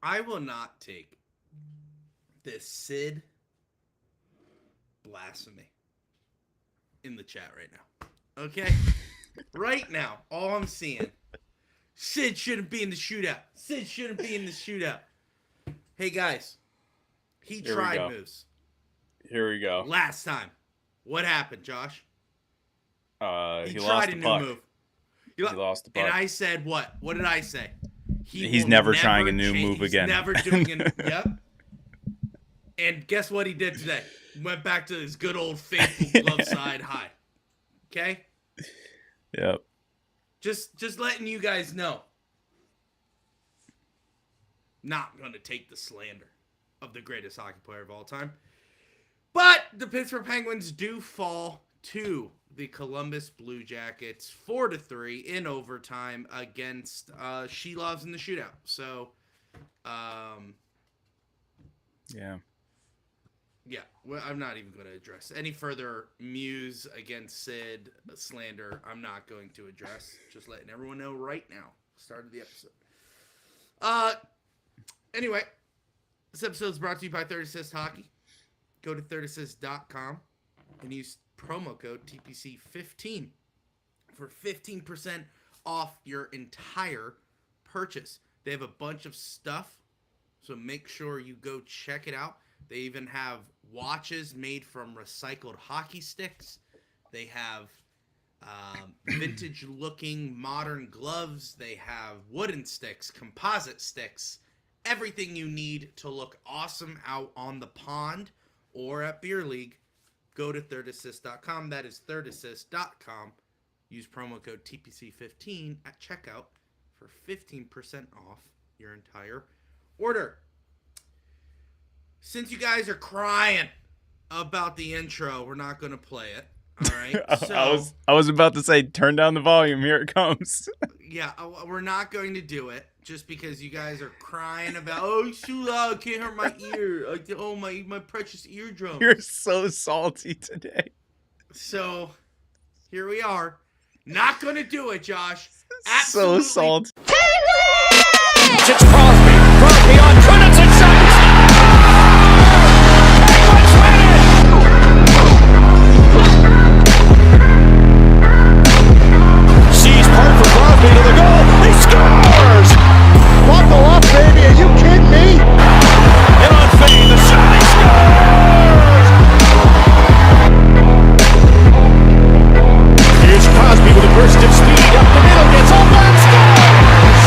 I will not take this Sid blasphemy in the chat right now. Okay? Right now, all I'm seeing, Sid shouldn't be in the shootout. Sid shouldn't be in the shootout. Hey, guys. He tried moves. Here we go. Last time. What happened, Josh? He tried lost a the new puck. move. He lost the puck. And I said what? What did I say? He's never trying a new move again. He's never doing it. Yep. And guess what he did today? Went back to his good old faithful glove side high. Okay? Yep. Just letting you guys know. Not going to take the slander of the greatest hockey player of all time. But the Pittsburgh Penguins do fall to the Columbus Blue Jackets 4-3 in overtime against Shelovs in the shootout. So, yeah, well, I'm not even going to address any further muse against Sid slander. I'm not going to address. Just letting everyone know right now. Start of the episode. Anyway, this episode is brought to you by Third Assist Hockey. Go to thirdassist.com and use promo code TPC15 for 15% off your entire purchase. They have a bunch of stuff, so make sure you go check it out. They even have watches made from recycled hockey sticks. They have vintage-looking modern gloves. They have wooden sticks, composite sticks, everything you need to look awesome out on the pond or at Beer League. Go to thirdassist.com. That is thirdassist.com. Use promo code TPC15 at checkout for 15% off your entire order. Since you guys are crying about the intro, we're not going to play it. All right. So I was about to say, turn down the volume. Here it comes. Yeah, we're not going to do it just because you guys are crying about, oh, it's too loud, can't hurt my ear. Oh, my precious eardrum. You're so salty today. So here we are. Not going to do it, Josh. Absolutely. So salty. It's Crosby. Crosby on Trinity shot. Penguins win it. Sees part for Crosby to the goal. He scores. Buckle up, baby. Are you kidding me? And on Fane, the shot. He scores. Here's Crosby with a burst of speed up the middle. Gets open and scores.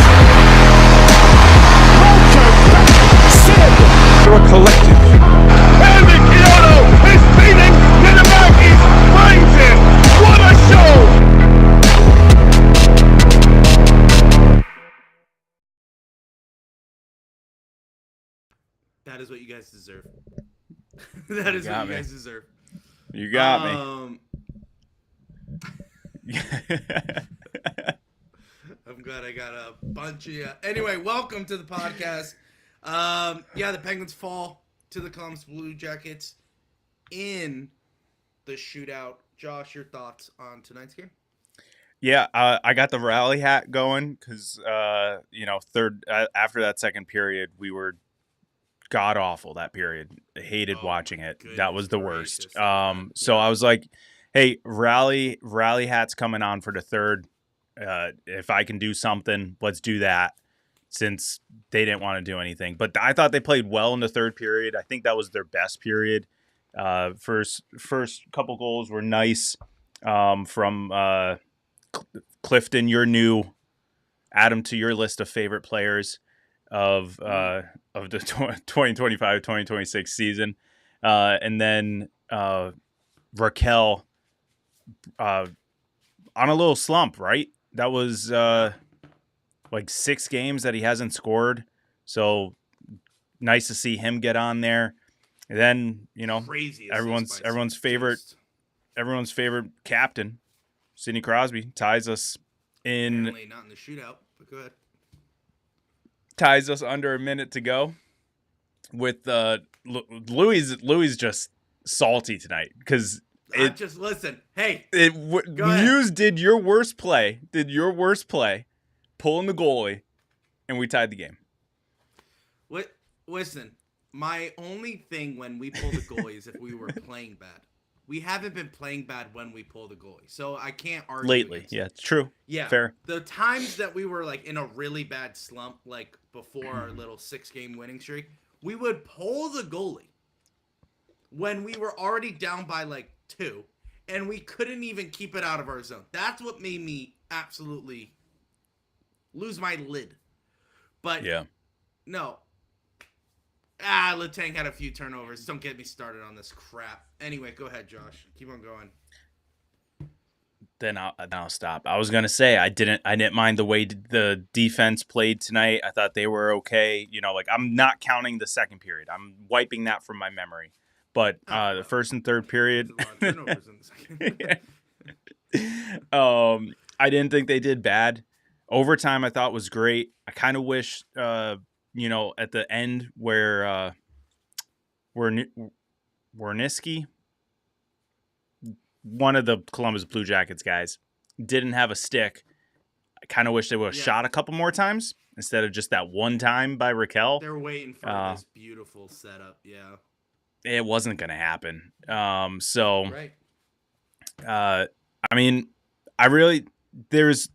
They're a collective. Andy Kyoto is beating Yanamakis. Brings it. What a show! That is what you guys deserve. That is what you guys deserve. You got me. I'm glad I got a bunch of you. Anyway, welcome to the podcast. The Penguins fall to the Columbus Blue Jackets in the shootout. Josh, your thoughts on tonight's game? Yeah, I got the rally hat going because, after that second period, we were god awful that period. I hated watching it. That was the worst. So I was like, hey, rally hat's coming on for the third. If I can do something, let's do that, since they didn't want to do anything. But I thought they played well in the third period. I think that was their best period. First couple goals were nice from Clifton, your new, add him to your list of favorite players of the 2025-2026 season. And then Raquel on a little slump, right? That was like 6 games that he hasn't scored. So nice to see him get on there. And then, everyone's favorite captain, Sidney Crosby, ties us in. Apparently not in the shootout, but go ahead. Ties us under a minute to go with Louis just salty tonight because just listen. Hey, Muse did your worst play, pulling the goalie, and we tied the game. What? Listen, my only thing when we pull the goalie is if we were playing bad. We haven't been playing bad when we pull the goalie, so I can't argue Lately. against Yeah, it. it's true. Yeah, Fair. the times that we were like in a really bad slump, like before our little 6-game winning streak, we would pull the goalie when we were already down by like 2, and we couldn't even keep it out of our zone. That's what made me absolutely lose my lid. But Yeah. no. Letang had a few turnovers. Don't get me started on this crap. Anyway, go ahead, Josh. Keep on going. Then I'll stop. I was gonna say I didn't mind the way the defense played tonight. I thought they were okay. You know, like I'm not counting the second period. I'm wiping that from my memory. But the first and third period, There's a lot of turnovers in the second. I didn't think they did bad. Overtime I thought was great. I kind of wish, at the end where Werniski, one of the Columbus Blue Jackets guys, didn't have a stick. I kind of wish they would have shot a couple more times instead of just that one time by Raquel. They're waiting for this beautiful setup. Yeah. It wasn't going to happen. Right. I mean, there's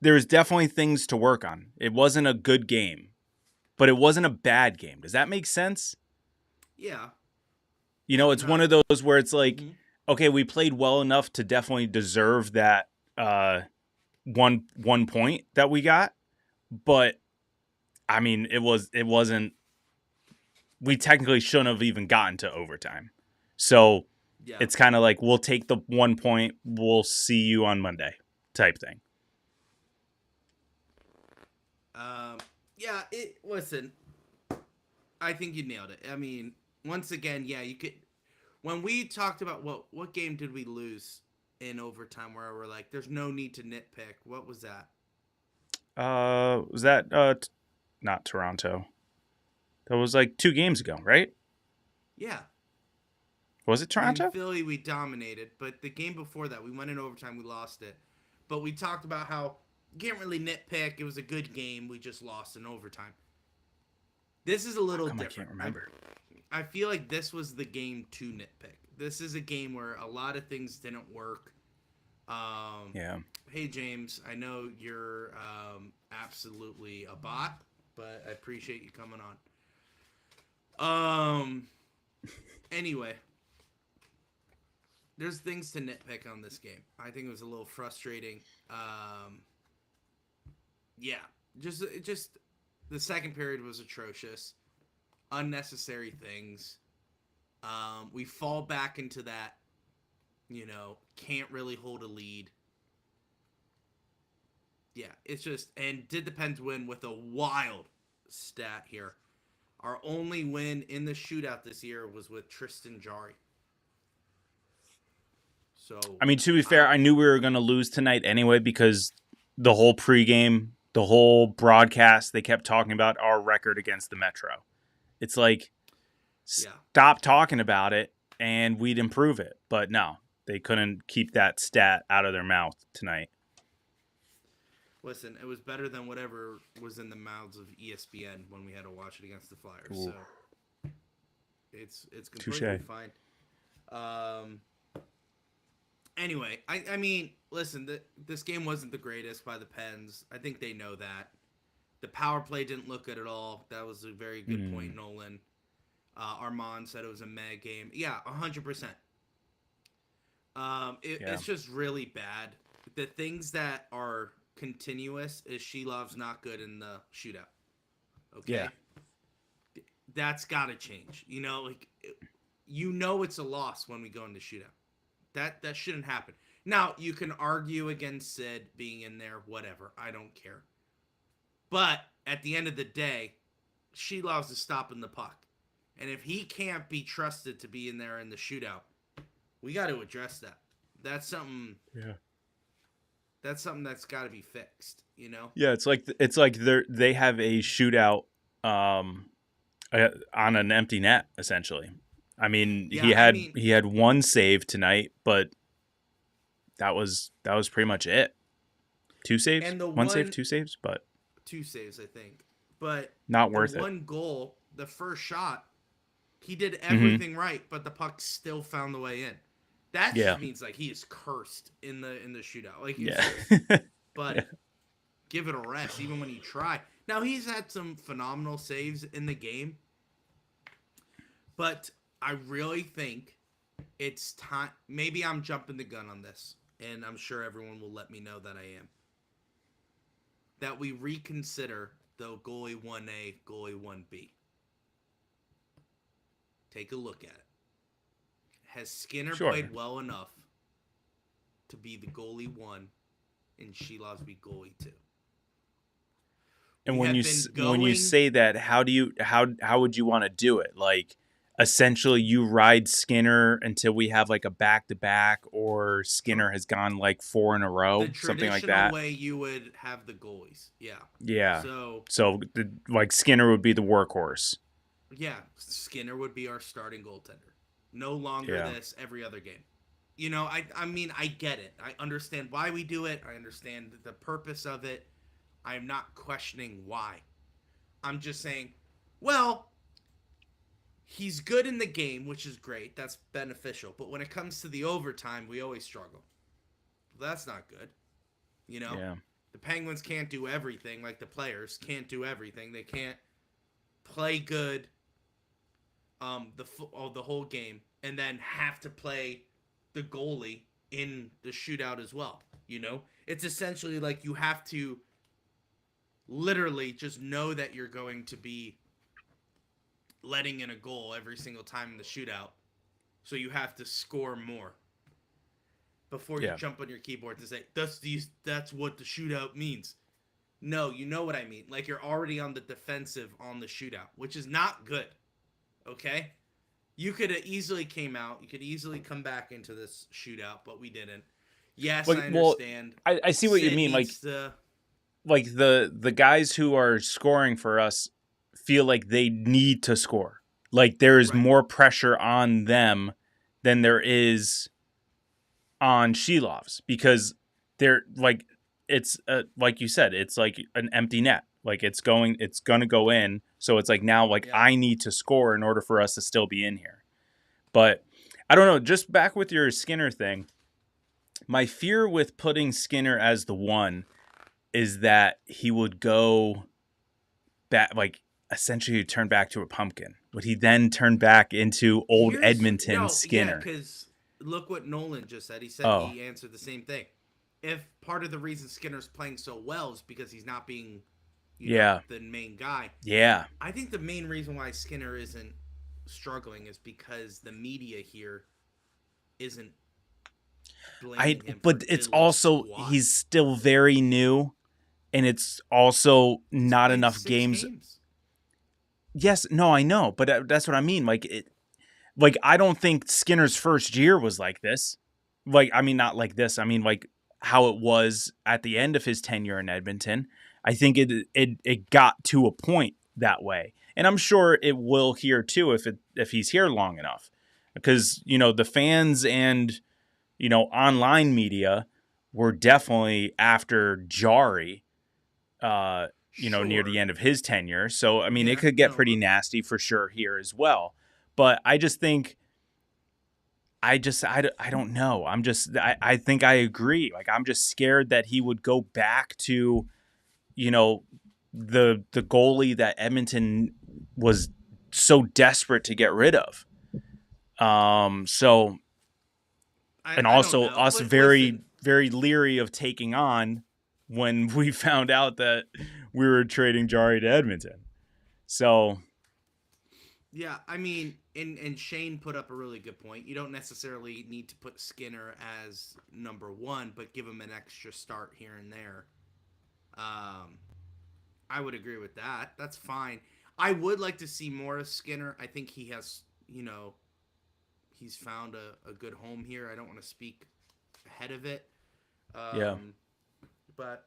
definitely things to work on. It wasn't a good game, but it wasn't a bad game. Does that make sense? Yeah. You know, it's one of those where it's like, okay, we played well enough to definitely deserve that one point that we got, but I mean, it wasn't. We technically shouldn't have even gotten to overtime. So it's kind of like, we'll take the 1 point. We'll see you on Monday type thing. Listen, I think you nailed it. I mean, once again, you could. When we talked about what game did we lose in overtime where we're like, there's no need to nitpick. What was that? Was that not Toronto? That was like 2 games ago, right? Yeah. Was it Toronto? In Philly, we dominated, but the game before that, we went in overtime, we lost it. But we talked about how you can't really nitpick. It was a good game. We just lost in overtime. This is a little different. I can't remember. I feel like this was the game to nitpick. This is a game where a lot of things didn't work. Hey, James, I know you're absolutely a bot, but I appreciate you coming on. Anyway, there's things to nitpick on this game. I think it was a little frustrating. Just the second period was atrocious. Unnecessary things. We fall back into that, can't really hold a lead. Yeah, it's just, and did the Pens win with a wild stat here. Our only win in the shootout this year was with Tristan Jarry. So, I mean, to be fair, I knew we were going to lose tonight anyway because the whole pregame, the whole broadcast, they kept talking about our record against the Metro. It's like, stop talking about it and we'd improve it. But no, they couldn't keep that stat out of their mouth tonight. Listen, it was better than whatever was in the mouths of ESPN when we had to watch it against the Flyers. Ooh. So it's completely fine. Anyway, I mean, listen, this game wasn't the greatest by the Pens. I think they know that. The power play didn't look good at all. That was a very good point, Nolan. Armand said it was a meh game. Yeah, 100%. It's just really bad. The things that are continuous is Shilov's not good in the shootout. Okay? Yeah. That's got to change. It's a loss when we go into shootout. That shouldn't happen. Now, you can argue against Sid being in there, whatever. I don't care. But at the end of the day, Shilov's is stopping the puck. And if he can't be trusted to be in there in the shootout, we got to address that. That's something. Yeah. That's something that's got to be fixed. Yeah, it's like they have a shootout on an empty net essentially. I mean, he had one save tonight, but that was pretty much it. 2 saves, one save, 2 saves, but 2 saves, I think. but Not the worth it. one goal, the first shot, he did Mm-hmm. everything right, but the puck still found the way in. That Yeah. just means like he is cursed in the shootout. Like, it's Yeah. just, buddy, give it a rest. Even when you try. Now he's had some phenomenal saves in the game, but I really think it's time. Maybe I'm jumping the gun on this, and I'm sure everyone will let me know that I am. That we reconsider the goalie 1A, goalie 1B. Take a look at it. Has Skinner Sure. played well enough to be the goalie 1 and Shilovs be goalie 2? And We when have you been when you going- say that, how would you want to do it? Like, essentially, you ride Skinner until we have like a back-to-back, or Skinner has gone like 4 in a row, the something like traditional that. way you would have the goalies. Yeah. Yeah. So Like Skinner would be the workhorse. yeah, Skinner would be our starting goaltender. No longer Yeah. this every other game. You know, I mean, I get it. I understand why we do it. I understand the purpose of it. I'm not questioning why. I'm just saying, well, he's good in the game, which is great. That's beneficial. But when it comes to the overtime, we always struggle. That's not good. You know? Yeah. The Penguins can't do everything, like the players can't do everything. They can't play good the whole game and then have to play the goalie in the shootout as well. You know? It's essentially like you have to literally just know that you're going to be letting in a goal every single time in the shootout. So you have to score more before you jump on your keyboard to say, that's what the shootout means. No, you know what I mean. Like, you're already on the defensive on the shootout, which is not good. Okay? You could have easily came out. You could easily come back into this shootout, but we didn't. Yes, Like, I understand. I see what you Sid mean. Like, needs to- like the guys who are scoring for us feel like they need to score. Like, there is Right. more pressure on them than there is on Shilovs, because they're like, it's like you said, it's like an empty net. Like, it's gonna go in. So it's like, now, like, I need to score in order for us to still be in here. But I don't know. Just back with your Skinner thing, my fear with putting Skinner as the 1 is that he would go back, like, essentially turn back to a pumpkin. Would he then turn back into old Edmonton Skinner? Yeah, because look what Nolan just said. He said he answered the same thing. If part of the reason Skinner's playing so well is because he's not being the main guy. Yeah. I think the main reason why Skinner isn't struggling is because the media here isn't blaming him. But it's also, he's still very new, and it's also not enough games. Yes, no, I know, but that's what I mean. Like, I don't think Skinner's first year was like this. Like, I mean, not like this. I mean, like, how it was at the end of his tenure in Edmonton. I think it got to a point that way, and I'm sure it will here too if he's here long enough, because the fans and online media were definitely after Jari. Near the end of his tenure. So, I mean, it could get pretty nasty for sure here as well. But I just think, I don't know. I think I agree. Like, I'm just scared that he would go back to, the goalie that Edmonton was so desperate to get rid of. Also us very, very leery of taking on when we found out that we were trading Jari to Edmonton. So, yeah, I mean, and Shane put up a really good point. You don't necessarily need to put Skinner as number 1, but give him an extra start here and there. I would agree with that. That's fine. I would like to see more of Skinner. I think he has, he's found a good home here. I don't want to speak ahead of it. But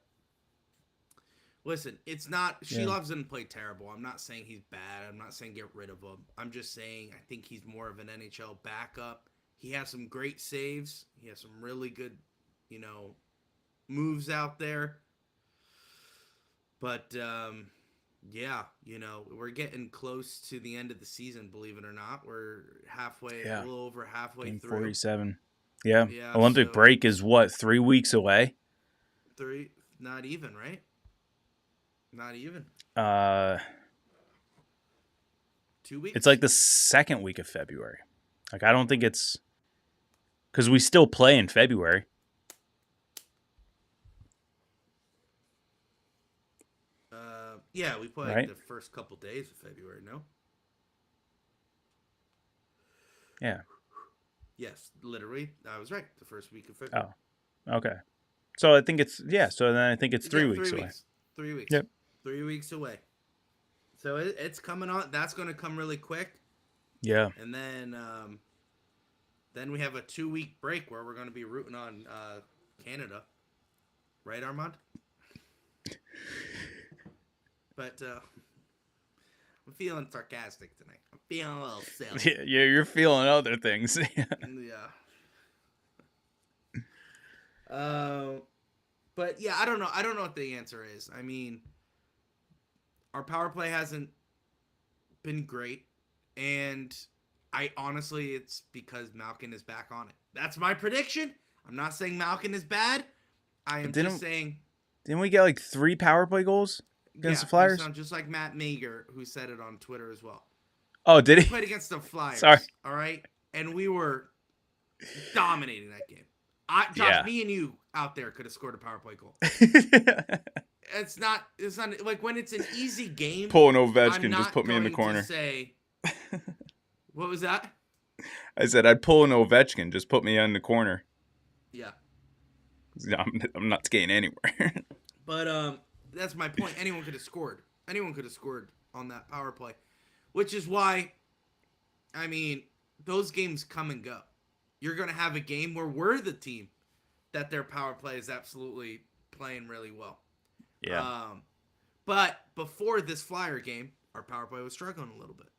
listen, it's not. Shilovs didn't play terrible. I'm not saying he's bad. I'm not saying get rid of him. I'm just saying I think he's more of an NHL backup. He has some great saves. He has some really good, moves out there. But Yeah, we're getting close to the end of the season, believe it or not. We're halfway, a little over halfway Game through. 47. Yeah. Yeah, Olympic break is what, 3 weeks away? Not even, right? Not even. 2 weeks? It's like the second week of February. Like, I don't think it's... Because we still play in February. Yeah, we play Right? the first couple days of February, no? Yeah. Yes, literally. I was right. The first week of February. Oh, okay. So I think it's... Yeah, so then I think it's 3 Yeah, weeks away. 3 weeks. Yep. 3 weeks away. So it's coming on. That's going to come really quick. Yeah. And then we have a 2-week break where we're going to be rooting on Canada. Right, Armand? But I'm feeling sarcastic tonight. I'm feeling a little silly. Yeah, you're feeling other things. Yeah. But yeah, I don't know. I don't know what the answer is. I mean, our power play hasn't been great, and it's because Malkin is back on it. That's my prediction. I'm not saying Malkin is bad. I am just saying. Didn't we get like 3 power play goals against the Flyers? You sound just like Matt Mager, who said it on Twitter as well. Oh, did We he? played against the Flyers. Sorry. All right, and we were dominating that game. Josh, me and you out there could have scored a power play goal. It's not like when it's an easy game. Pull an Ovechkin, just put me in the corner. What was that? I said I'd pull an Ovechkin, just put me in the corner. Yeah. I'm not skating anywhere. But that's my point. Anyone could have scored. Anyone could have scored on that power play, which is why, I mean, those games come and go. You're going to have a game where we're the team that their power play is absolutely playing really well. Yeah. But before this Flyer game, our power play was struggling a little bit.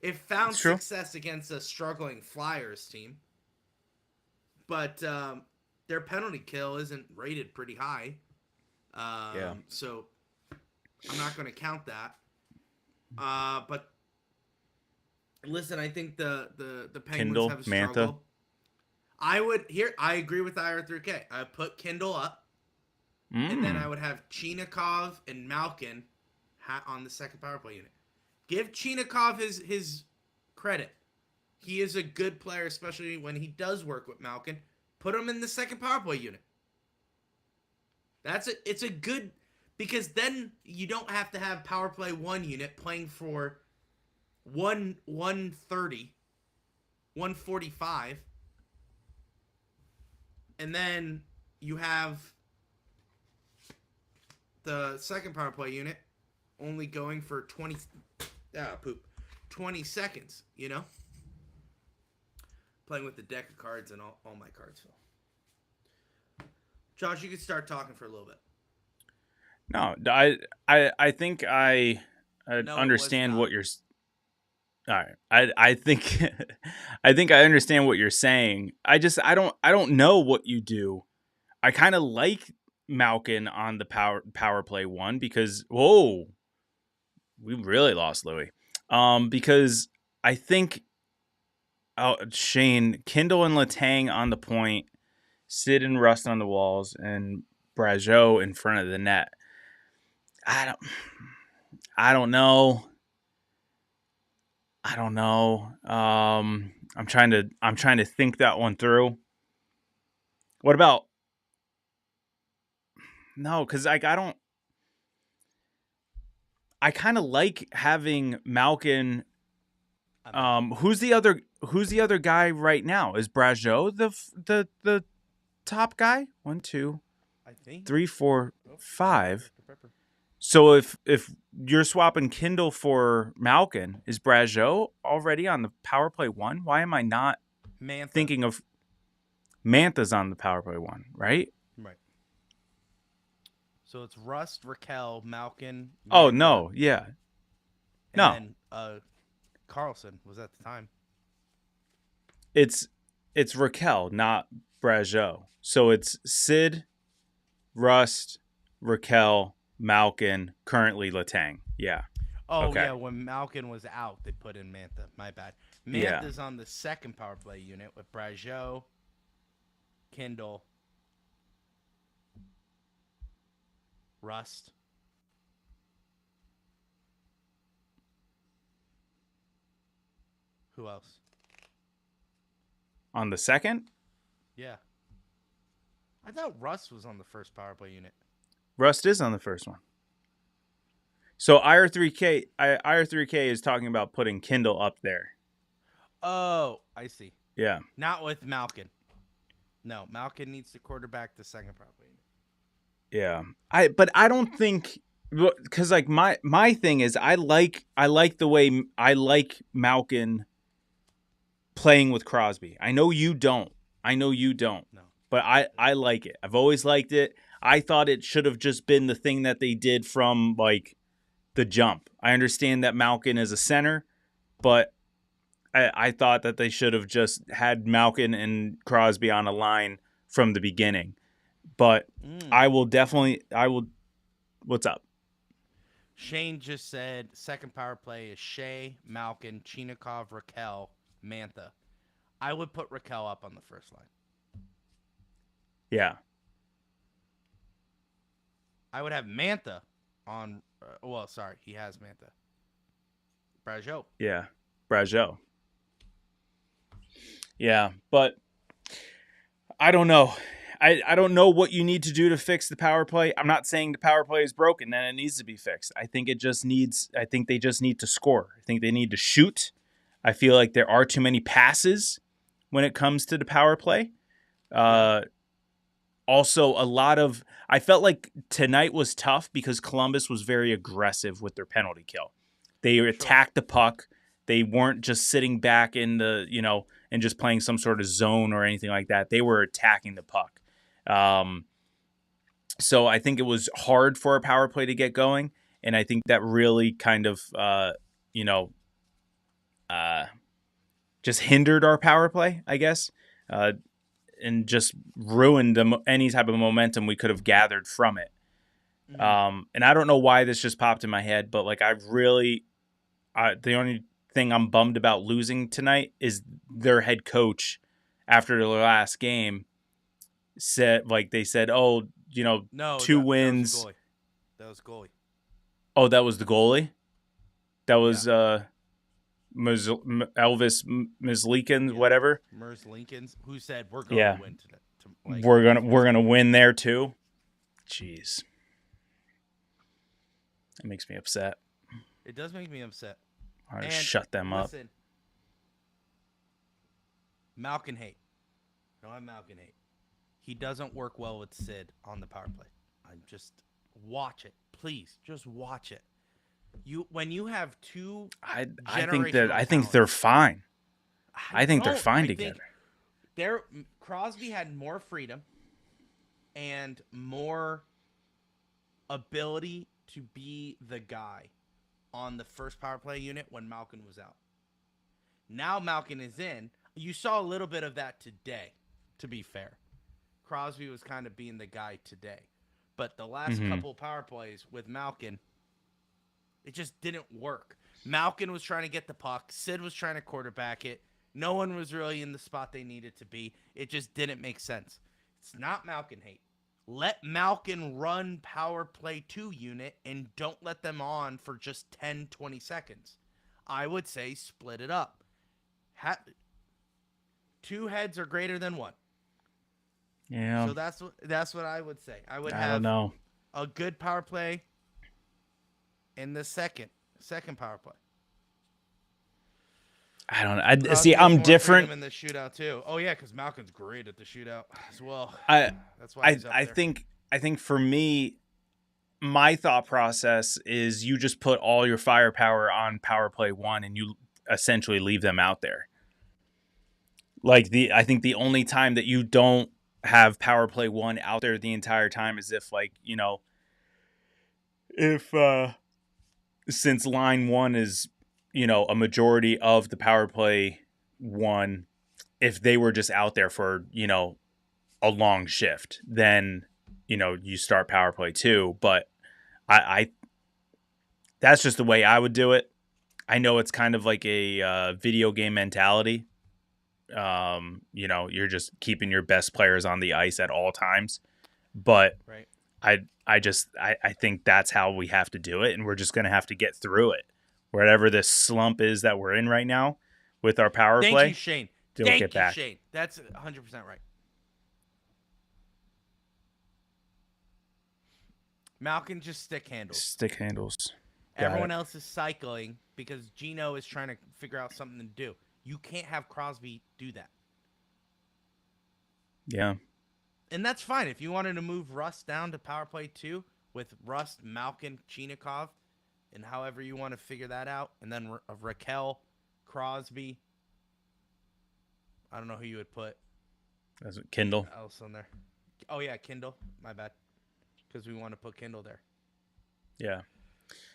It found success against a struggling Flyers team, but their penalty kill isn't rated pretty high. So I'm not going to count that. But listen, I think the Penguins Kindle, have a struggle. Mantha. I agree with IR3K. I put Kindle up, and then I would have Chinikov and Malkin on the second power play unit. Give Chinikov his credit. He is a good player, especially when he does work with Malkin. Put him in the second power play unit. It's a good, because then you don't have to have power play 1 unit playing for 130, 145, and then you have the second power play unit only going for 20 seconds, playing with the deck of cards and all my cards. Josh, you could start talking for a little bit. No, I think I understand what you're. All right, I think I think I understand what you're saying. I don't know what you do. I kind of like Malkin on the power play 1 because we really lost Louis. Because I think Shane, Kindle and Letang on the point, Sid and Rust on the walls, and Brageau in front of the net. I don't know. I'm trying to think that one through. What about? No, because I kind of like having Malkin. Who's the other guy right now? Is Brageau the top guy? 1, 2, 3, 4, 5. So if you're swapping Kindle for Malkin, is Brageau already on the power play 1? Why am I not thinking of Mantha's on the power play 1, right? Right. So it's Rust, Raquel, Malkin. Oh, no. Yeah. No. And then Carlson was at the time. It's Raquel, not Brageau. So it's Sid, Rust, Raquel, Malkin, currently Letang. Yeah. Oh, Okay. yeah, when Malkin was out, they put in Mantha. My bad. Yeah. Mantha's on the second power play unit with Brageau, Kindle, Rust. Who else? On the second? Yeah. I thought Rust was on the first power play unit. Rust is on the first one. So IR3K is talking about putting Kindle up there. Oh, I see. Yeah. Not with Malkin. No, Malkin needs to quarterback the second power play unit. Yeah. But I don't think, because like my thing is I like the way I like Malkin playing with Crosby. I know you don't. No. But I like it. I've always liked it. I thought it should have just been the thing that they did from like the jump. I understand that Malkin is a center, but I thought that they should have just had Malkin and Crosby on a line from the beginning. But I will. What's up? Shane just said second power play is Shea, Malkin, Chinikov, Raquel, Mantha. I would put Raquel up on the first line. Yeah. I would have Mantha on. He has Mantha. Brageau. Yeah. Brageau. Yeah, but I don't know. I don't know what you need to do to fix the power play. I'm not saying the power play is broken and it needs to be fixed. I think they just need to score. I think they need to shoot. I feel like there are too many passes when it comes to the power play. Also, I felt like tonight was tough because Columbus was very aggressive with their penalty kill. They attacked the puck. They weren't just sitting back in the, and just playing some sort of zone or anything like that. They were attacking the puck. So I think it was hard for a power play to get going. And I think that really kind of, just hindered our power play, I guess. And just ruined any type of momentum we could have gathered from it. Mm-hmm. And I don't know why this just popped in my head, but like the only thing I'm bummed about losing tonight is their head coach after the last game said, oh, No, 2 wins. That was goalie. Oh, that was the goalie? That was Elvis Merzlikins, whatever. Merzlikins, who said we're going to win today. We're gonna win there too. Jeez, that makes me upset. It does make me upset. All right, shut them up. Malkin hate. No, I'm Malkin hate. He doesn't work well with Sid on the power play. Watch it, please. Just watch it. When you have two, I think they're fine. I think they're fine together. Crosby had more freedom and more ability to be the guy on the first power play unit when Malkin was out. Now Malkin is in. You saw a little bit of that today, to be fair. Crosby was kind of being the guy today. But the last couple power plays with Malkin, it just didn't work. Malkin was trying to get the puck. Sid was trying to quarterback it. No one was really in the spot they needed to be. It just didn't make sense. It's not Malkin hate. Let Malkin run power play 2 unit and don't let them on for just 10, 20 seconds. I would say split it up. 2 heads are greater than 1. Yeah. So that's what I would say. I don't know. A good power play in the second power play. I don't know. See, I'm different in the shootout too. Oh yeah, because Malkin's great at the shootout as well. That's why I think for me, my thought process is you just put all your firepower on power play 1 and you essentially leave them out there. Like I think the only time that you don't have power play 1 out there the entire time is if since line 1 is a majority of the power play 1, if they were just out there for a long shift, then you start power play 2. But I that's just the way I would do it. I know it's kind of like a video game mentality. You're just keeping your best players on the ice at all times. But Right. I think that's how we have to do it, and we're just gonna have to get through it. Whatever this slump is that we're in right now with our power Thank play, you, Shane. they'll Thank get you, back. Shane. That's 100% right. Malkin just stick handles. Stick handles. Got Everyone it. else is cycling because Gino is trying to figure out something to do. You can't have Crosby do that. Yeah. And that's fine. If you wanted to move Rust down to power play 2 with Rust, Malkin, Chinikov, and however you want to figure that out, and then Raquel, Crosby. I don't know who you would put That's Kindle. else on there. Oh, yeah, Kindle. My bad. Because we want to put Kindle there. Yeah.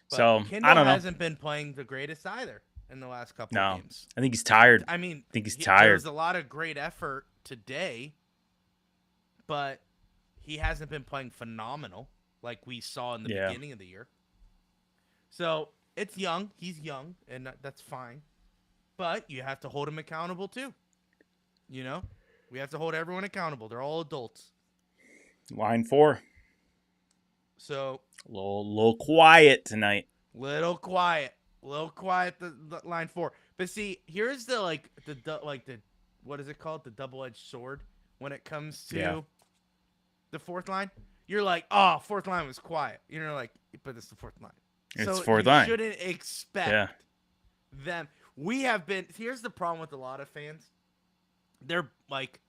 But So Kindle I don't know. hasn't been playing the greatest either in the last couple of games. I think he's tired. I mean, think he's There tired. was a lot of great effort today, but he hasn't been playing phenomenal like we saw in the Yeah. beginning of the year. So it's young. He's young, and that's fine. But you have to hold him accountable too. You know, we have to hold everyone accountable. They're all adults. Line 4. So A little quiet tonight. little quiet, the line 4. But see, here's the what is it called? The double-edged sword when it comes to the fourth line. You're like, oh, fourth line was quiet. You're like, but it's the fourth line. It's So fourth you line. shouldn't expect them. We have been. Here's the problem with a lot of fans. They're like,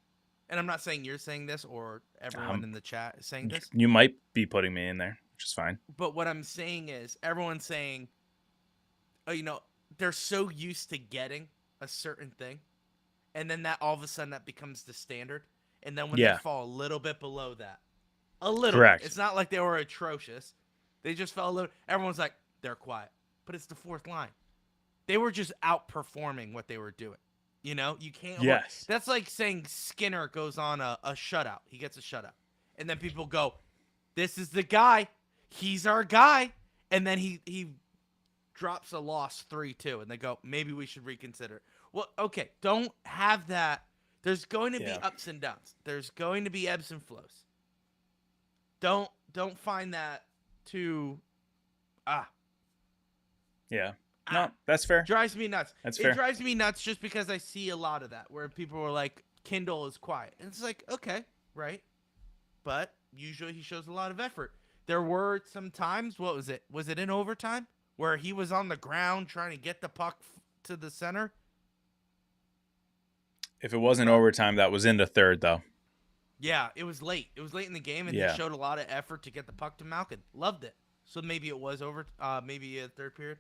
and I'm not saying you're saying this or everyone in the chat is saying this. You might be putting me in there, which is fine. But what I'm saying is everyone's saying, they're so used to getting a certain thing. And then that all of a sudden that becomes the standard. And then when they fall a little bit below that, a little Correct. bit, it's not like they were atrocious. They just fell a little. Everyone's like, they're quiet. But it's the fourth line. They were just outperforming what they were doing. You know, you can't. Yes. That's like saying Skinner goes on a shutout. He gets a shutout. And then people go, this is the guy. He's our guy. And then he drops a loss 3-2. And they go, maybe we should reconsider. Well, okay. Don't have that. There's going to be ups and downs. There's going to be ebbs and flows. Don't find that too. Yeah. No, that's fair. Drives me nuts. That's fair. It drives me nuts just because I see a lot of that where people were like, Kindle is quiet. And it's like, okay, right. But usually he shows a lot of effort. There were some times, what was it? Was it in overtime where he was on the ground trying to get the puck to the center? If it wasn't overtime, that was in the third, though. Yeah, it was late. It was late in the game, and he showed a lot of effort to get the puck to Malkin. Loved it. So maybe it was maybe a third period.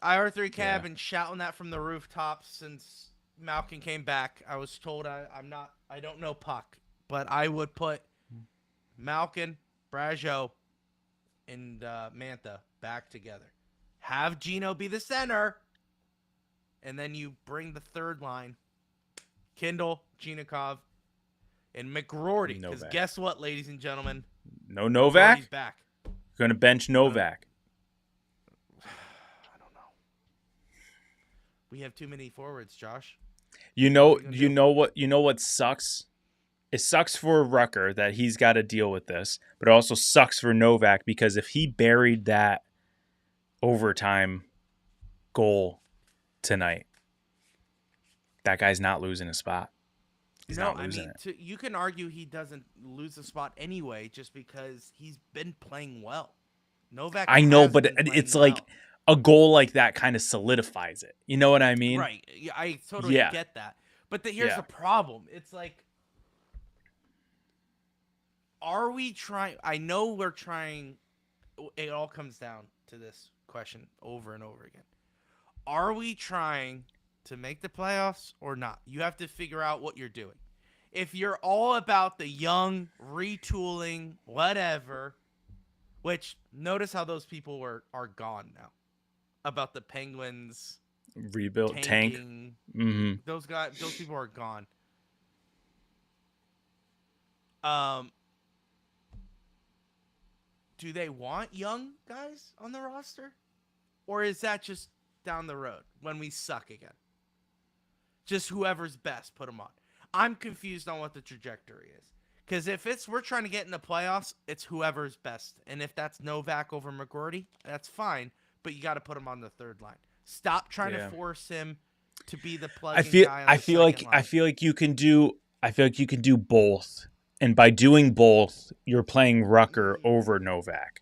IR3 Cab been shouting that from the rooftops since Malkin came back. I was told I don't know puck, but I would put Malkin, Brajo, and Mantha back together. Have Gino be the center, and then you bring the third line, Kindle, Chinikov, and McGroarty. Because guess what, ladies and gentlemen? No Novak? He's back. Going to bench Novak. We have too many forwards, Josh. You know what sucks? It sucks for Rucker that he's got to deal with this, but it also sucks for Novak because if he buried that overtime goal tonight, that guy's not losing a spot. He's not losing it. You can argue he doesn't lose the spot anyway just because he's been playing well. Novak. I know, has but been playing it's well. like a goal like that kind of solidifies it. You know what I mean? Right. Yeah, I totally get that. But here's the problem. It's like, are we trying? I know we're trying. It all comes down to this question over and over again. Are we trying to make the playoffs or not? You have to figure out what you're doing. If you're all about the young, retooling, whatever, which notice how those people are gone now. About the Penguins rebuilt tank. Mm-hmm. Those people are gone. do they want young guys on the roster? Or is that just down the road when we suck again? Just whoever's best, put them on. I'm confused on what the trajectory is. Because if we're trying to get in the playoffs, it's whoever's best. And if that's Novak over McGroarty, that's fine. But you got to put him on the third line. Stop trying to force him to be the plug-in guy on the second line. I feel like you can do both. And by doing both, you're playing Rucker over Novak.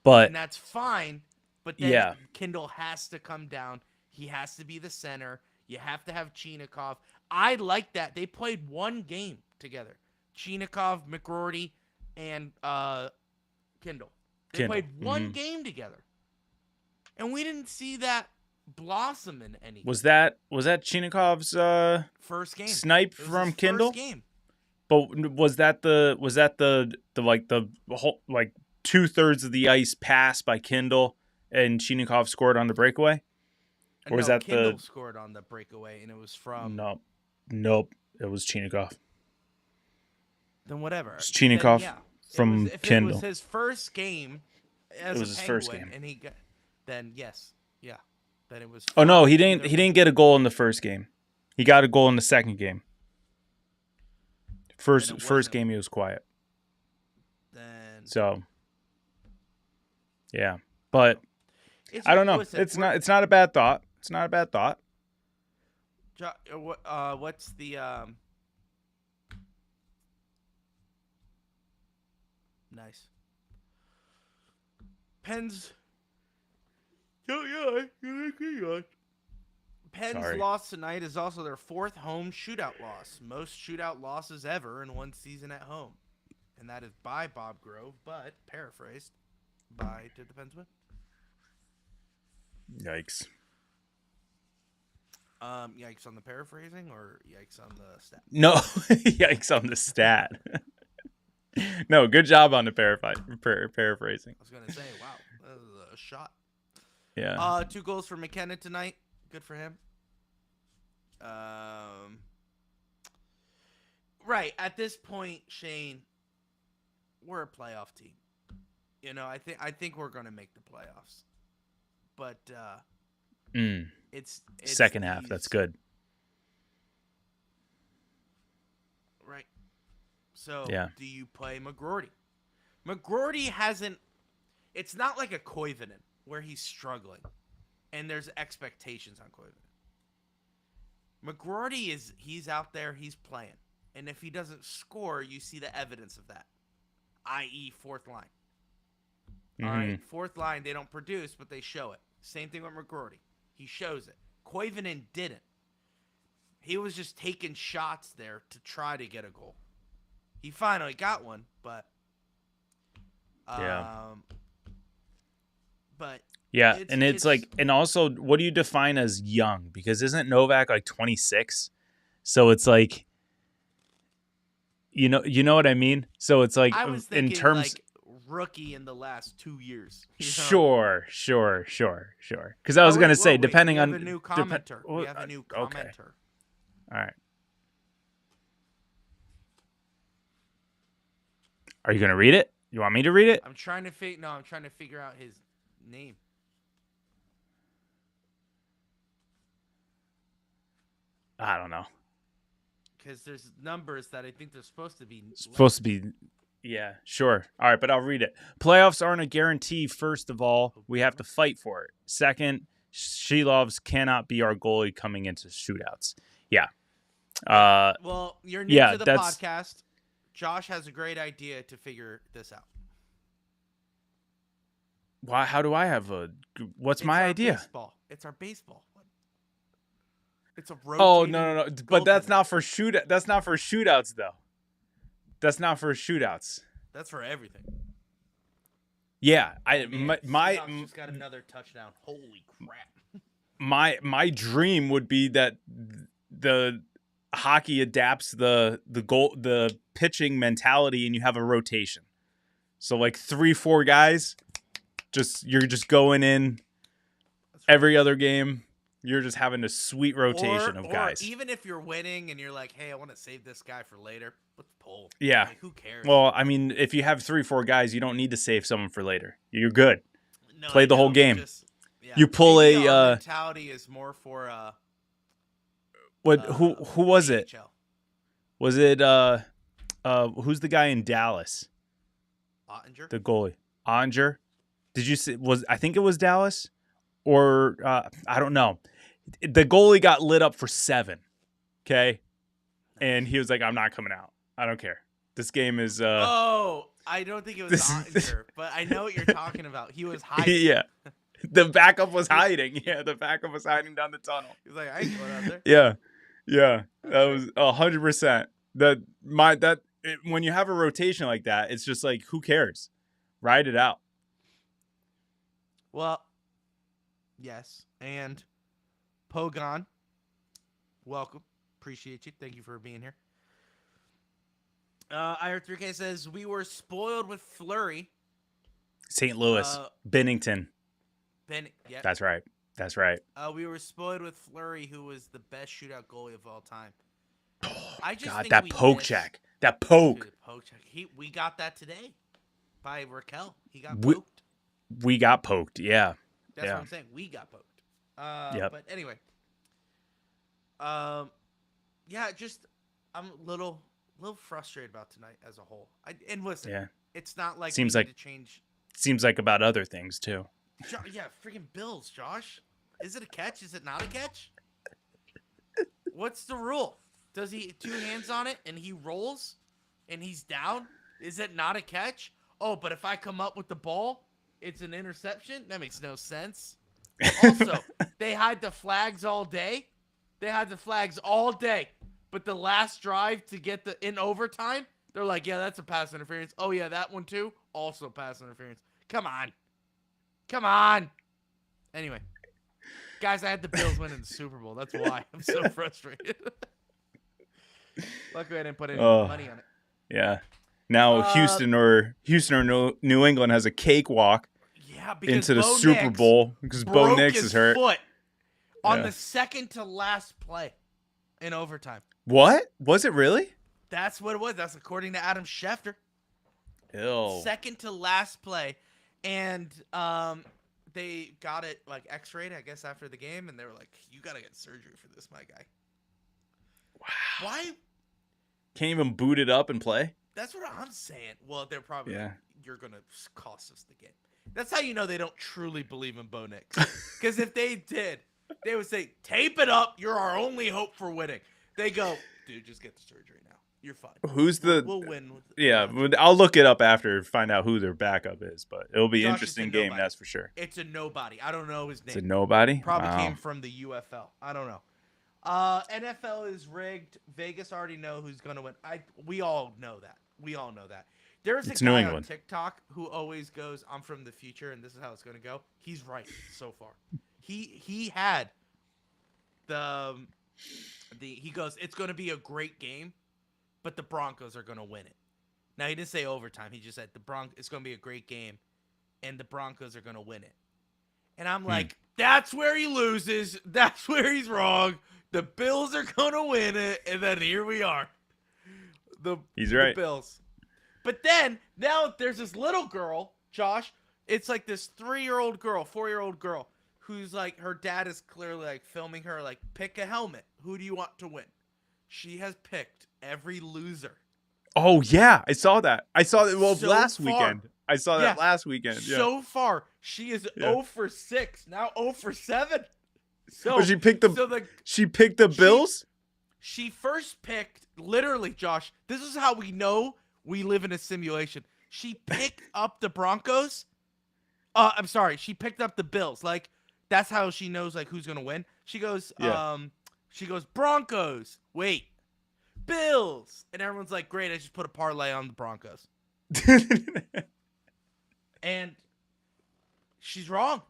And that's fine. But then Kindle has to come down. He has to be the center. You have to have Chinikov. I like that. They played one game together. Chinikov, McGroarty, and Kindle. They played one game together. And we didn't see that blossom in any. Was that Chinikov's first game snipe from Kindle? First game. But was that the whole 2/3 of the ice pass by Kindle and Chinikov scored on the breakaway? Or was that Kindle scored on the breakaway and it was from Nope. It was Chinikov. Then whatever. It's Chinikov from Kindle. It was his first game as his first game. And he got, then yes. Yeah. Then it was Oh no, he didn't get a goal in the first game. He got a goal in the second game. First game he was quiet. Then yeah. But I don't know. It's not a bad thought. It's not a bad thought. What's the nice Pens? Pens' loss tonight is also their 4th home shootout loss, most shootout losses ever in one season at home, and that is by Bob Grove, but paraphrased by Did the Pens win? Yikes. Yikes on the paraphrasing or yikes on the stat? No, yikes on the stat. No, good job on the paraphrasing. I was going to say, wow, that was a shot. Yeah. 2 goals for McKenna tonight. Good for him. Right, at this point, Shane, we're a playoff team. You know, I think we're going to make the playoffs. But it's second half. That's good. Right. So, do you play McGroarty? McGroarty hasn't. It's not like a Koivunen where he's struggling, and there's expectations on Koivunen. McGroarty he's out there, he's playing, and if he doesn't score, you see the evidence of that, i.e., 4th line. All right, 4th line, they don't produce, but they show it. Same thing with McGroarty. He shows it. Koivunen didn't. He was just taking shots there to try to get a goal. He finally got one, but it's like, and also, what do you define as young? Because isn't Novak like 26? So it's like, you know what I mean? So it's like, I was thinking, in terms, like, rookie in the last 2 years. Sure. Because I was gonna say, depending on we have a new commenter. We have a new commenter. Okay. All right. Are you gonna read it? You want me to read it? I'm trying to figure out his name. I don't know. Because there's numbers that I think they're supposed to be. Yeah, sure. All right, but I'll read it. Playoffs aren't a guarantee. First of all, we have to fight for it. Second, Shilovs cannot be our goalie coming into shootouts. Yeah. Well, you're new to the podcast. Josh has a great idea to figure this out. Why? How do I have what's my idea? Baseball. It's our baseball. It's a rotating. Oh no! But that's not for That's not for shootouts, though. That's not for shootouts. That's for everything. Yeah, just got another touchdown. Holy crap! My dream would be that the hockey adapts the pitching mentality, and you have a rotation. So like 3-4 guys, you're just going in every other game. You're just having a sweet rotation of guys. Or even if you're winning and you're like, hey, I want to save this guy for later, let's pull. Yeah. Like, who cares? Well, I mean, if you have 3-4 guys, you don't need to save someone for later. You're good. No, Play the whole game. Yeah. You pull Maybe a our mentality is more for who was it? AHL. Was it who's the guy in Dallas? Ottinger? The goalie. Ottinger? Did you see I think it was Dallas? Or I don't know. The goalie got lit up for 7. Okay? And he was like, I'm not coming out. I don't care. This game is Oh, I don't think it was Ottinger, but I know what you're talking about. He was hiding. Yeah. The backup was hiding. Yeah, the backup was hiding down the tunnel. He was like, I ain't going out there. Yeah. Yeah. That was 100%. When you have a rotation like that, it's just like, who cares? Ride it out. Well, yes. And Pogon, welcome. Appreciate you. Thank you for being here. IR3K says, we were spoiled with Fleury. St. Louis. Bennington. Yeah. That's right. That's right. We were spoiled with Fleury, who was the best shootout goalie of all time. I just God, think that we poke missed- check. That poke. Dude, poke check. We got that today by Raquel. He got We- poked. We got poked. Yeah. That's yeah. what I'm saying. We got poked. Yep. But anyway. Yeah, just I'm a little frustrated about tonight as a whole. And listen, Yeah. it's not like Seems we like- need to change. Seems like about other things too. Yeah, freaking Bills, Josh. Is it a catch? Is it not a catch? What's the rule? Does he 2 hands on it and he rolls and he's down? Is it not a catch? Oh, but if I come up with the ball, it's an interception? That makes no sense. Also, they hide the flags all day. But the last drive to get in overtime, they're like, yeah, that's a pass interference. Oh, yeah, that one too? Also pass interference. Come on. Anyway. Guys, I had the Bills winning the Super Bowl. That's why I'm so frustrated. Luckily, I didn't put any money on it. Yeah. Now Houston or New England has a cakewalk into the Bo Super Nix Bowl because Bo broke Nix his is hurt. foot on Yeah. the second to last play in overtime. What? Was it really? That's what it was. That's according to Adam Schefter. Ew. Second to last play. And they got it like x-rayed, I guess, after the game. And they were like, you got to get surgery for this, my guy. Wow. Why? Can't even boot it up and play? That's what I'm saying. Well, they're probably Yeah. like, you're going to cost us the game. That's how you know they don't truly believe in Bo Nix. Because if they did, they would say, tape it up. You're our only hope for winning. They go, dude, just get the surgery now. You're fine. Who's the... We'll win. Yeah, I'll look it up after to find out who their backup is, but it'll be an Josh, interesting it's a game, nobody. that's for sure. It's a nobody. I don't know his name. It's a nobody? Probably Wow. came from the UFL. I don't know. NFL is rigged. Vegas already know who's going to win. We all know that. There's It's a New guy on England. TikTok who always goes, I'm from the future, and this is how it's going to go. He's right so far. He had he goes, it's going to be a great game, but the Broncos are going to win it. Now, he didn't say overtime. He just said it's going to be a great game, and the Broncos are going to win it. And I'm like, that's where he loses. That's where he's wrong. The Bills are going to win it, and then here we are. He's right. The Bills. But then, now there's this little girl, Josh. It's like this 4-year-old girl, who's like, her dad is clearly like filming her, like, pick a helmet. Who do you want to win? She has picked every loser. Oh, yeah. I saw that. So last far. weekend. I saw that last weekend. Yeah. So far, she is 0 for 6. Now 0 for 7. So she picked the Bills? She first picked, literally, Josh, this is how we know we live in a simulation. She picked up the Broncos. I'm sorry. She picked up the Bills. Like, that's how she knows, like, who's going to win. She goes, Broncos. Wait. Bills. And everyone's like, great, I just put a parlay on the Broncos. And she's wrong.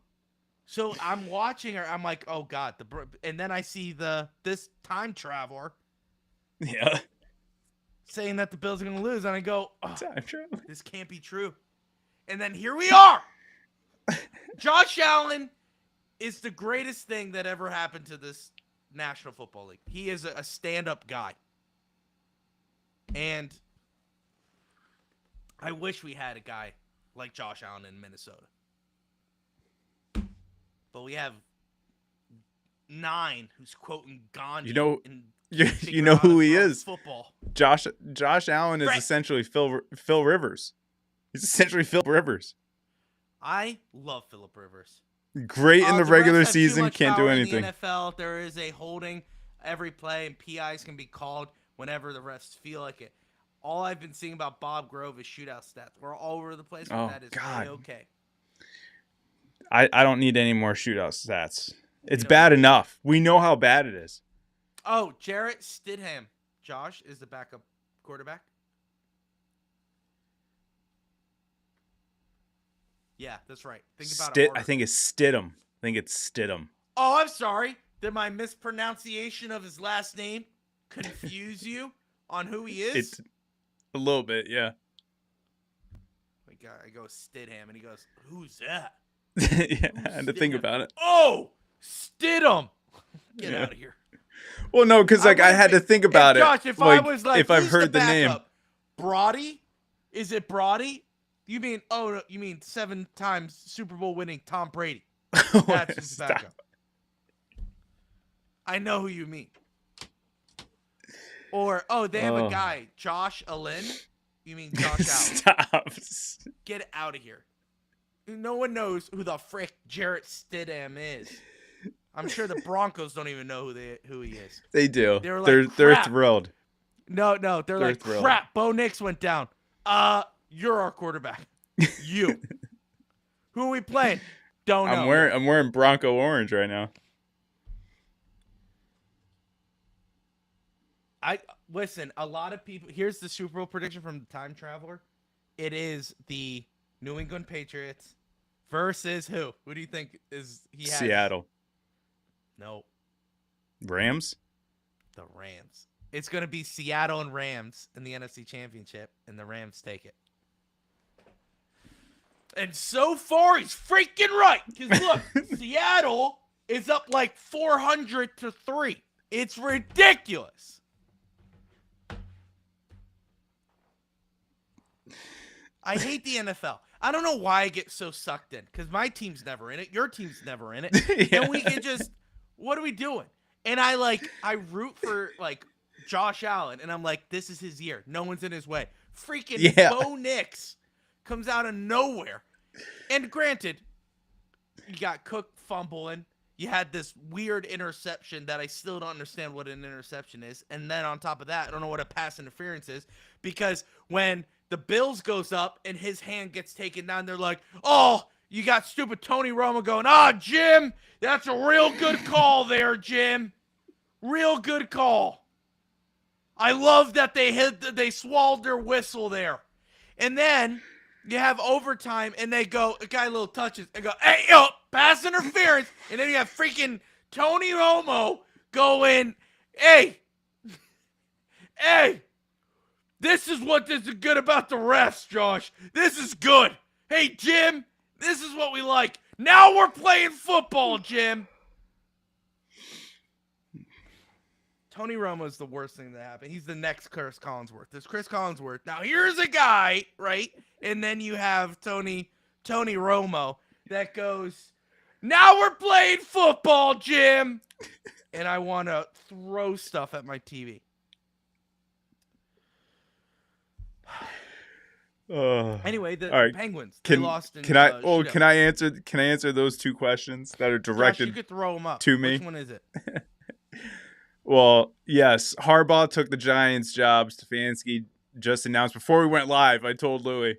So I'm watching her. I'm like, oh, God. And then I see this time traveler Yeah. saying that the Bills are going to lose. And I go, oh, Time travel. this can't be true. And then here we are. Josh Allen is the greatest thing that ever happened to this National Football League. He is a stand-up guy. And I wish we had a guy like Josh Allen in Minnesota. But we have 9 who's quoting Gandhi. You know who he is. Football. Josh Allen is Right. essentially Phil Rivers. He's essentially Phil Rivers. I love Phillip Rivers. Great in the The regular refs have too season, much can't do power in anything. the NFL, there is a holding every play, and PIs can be called whenever the refs feel like it. All I've been seeing about Bob Grove is shootout stats. We're all over the place, but Oh, that is God. okay. I don't need any more shootout stats. It's don't bad need- enough. We know how bad it is. Oh, Jarrett Stidham, Josh, is the backup quarterback. Yeah, that's right. Think about it. I think it's Stidham. Oh, I'm sorry. Did my mispronunciation of his last name confuse you on who he is? It's a little bit, yeah. I go Stidham, and he goes, "Who's that?" Yeah, I had to think Stidham? about it. Oh, Stidham. Get Yeah. out of here. Well, no, because I had to think about Josh, it. if I was like, if I've who's heard the name. backup? Brody? Is it Brody? You mean 7 times Super Bowl winning Tom Brady? That's his Stop. backup. I know who you mean. Or they have a guy, Josh Allen. You mean Josh Allen? Stop. Get out of here. No one knows who the frick Jarrett Stidham is. I'm sure the Broncos don't even know who he is. They do. They were like, They're crap. thrilled. No, they're like, thrilled. crap, Bo Nix went down. You're our quarterback. You. Who are we playing? Don't know. I'm wearing Bronco orange right now. Listen, a lot of people, here's the Super Bowl prediction from the Time Traveler. It is the New England Patriots versus who? Who do you think he has? Seattle. No, Rams? the Rams. It's going to be Seattle and Rams in the NFC Championship, and the Rams take it. And so far, he's freaking right. Because look, Seattle is up like 400-3. It's ridiculous. I hate the NFL. I don't know why I get so sucked in. Because my team's never in it. Your team's never in it. Yeah. And we can just, what are we doing? And I root for Josh Allen. And I'm like, this is his year. No one's in his way. Freaking Bo Nix comes out of nowhere. And granted, you got Cook fumbling. You had this weird interception that I still don't understand what an interception is. And then on top of that, I don't know what a pass interference is. Because when the Bills goes up and his hand gets taken down, they're like, oh, you got stupid Tony Romo going, Jim, that's a real good call there, Jim. Real good call. I love that they swallowed their whistle there. And then you have overtime, and they go, a guy little touches, and go, hey, yo, pass interference. And then you have freaking Tony Romo going, hey, this is what is good about the refs, Josh. This is good. Hey, Jim, this is what we like. Now we're playing football, Jim. Tony Romo is the worst thing that happened. He's the next Chris Collinsworth. There's Chris Collinsworth. Now here's a guy, right? And then you have Tony Romo that goes, now we're playing football, Jim. And I want to throw stuff at my TV. Anyway, the right. Penguins they lost in can I shootout. can I answer those two questions that are Josh, directed you could throw them up. to me? Which one is it? Well, yes, Harbaugh took the Giants job. Stefanski just announced before we went live. I told Louis,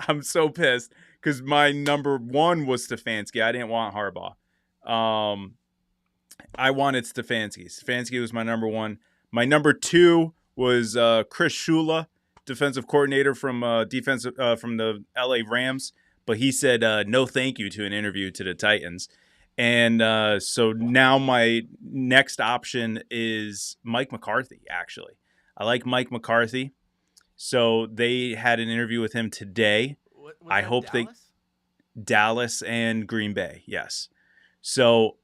I'm so pissed because my number one was Stefanski. I didn't want Harbaugh. I wanted Stefanski. Stefanski was my number one. My number two was Chris Shula, defensive coordinator from from the LA Rams, but he said no thank you to an interview to the Titans. And so now my next option is Mike McCarthy, actually. I like Mike McCarthy. So they had an interview with him today. Was I that hope Dallas? Dallas and Green Bay. Yes. So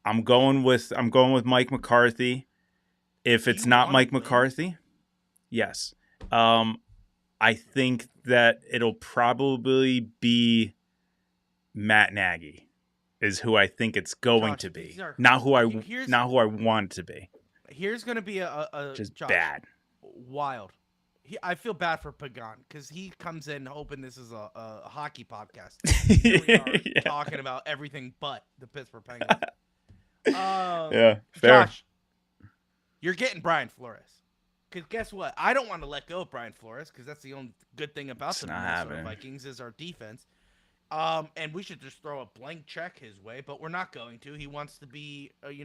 I'm going with Mike McCarthy. If it's not Mike McCarthy, yes. I think that it'll probably be Matt Nagy is who I think it's going Josh, to be. are, not who I want it to be. Here's going to be a just Josh, bad. Wild. I feel bad for Pagan because he comes in hoping this is a hockey podcast. Here we are talking about everything but the Pittsburgh Penguins. Yeah, fair. Josh, you're getting Brian Flores. Because guess what? I don't want to let go of Brian Flores because that's the only good thing about the Minnesota Vikings is our defense. And we should just throw a blank check his way, but we're not going to. He wants to be, a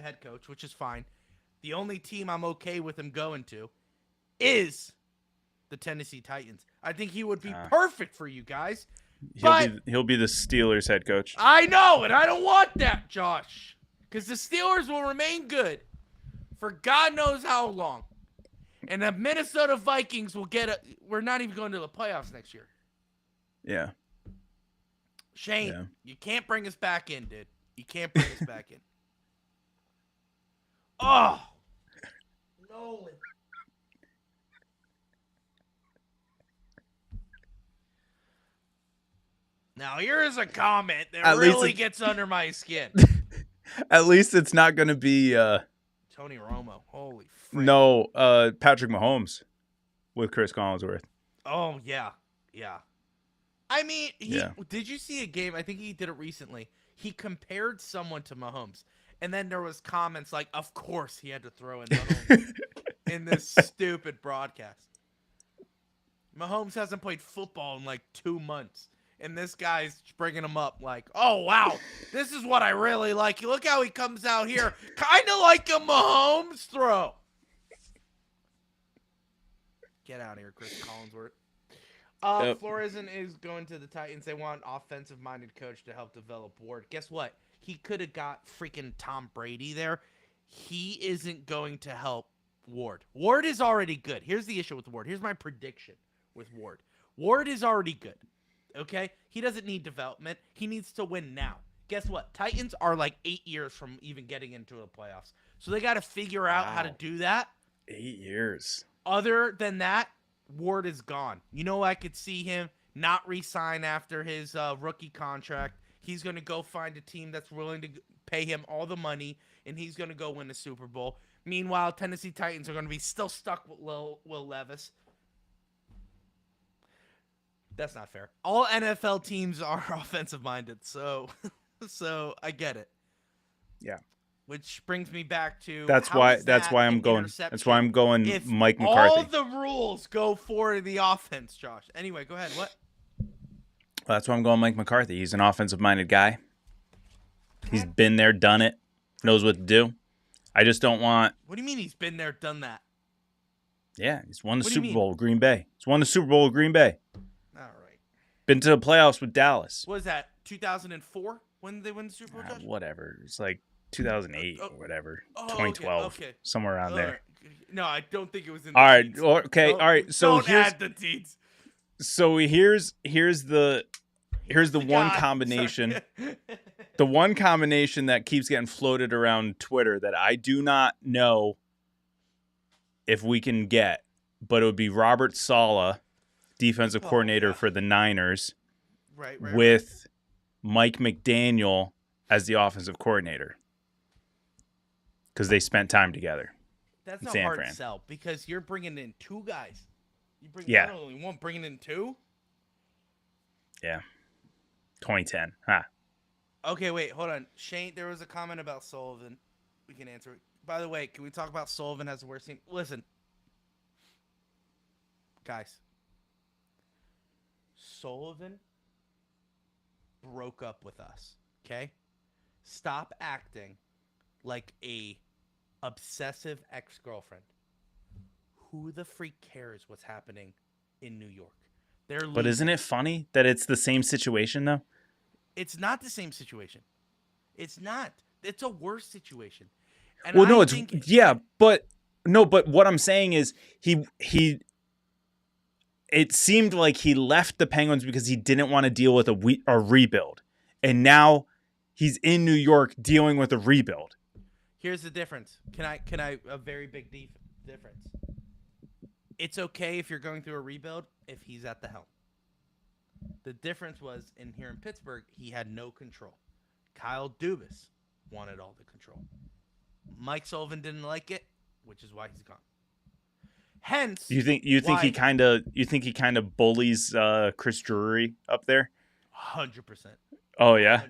head coach, which is fine. The only team I'm okay with him going to is the Tennessee Titans. I think he would be perfect for you guys. He'll be the Steelers head coach. I know, and I don't want that, Josh, because the Steelers will remain good for God knows how long. And the Minnesota Vikings will we're not even going to the playoffs next year. Yeah. Shane, you can't bring us back in, dude. You can't bring us back in. Oh. Nolan. Now, here is a comment that really gets under my skin. At least it's not going to be Tony Romo. Holy frick. No, Patrick Mahomes with Chris Collinsworth. Oh, yeah. Yeah. I mean, did you see a game? I think he did it recently. He compared someone to Mahomes. And then there was comments like, of course he had to throw in Mahomes in this stupid broadcast. Mahomes hasn't played football in like 2 months. And this guy's bringing him up like, oh, wow, this is what I really like. Look how he comes out here. Kind of like a Mahomes throw. Get out of here, Chris Collinsworth. Flores is going to the Titans. They want an offensive-minded coach to help develop Ward. Guess what? He could have got freaking Tom Brady there. He isn't going to help Ward. Ward is already good. Here's the issue with Ward. Here's my prediction with Ward. Ward is already good. Okay? He doesn't need development. He needs to win now. Guess what? Titans are like 8 years from even getting into the playoffs. So they got to figure out how to do that. 8 years. Other than that, Ward is gone. You know, I could see him not re-sign after his rookie contract. He's going to go find a team that's willing to pay him all the money, and he's going to go win the Super Bowl. Meanwhile, Tennessee Titans are going to be still stuck with Will Levis. That's not fair. All NFL teams are offensive-minded, so I get it. Yeah. Which brings me back to that's why I'm going if Mike McCarthy. All the rules go for the offense, Josh. Anyway, go ahead. What? That's why I'm going Mike McCarthy. He's an offensive-minded guy. He's been there, done it, knows what to do. I just don't want. What do you mean he's been there, done that? Yeah, he's won the Super Bowl with Green Bay. He's won the Super Bowl with Green Bay. All right. Been to the playoffs with Dallas. What was that, 2004 when they won the Super Bowl, Josh? Whatever. It's like 2008 or whatever. 2012. Okay. Somewhere around there. No, I don't think it was in the teens. Okay. All right. So don't add the teens. So here's the one combination. The one combination that keeps getting floated around Twitter that I do not know if we can get, but it would be Robert Saleh, defensive coordinator for the Niners, with Mike McDaniel as the offensive coordinator, because they spent time together. That's not hard to sell because you're bringing in two guys. You bring not only one, bringing in two. Yeah, 2010. Huh. Okay, wait, hold on. Shane, there was a comment about Sullivan. We can answer it. By the way, can we talk about Sullivan as the worst team? Listen, guys. Sullivan broke up with us, okay? Stop acting like a obsessive ex-girlfriend. Who the freak cares what's happening in New York? But isn't it funny that it's the same situation, though? It's not the same situation. It's not. It's a worse situation. And but what I'm saying is he it seemed like he left the Penguins because he didn't want to deal with a rebuild. And now he's in New York dealing with a rebuild. Here's the difference. Can I a very big difference. It's okay if you're going through a rebuild if he's at the helm. The difference was here in Pittsburgh, he had no control. Kyle Dubas wanted all the control. Mike Sullivan didn't like it, which is why he's gone. Hence, you think he kind of bullies Chris Drury up there? 100%. Oh yeah.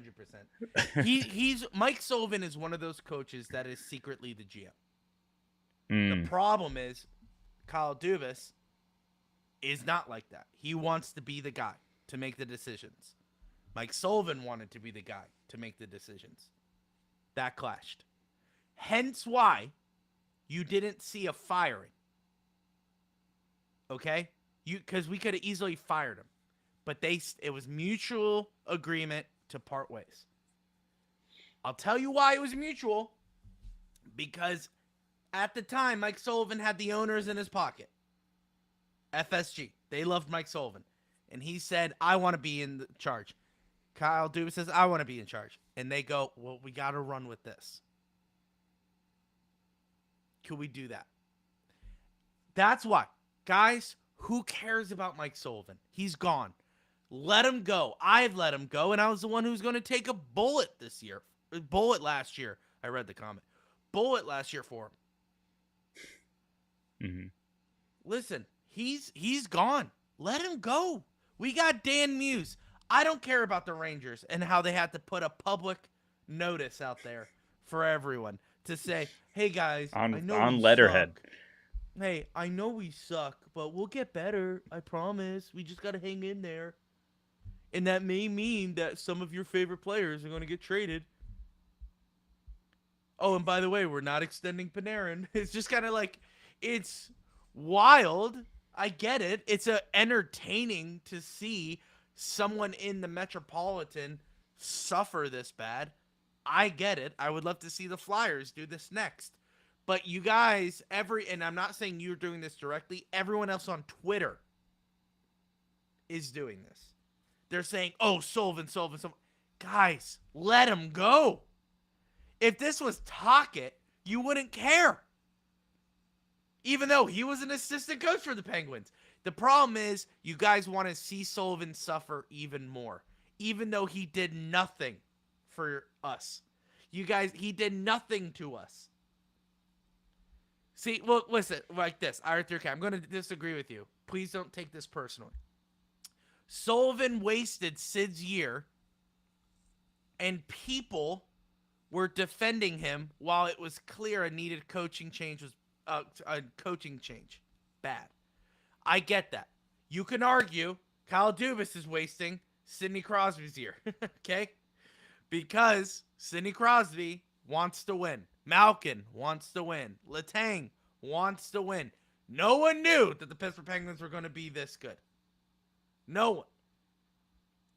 100%. He's Mike Sullivan is one of those coaches that is secretly the GM. The problem is Kyle Dubas is not like that. He wants to be the guy to make the decisions. Mike Sullivan wanted to be the guy to make the decisions. That clashed. Hence why you didn't see a firing. Okay? Because we could have easily fired him. But it was mutual agreement to part ways. I'll tell you why it was mutual. Because at the time, Mike Sullivan had the owners in his pocket. FSG. They loved Mike Sullivan. And he said, I want to be in charge. Kyle Dubas says, I want to be in charge. And they go, well, we got to run with this. Could we do that? That's why. Guys, who cares about Mike Sullivan? He's gone. Let him go. I've let him go, and I was the one who was going to take a bullet this year. Bullet last year. I read the comment. Bullet last year for him. Mm-hmm. Listen, he's gone. Let him go. We got Dan Muse. I don't care about the Rangers and how they had to put a public notice out there for everyone to say, hey, guys, on I know on we letterhead. Suck. Hey, I know we suck, but we'll get better. I promise. We just got to hang in there. And that may mean that some of your favorite players are going to get traded. Oh, and by the way, we're not extending Panarin. It's just kind of like, it's wild. I get it. It's entertaining to see someone in the Metropolitan suffer this bad. I get it. I would love to see the Flyers do this next. But you guys, and I'm not saying you're doing this directly, everyone else on Twitter is doing this. They're saying, oh, Sullivan. Guys, let him go. If this was Tocchet, you wouldn't care. Even though he was an assistant coach for the Penguins. The problem is you guys want to see Sullivan suffer even more. Even though he did nothing for us. You guys, he did nothing to us. See, well, listen, like this. Arthur, okay, I'm going to disagree with you. Please don't take this personally. Sullivan wasted Sid's year, and people were defending him while it was clear a needed coaching change was a coaching change. Bad. I get that. You can argue Kyle Dubas is wasting Sidney Crosby's year, okay? Because Sidney Crosby wants to win. Malkin wants to win. Letang wants to win. No one knew that the Pittsburgh Penguins were going to be this good. No one.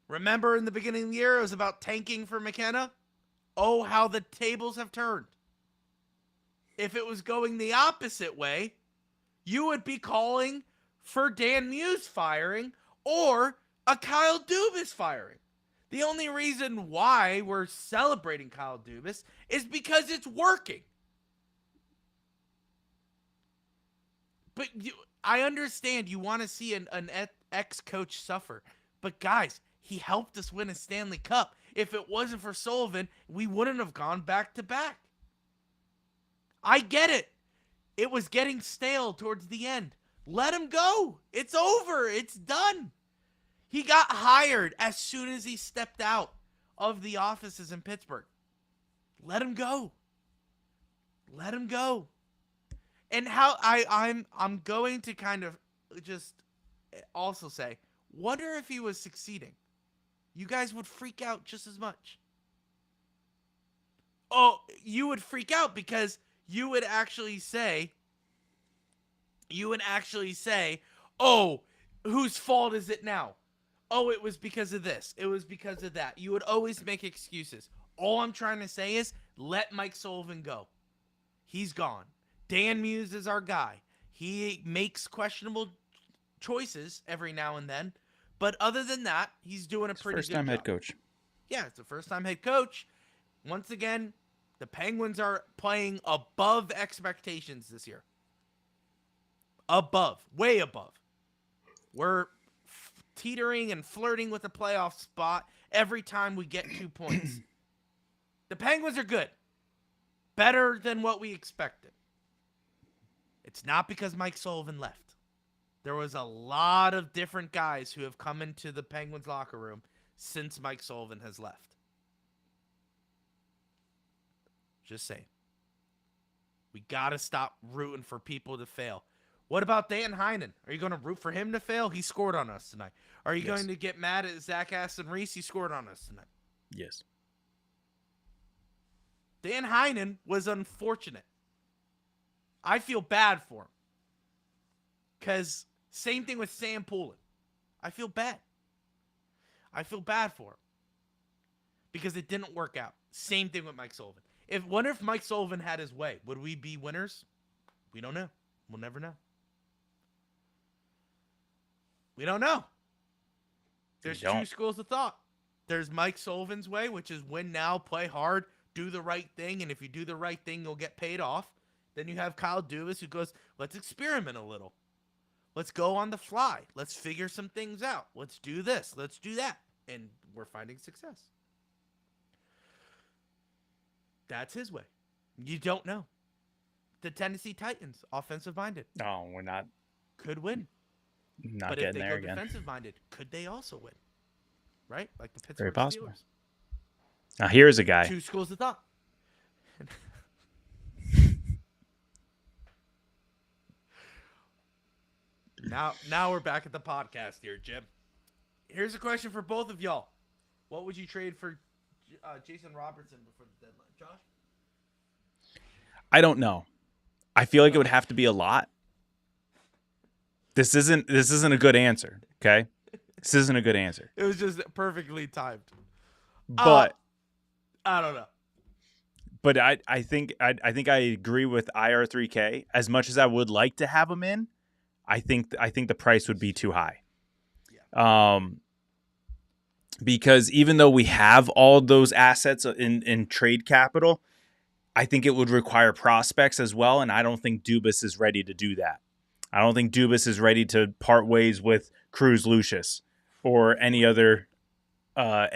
Remember in the beginning of the year, it was about tanking for McKenna? Oh, how the tables have turned. If it was going the opposite way, you would be calling for Dan Muse firing or a Kyle Dubas firing. The only reason why we're celebrating Kyle Dubas is because it's working. But I understand you want to see an ex-coach suffer. But guys, he helped us win a Stanley Cup. If it wasn't for Sullivan, we wouldn't have gone back-to-back. I get it. It was getting stale towards the end. Let him go. It's over. It's done. He got hired as soon as he stepped out of the offices in Pittsburgh. Let him go. Let him go. And how I'm going to kind of just also say, wonder if he was succeeding. You guys would freak out just as much. Oh, you would freak out because you would actually say, oh, whose fault is it now? Oh, it was because of this. It was because of that. You would always make excuses. All I'm trying to say is let Mike Sullivan go. He's gone. Dan Muse is our guy. He makes questionable choices every now and then. But other than that, he's doing a pretty good job. First-time head coach. Yeah, it's a first-time head coach. Once again, the Penguins are playing above expectations this year. Above. Way above. We're teetering and flirting with a playoff spot every time we get 2 points. The Penguins are good. Better than what we expected. It's not because Mike Sullivan left. There was a lot of different guys who have come into the Penguins locker room since Mike Sullivan has left. Just saying. We got to stop rooting for people to fail. What about Dan Heinen? Are you going to root for him to fail? He scored on us tonight. Are you going to get mad at Zach Aston Reese? He scored on us tonight. Yes. Dan Heinen was unfortunate. I feel bad for him. Because same thing with Sam Poulin. I feel bad. I feel bad for him. Because it didn't work out. Same thing with Mike Sullivan. Wonder if Mike Sullivan had his way. Would we be winners? We don't know. We'll never know. We don't know. There's two schools of thought. There's Mike Sullivan's way, which is win now, play hard, do the right thing, and if you do the right thing, you'll get paid off. Then you have Kyle Dubas who goes, let's experiment a little. Let's go on the fly. Let's figure some things out. Let's do this. Let's do that. And we're finding success. That's his way. You don't know. The Tennessee Titans, offensive-minded. No, we're not. Could win. Not but getting if they there go again. defensive-minded, could they also win? Right? Like the Pittsburgh Very possible. Steelers. Now, here's a guy. Two schools of thought. Now we're back at the podcast here, Jim. Here's a question for both of y'all. What would you trade for Jason Robertson before the deadline? Josh? I don't know. I feel like it would have to be a lot. This isn't a good answer, okay? This isn't a good answer. It was just perfectly timed. But I don't know. But I think I agree with IR3K. As much as I would like to have him in, I think the price would be too high. Yeah. Because even though we have all those assets in trade capital, I think it would require prospects as well, and I don't think Dubas is ready to do that. I don't think Dubas is ready to part ways with Cruz Lucius or any other type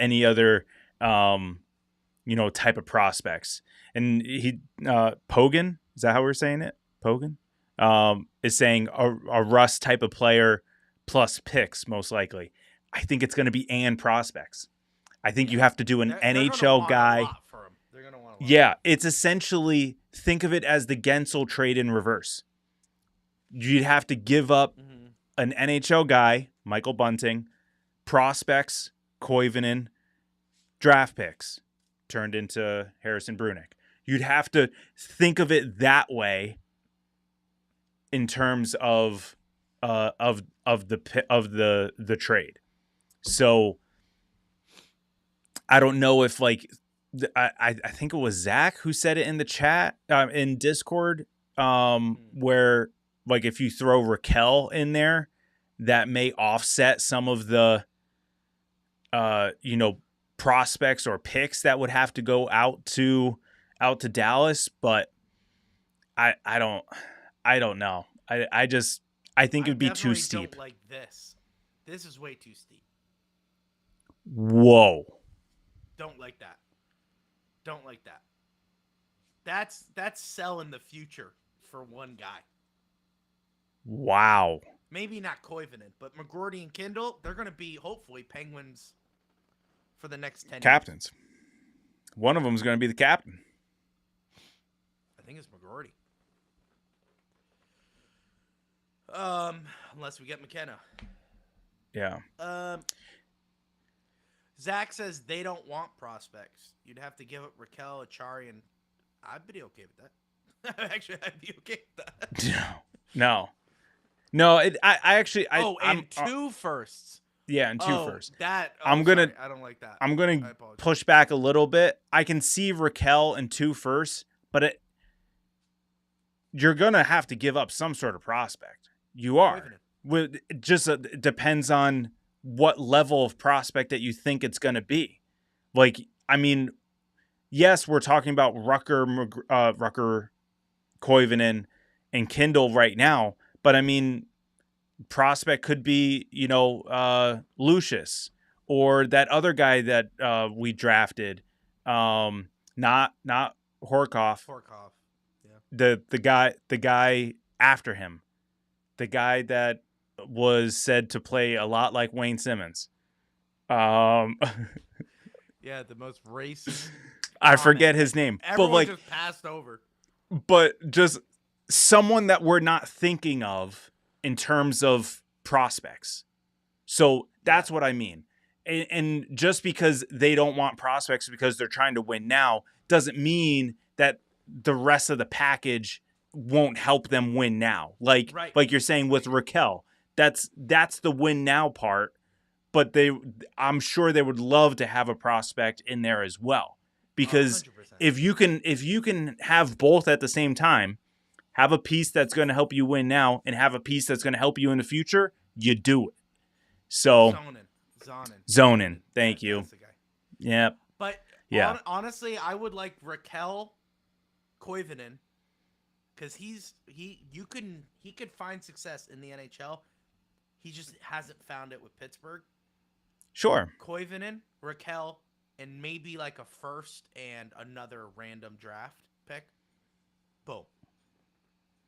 of prospects. And he Pogan, is that how we're saying it? Pogan is saying a Russ type of player plus picks most likely. I think it's going to be and prospects. I think you have to do an NHL guy. They're going to want a lot. Yeah, it's essentially, think of it as the Gensel trade in reverse. You'd have to give up an NHL guy, Michael Bunting, prospects, Koivunen, draft picks turned into Harrison Brunick. You'd have to think of it that way in terms of the trade. So I don't know if I think it was Zach who said it in the chat in Discord where if you throw Raquel in there, that may offset some of the prospects or picks that would have to go out to Dallas, but I don't know. I think it would be too steep. Don't like this. This is way too steep. Whoa. Don't like that. Don't like that. That's selling the future for one guy. Wow. Maybe not Koivunen, but McGroarty and Kindle, they're going to be, hopefully, Penguins for the next 10 captains. Years. One of them is going to be the captain. I think it's McGroarty. Unless we get McKenna. Yeah. Zach says they don't want prospects. You'd have to give up Raquel, Achari, and I'd be okay with that. Actually, I'd be okay with that. No. And two firsts. Yeah, and two firsts. I don't like that. I'm gonna push back a little bit. I can see Raquel and two firsts, but you're gonna have to give up some sort of prospect. You are. It just depends on what level of prospect that you think it's going to be. Like, I mean, yes, we're talking about Rucker, Koivunen, and Kindle right now, but I mean, prospect could be, Lucius or that other guy that we drafted, not Horkoff, Yeah. the guy after him, the guy that was said to play a lot like Wayne Simmons. Yeah, the most racist. I forget his name, Everyone but like, just passed over. but just someone that we're not thinking of in terms of prospects. So that's what I mean. And just because they don't want prospects because they're trying to win now doesn't mean that the rest of the package won't help them win now. Like you're saying with Raquel, that's the win now part. But I'm sure they would love to have a prospect in there as well, because 100%. if you can have both at the same time, have a piece that's going to help you win now and have a piece that's going to help you in the future, you do it. So Zonin, thank you. That's the guy. Yep. But yeah, honestly, I would like Raquel Koivunen because he could find success in the NHL. He just hasn't found it with Pittsburgh. Sure. Koivunen, Raquel, and maybe like a first and another random draft pick. Boom.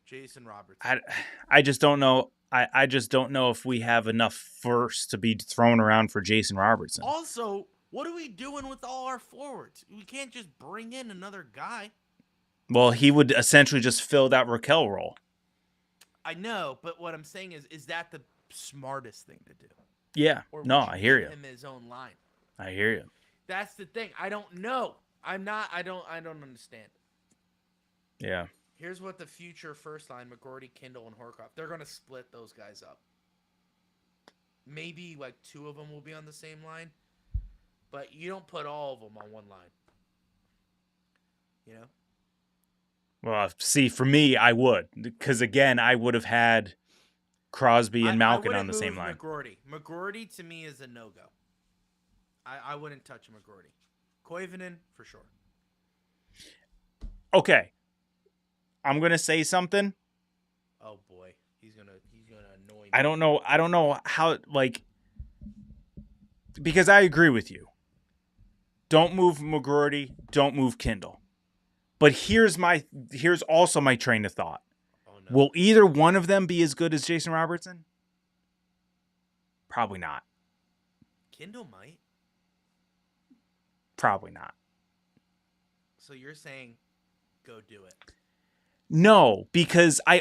Jason Robertson. I just don't know. I just don't know if we have enough firsts to be thrown around for Jason Robertson. Also, what are we doing with all our forwards? We can't just bring in another guy. Well, he would essentially just fill that Raquel role. I know, but what I'm saying is that the smartest thing to do? Yeah. Or no, I hear you. Him his own line. I hear you. That's the thing. I don't know. I don't understand. Yeah. Here's what the future first line, McGroarty, Kindle, and Horkoff. They're going to split those guys up. Maybe like two of them will be on the same line, but you don't put all of them on one line. You know? Well, see, for me, I would. Because, again, I would have had Crosby and Malkin on the same line. McGroarty, to me, is a no-go. I wouldn't touch McGroarty. Koivunen, for sure. Okay. I'm going to say something. Oh, boy. He's gonna annoy me. I don't know how, like... Because I agree with you. Don't move McGroarty. Don't move Kindle. But here's also my train of thought. Oh, no. Will either one of them be as good as Jason Robertson? Probably not. Kindle might. Probably not. So you're saying go do it. No, because I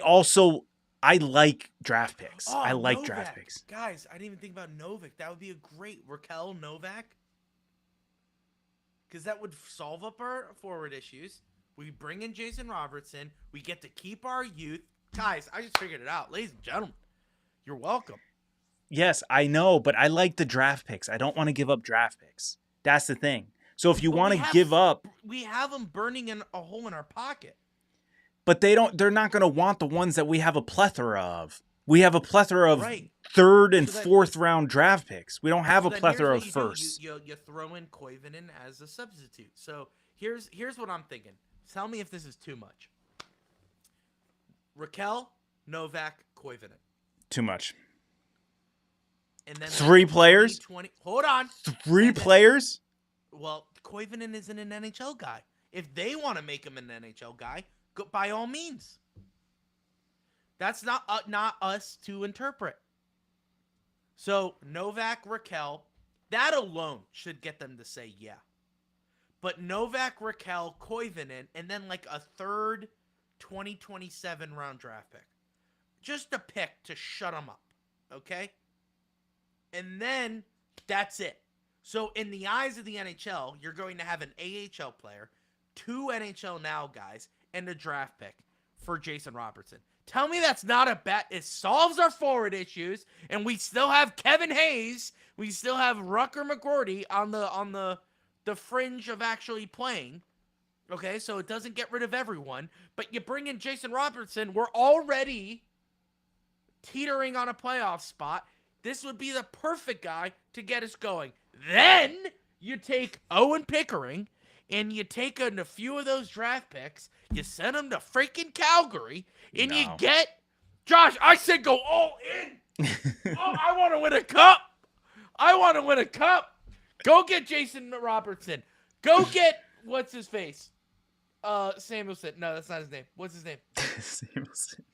like draft picks. Oh, I like Novak. draft picks. Guys, I didn't even think about Novak. That would be a great Raquel Novak. Because that would solve up our forward issues. We bring in Jason Robertson. We get to keep our youth. Guys, I just figured it out. Ladies and gentlemen, you're welcome. Yes, I know, but I like the draft picks. I don't want to give up draft picks. That's the thing. So if you want to give up... We have them burning in a hole in our pocket. But they're not going to want the ones that we have a plethora of. We have a plethora of third and fourth round draft picks. We don't have a plethora of firsts. You throw in Koivunen as a substitute. So here's what I'm thinking. Tell me if this is too much. Raquel, Novak, Koivunen. Too much. And then 3 players? Hold on. 3 players? Well, Koivunen isn't an NHL guy. If they want to make him an NHL guy, by all means. That's not us to interpret. So Novak, Raquel, that alone should get them to say yeah. But Novak, Raquel, Koivunen, and then like a third 2027 round draft pick. Just a pick to shut them up. Okay? And then that's it. So in the eyes of the NHL, you're going to have an AHL player, 2 NHL now guys, and a draft pick for Jason Robertson. Tell me that's not a bet. It solves our forward issues, and we still have Kevin Hayes. We still have Rucker McGroarty on the fringe of actually playing. Okay, so it doesn't get rid of everyone, but you bring in Jason Robertson. We're already teetering on a playoff spot. This would be the perfect guy to get us going. Then you take Owen Pickering and you take a few of those draft picks, you send them to freaking Calgary, and you get Josh. I said go all in. I want to win a cup. I want to win a cup. Go get Jason Robertson. Go get what's his face? Samuelson. No, that's not his name. What's his name? Samuelson.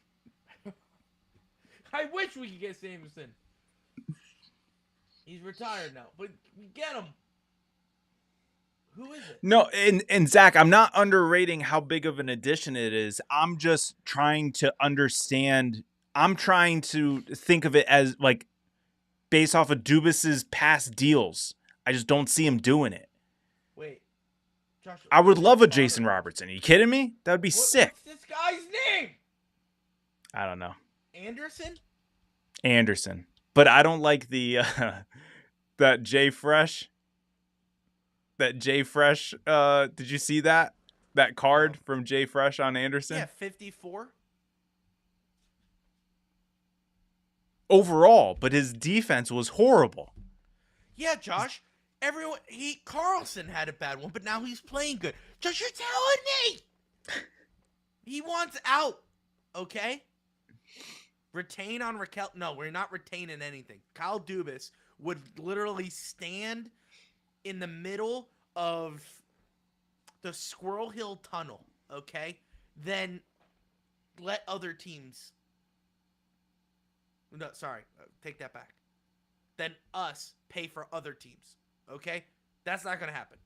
I wish we could get Samuelson. He's retired now, but get him. Who is it? No, and Zach, I'm not underrating how big of an addition it is. I'm just trying to understand. I'm trying to think of it as like based off of Dubas's past deals. I just don't see him doing it. Wait, Josh. I would love a Jason Robertson. Are you kidding me? That would be sick. What's this guy's name? I don't know. Anderson. But I don't like the that Jay Fresh. That Jay Fresh. Did you see that card from Jay Fresh on Anderson? Yeah, 54. Overall, but his defense was horrible. Yeah, Josh. Carlson had a bad one, but now he's playing good. Josh, you're telling me he wants out. Okay. Retain on Raquel. No, we're not retaining anything. Kyle Dubas would literally stand in the middle of the Squirrel Hill Tunnel, okay? Then let other teams... No, sorry. Take that back. Then us pay for other teams, okay? That's not going to happen.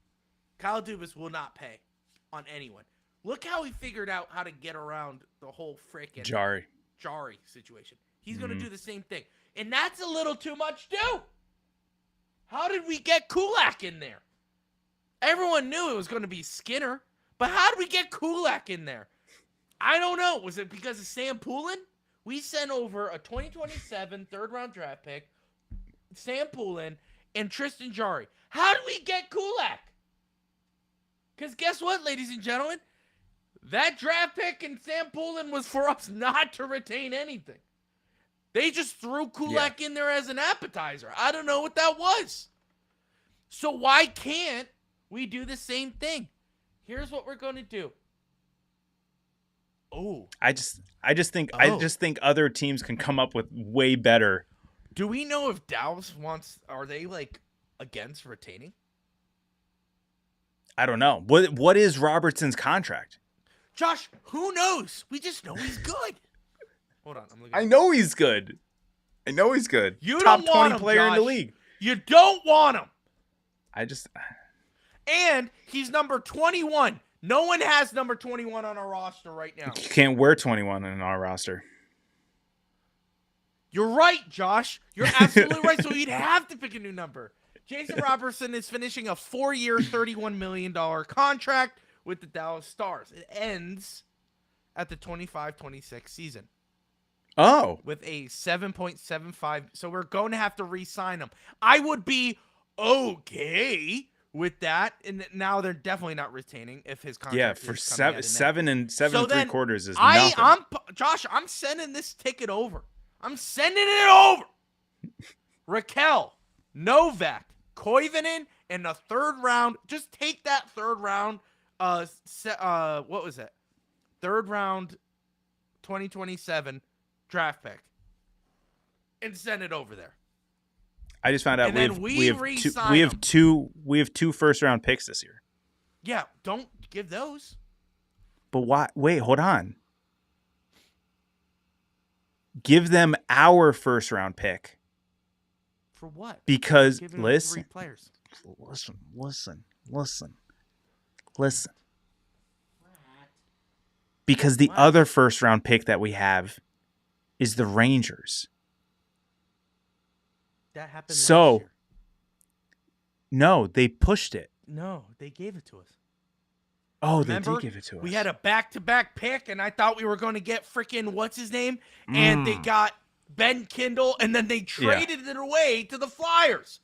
Kyle Dubas will not pay on anyone. Look how he figured out how to get around the whole freaking... Jari situation. He's going to do the same thing. And that's a little too much too. How did we get Kulak in there? Everyone knew it was going to be Skinner, but how did we get Kulak in there? I don't know. Was it because of Sam Poulin? We sent over a 2027 third-round draft pick, Sam Poulin, and Tristan Jari. How did we get Kulak? Because guess what, ladies and gentlemen? That draft pick and Sam Poulin was for us not to retain anything. They just threw Kulak in there as an appetizer. I don't know what that was. So why can't we do the same thing? Here's what we're going to do. Oh. I just think other teams can come up with way better. Do we know if Dallas are they like against retaining? I don't know. What is Robertson's contract? Josh, who knows? We just know he's good. Hold on, I'm looking. I know he's good. You Top don't want 20 him, player Josh. in the league. You don't want him. And he's number 21. No one has number 21 on our roster right now. You can't wear 21 in our roster. You're right, Josh. You're absolutely right. So we'd have to pick a new number. Jason Robertson is finishing a 4-year, $31 million contract with the Dallas Stars. It ends at the 25-26 season. Oh. With a 7.75. So we're going to have to re-sign him. I would be okay with that. And now they're definitely not retaining if his contract for is coming out seven and so 3/4 is nothing. Josh, I'm sending this ticket over. I'm sending it over. Raquel, Novak, Koivunen, and the third round. Just take that third round. What was it? Third round, 2027 draft pick, and send it over there. I just found out we have two first round picks this year. Yeah, don't give those. But why? Wait, hold on. Give them our first round pick. For what? Because listen, 3 players. Listen. Because the other first round pick that we have is the Rangers. That happened last year. No, they pushed it. No, they gave it to us. Oh, Remember, they did give it to us. We had a back-to-back pick, and I thought we were going to get freaking what's his name, and they got Ben Kindle, and then they traded it away to the Flyers.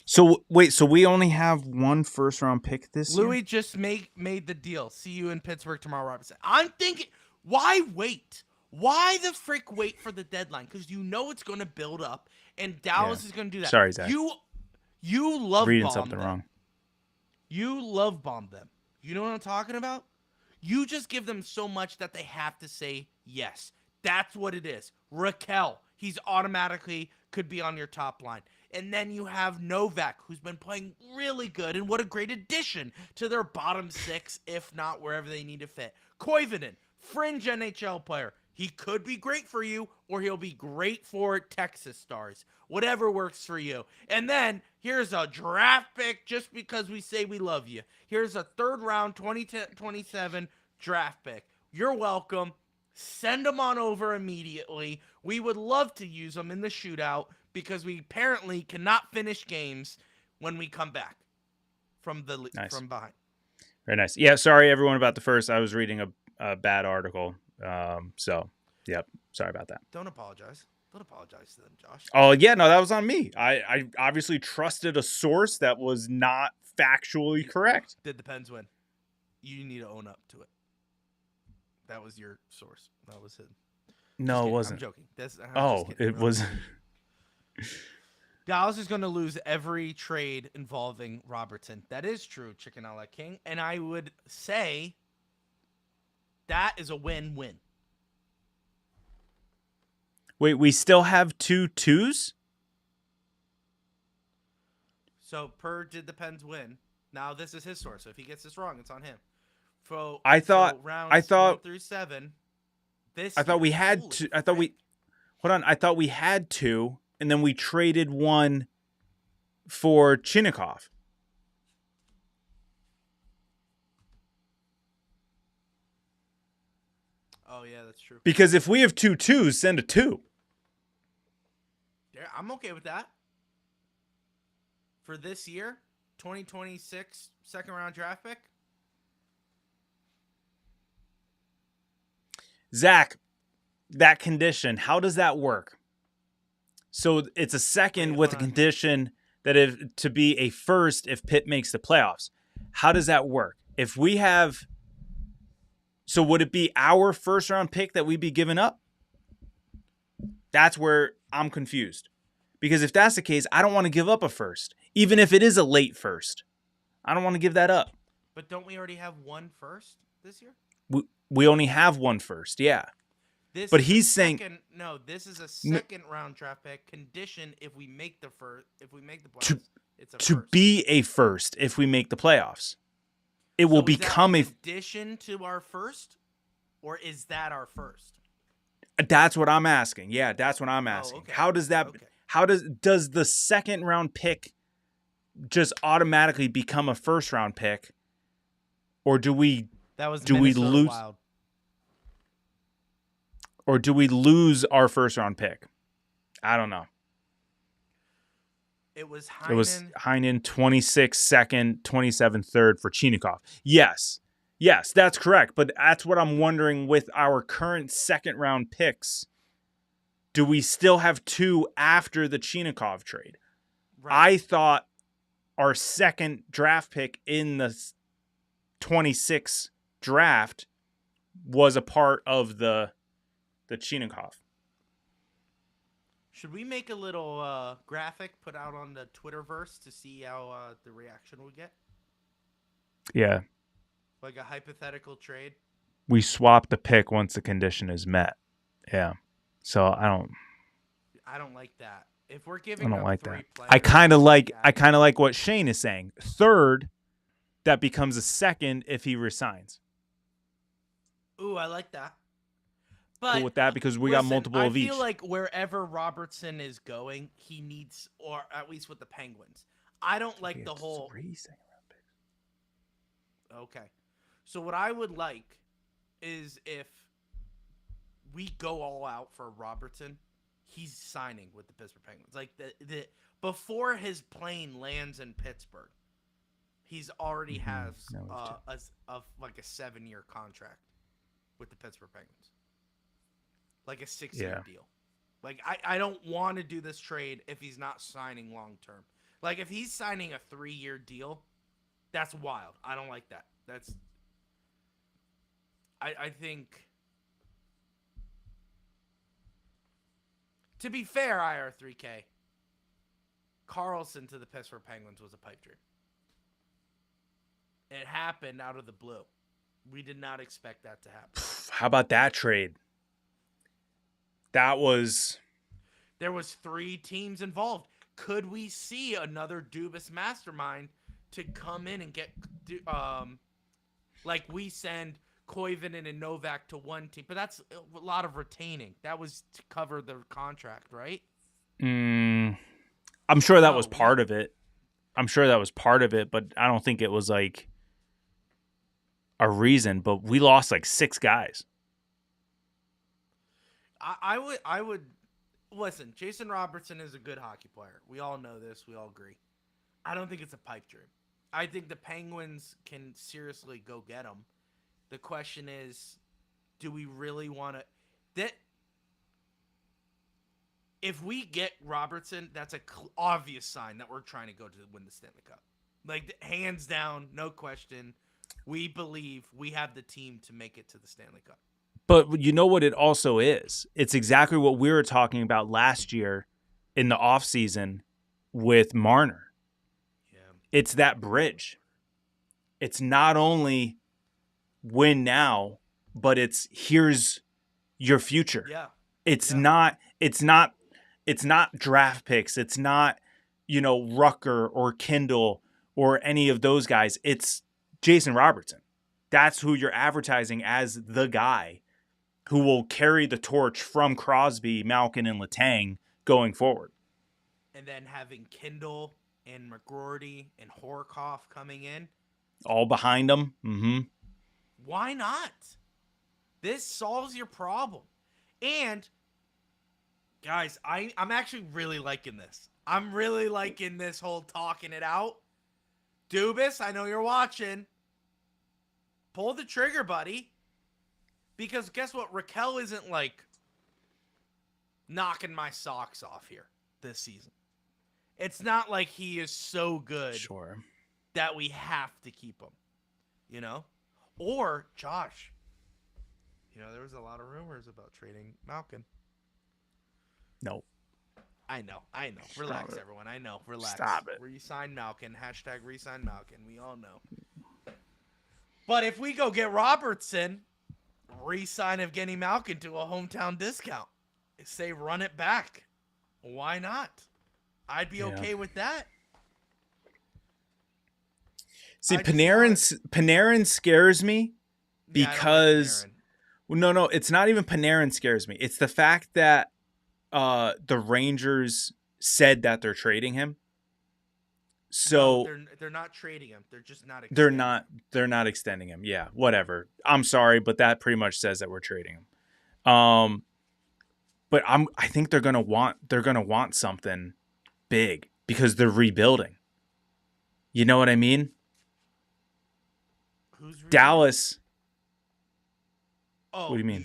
So wait, so we only have one first round pick this year? Louis just made the deal. See you in Pittsburgh tomorrow, Robinson. I'm thinking, why wait? Why the frick wait for the deadline? Because you know it's going to build up, and Dallas is going to do that. Sorry, Zach. You love Reading bomb something them. wrong. You love bomb them. You know what I'm talking about? You just give them so much that they have to say yes. That's what it is. Raquel, he's automatically could be on your top line. And then you have Novak, who's been playing really good, and what a great addition to their bottom six, if not wherever they need to fit. Koivunen, fringe NHL player. He could be great for you, or he'll be great for Texas Stars. Whatever works for you. And then here's a draft pick just because we say we love you. Here's a third round 2027 draft pick. You're welcome. Send them on over immediately. We would love to use them in the shootout because we apparently cannot finish games when we come back from behind. Very nice. Yeah, sorry everyone about the first. I was reading a bad article. So, yep. Sorry about that. Don't apologize. Don't apologize to them, Josh. Oh, yeah, no, that was on me. I obviously trusted a source that was not factually correct. Did the Pens win? You need to own up to it. That was your source. That was him. No, it wasn't. I'm joking. It was. Dallas is going to lose every trade involving Robertson. That is true, Chicken a la King. And I would say that is a win-win. Wait, we still have 2 2s? So did the Pens win? Now this is his source. So if he gets this wrong, it's on him. Rounds 1 through 7. I thought we had 2. I thought we had 2, and then we traded 1 for Chinnikov. Oh yeah, that's true. Because if we have 2 2s, send a 2. Yeah, I'm okay with that. For this year, 2026 second round draft pick. Zach, that condition, how does that work? So it's a second with a condition that if to be a first if Pitt makes the playoffs. How does that work? If we have, so would it be our first round pick that we'd be giving up? That's where I'm confused. Because if that's the case, I don't want to give up a first, even if it is a late first. I don't want to give that up. But don't we already have 1 first this year? We only have 1 first, yeah. But he's saying this is a second round draft pick condition if we make the first, if we make the playoffs. It's a to first. Be a first if we make the playoffs. It will become a addition to our first, or is that our first? That's what I'm asking. Yeah, that's what I'm asking. Okay. How does that? Okay. How does the second round pick just automatically become a first round pick, or do we? That was do Minnesota we lose? Wild. Or do we lose our first round pick? I don't know. It was Heinen 26 second, 27 third for Chinnikov. Yes, that's correct. But that's what I'm wondering with our current second round picks. Do we still have 2 after the Chinnikov trade? Right. I thought our second draft pick in the 26 draft was a part of the Chinnikov. Should we make a little graphic put out on the Twitterverse to see how the reaction we get? Yeah. Like a hypothetical trade? We swap the pick once the condition is met. Yeah. So I don't like that. If we're giving up like 3 that. players, I kind of like what Shane is saying. Third, that becomes a second if he resigns. Ooh, I like that. But cool with that because we got multiple of each. I feel like wherever Robertson is going, he needs, or at least with the Penguins. I don't like the whole. 3 second round picks. Okay, so what I would like is if we go all out for Robertson, he's signing with the Pittsburgh Penguins. Like the before his plane lands in Pittsburgh, he's already has like a 7-year contract with the Pittsburgh Penguins. Like a 6-year deal. Like, I don't want to do this trade if he's not signing long term. Like, if he's signing a 3-year deal, that's wild. I don't like that. That's... I think To be fair, IR3K, Carlson to the Pittsburgh Penguins was a pipe dream. It happened out of the blue. We did not expect that to happen. How about that trade? That was... There was 3 teams involved. Could we see another Dubas mastermind to come in and get, like we send Koivunen and Novak to one team, but that's a lot of retaining. That was to cover the contract, right? I'm sure that was part of it. But I don't think it was like a reason. But we lost like 6 guys. I would listen. Jason Robertson is a good hockey player. We all know this. We all agree. I don't think it's a pipe dream. I think the Penguins can seriously go get him. The question is, do we really want to? That if we get Robertson, that's a obvious sign that we're trying to go to win the Stanley Cup. Like hands down, no question. We believe we have the team to make it to the Stanley Cup. But you know what it also is? It's exactly what we were talking about last year in the offseason with Marner. Yeah. It's that bridge. It's not only win now, but it's here's your future. Yeah. It's not draft picks. It's not, Rucker or Kindle or any of those guys. It's Jason Robertson. That's who you're advertising as the guy who will carry the torch from Crosby, Malkin, and Letang going forward. And then having Kindle and McGroarty and Horkoff coming in. All behind them. Mm-hmm. Why not? This solves your problem. And, guys, I'm actually really liking this. I'm really liking this whole talking it out. Dubas, I know you're watching. Pull the trigger, buddy. Because guess what? Raquel isn't like knocking my socks off here this season. It's not like he is so good that we have to keep him, Or Josh, there was a lot of rumors about trading Malkin. No. I know. Relax, everyone. I know. Relax. Stop it. Resign Malkin. # resign Malkin. We all know. But if we go get Robertson, re-sign Evgeny Malkin to a hometown discount. Say run it back. Why not? I'd be okay with that. See, Panarin scares me because no, it's not even Panarin scares me. It's the fact that the Rangers said that they're trading him. So no, they're not trading him. They're just not. They're not extending him. Yeah, whatever. I'm sorry, but that pretty much says that we're trading him. But I think they're gonna want something big because they're rebuilding. You know what I mean? Who's rebuilding? Dallas. Oh, what do you mean?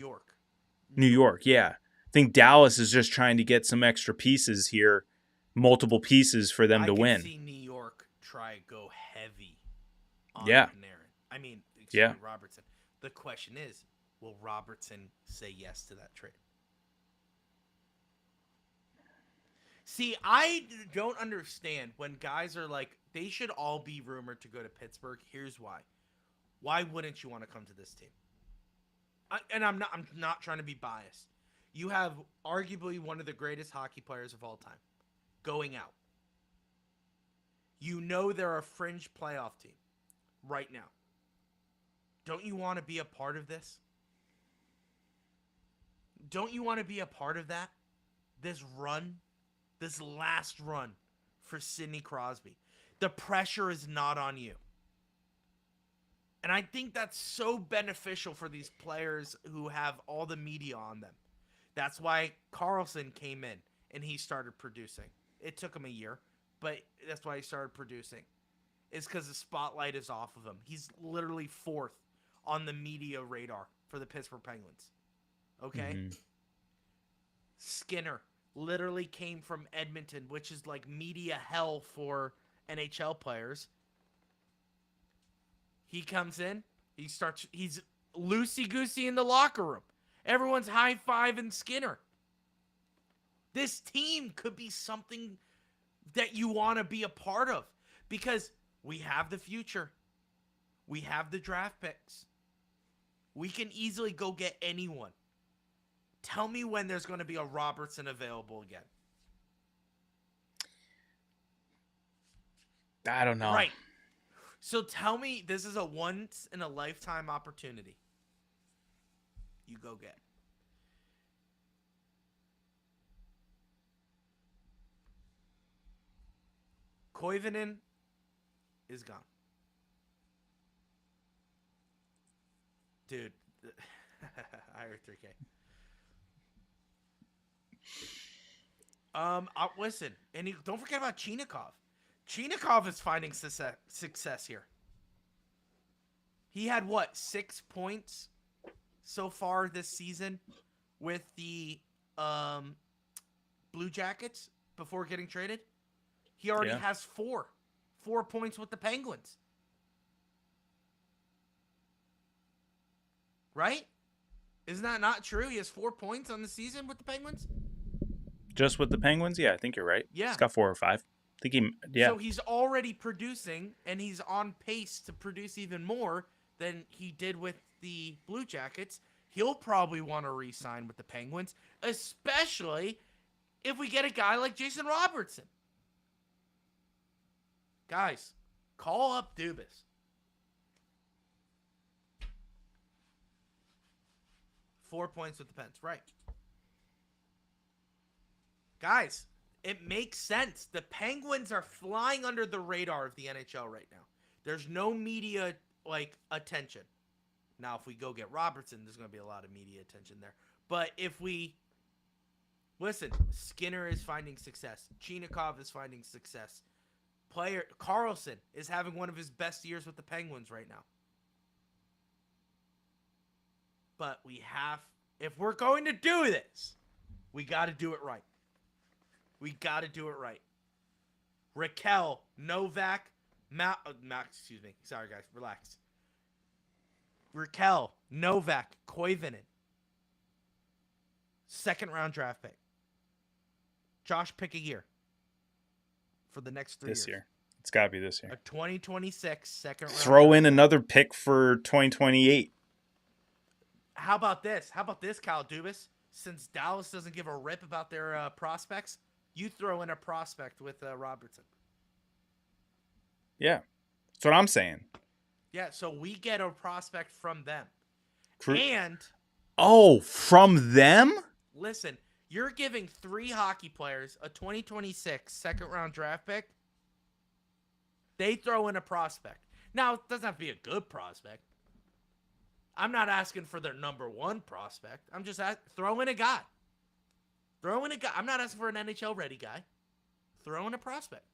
New York, yeah. I think Dallas is just trying to get some extra pieces here, multiple pieces for them to win. I can see New York try to go heavy on Panarin. I mean, Robertson. The question is, will Robertson say yes to that trade? See, I don't understand when guys are like, they should all be rumored to go to Pittsburgh. Here's why. Why wouldn't you want to come to this team? I'm not trying to be biased. You have arguably one of the greatest hockey players of all time going out. They're a fringe playoff team right now. Don't you want to be a part of this? Don't you want to be a part of that? This run? This last run for Sidney Crosby. The pressure is not on you. And I think that's so beneficial for these players who have all the media on them. That's why Carlson came in and he started producing. It took him a year, but that's why he started producing. It's because the spotlight is off of him. He's literally 4th on the media radar for the Pittsburgh Penguins. Okay? Mm-hmm. Skinner literally came from Edmonton, which is like media hell for NHL players. He comes in, he's loosey-goosey in the locker room. Everyone's high-fiving Skinner. This team could be something that you want to be a part of because we have the future. We have the draft picks. We can easily go get anyone. Tell me when there's going to be a Robertson available again. I don't know. Right. So tell me this is a once-in-a-lifetime opportunity. You go get. Koivunen is gone. Dude, I heard 3K. Listen, and don't forget about Chinikov. Chinikov is finding success here. He had 6 points so far this season with the Blue Jackets before getting traded. He already has 4 points with the Penguins. Right? Isn't that not true? He has 4 points on the season with the Penguins? Just with the Penguins? Yeah, I think you're right. Yeah. He's got 4 or 5. I think So he's already producing, and he's on pace to produce even more than he did with the Blue Jackets. He'll probably want to re-sign with the Penguins, especially if we get a guy like Jason Robertson. Guys, call up Dubas. Four points with the Pens, right. Guys, it makes sense. The Penguins are flying under the radar of the NHL right now. There's no media attention. Now, if we go get Robertson, there's going to be a lot of media attention there. But if we listen, Skinner is finding success. Chinikov is finding success. Player Carlson is having one of his best years with the Penguins right now. But if we're going to do this, we got to do it right. We got to do it right. Raquel, Novak, excuse me. Sorry, guys. Relax. Raquel, Novak, Koivunen. Second-round draft pick. Josh, pick a year for the next 3 years. This year. It's got to be this year. A 2026 second-round Throw in another pick for 2028. How about this? How about this, Kyle Dubas? Since Dallas doesn't give a rip about their prospects, you throw in a prospect with Robertson. Yeah. That's what I'm saying. Yeah, so we get a prospect from them. From them? Listen, you're giving 3 hockey players a 2026 second-round draft pick. They throw in a prospect. Now, it doesn't have to be a good prospect. I'm not asking for their number 1 prospect. I'm just throw in a guy. Throw in a guy. I'm not asking for an NHL-ready guy. Throw in a prospect.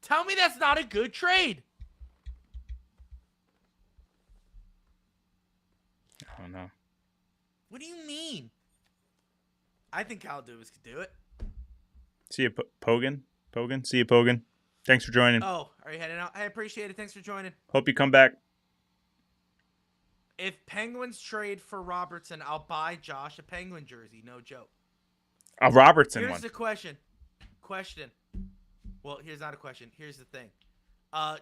Tell me that's not a good trade. I don't know. What do you mean? I think Kyle Dubas could do it. See you, Pogan. See you, Pogan. Thanks for joining. Oh, are you heading out? I appreciate it. Thanks for joining. Hope you come back. If Penguins trade for Robertson, I'll buy Josh a Penguin jersey. No joke. A Robertson Here's one. the question. Well, here's not a question. Here's the thing.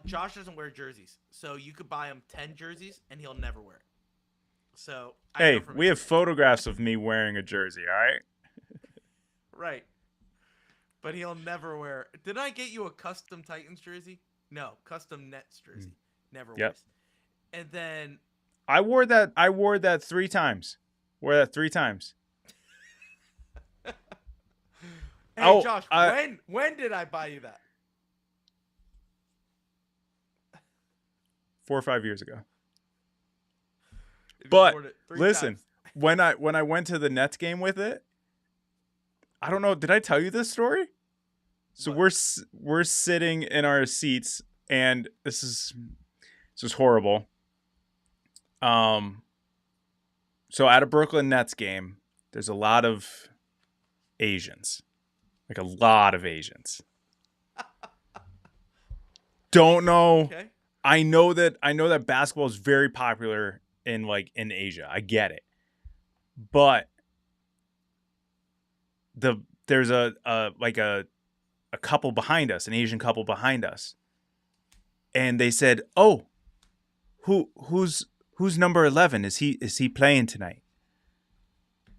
Josh doesn't wear jerseys, so you could buy him 10 jerseys, and he'll never wear it. So Hey, we have photographs of me wearing a jersey, all right? Right. But he'll never wear it. Did I get you a custom Titans jersey? No, custom Nets jersey. Never wears. And then I wore that 3 times. Hey, Josh, when did I buy you that? 4 or 5 years ago. But listen, when I went to the Nets game with it, I don't know. Did I tell you this story? So we're sitting in our seats, and this is horrible. So at a Brooklyn Nets game, there's a lot of Asians, like a lot of Asians. Don't know. Okay. I know that basketball is very popular in Asia. I get it. But there's a couple behind us, an Asian couple behind us, and they said, "Oh, who's number 11? Is he playing tonight?"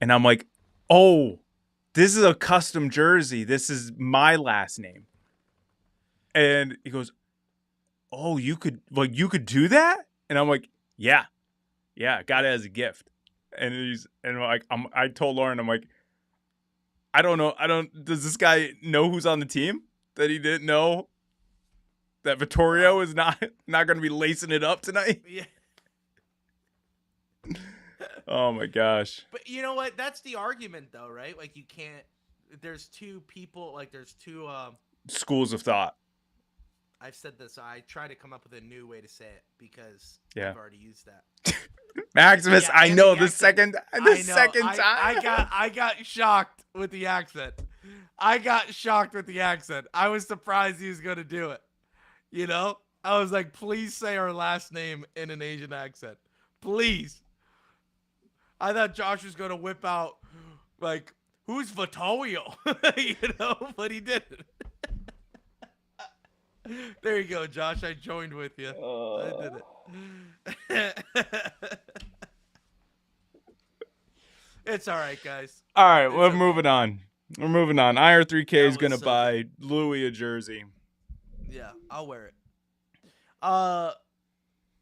And I'm like, "Oh, this is a custom jersey. This is my last name." And he goes, "Oh, you could do that?" And I'm like, "Yeah, got it as a gift." And I told Lauren, I'm like, I don't know. Does this guy know who's on the team that he didn't know that Vittorio is not going to be lacing it up tonight? Yeah. Oh my gosh. But you know what? That's the argument, though, right? Like, you can't. There's two people. Like, there's two. Schools of thought. I've said this. I try to come up with a new way to say it because Yeah. I've already used that. Maximus, Yeah, I and know the the accent. second time. I got shocked with the accent. I was surprised he was gonna do it. You know, I was like, please say our last name in an Asian accent, please. I thought Josh was gonna whip out like, who's Vittorio, you know, but he didn't. There you go, Josh. I joined with you. I did it. It's all right, guys. All right, we're okay. moving on. IR3K is That going to was so buy Louis a jersey. Yeah, I'll wear it.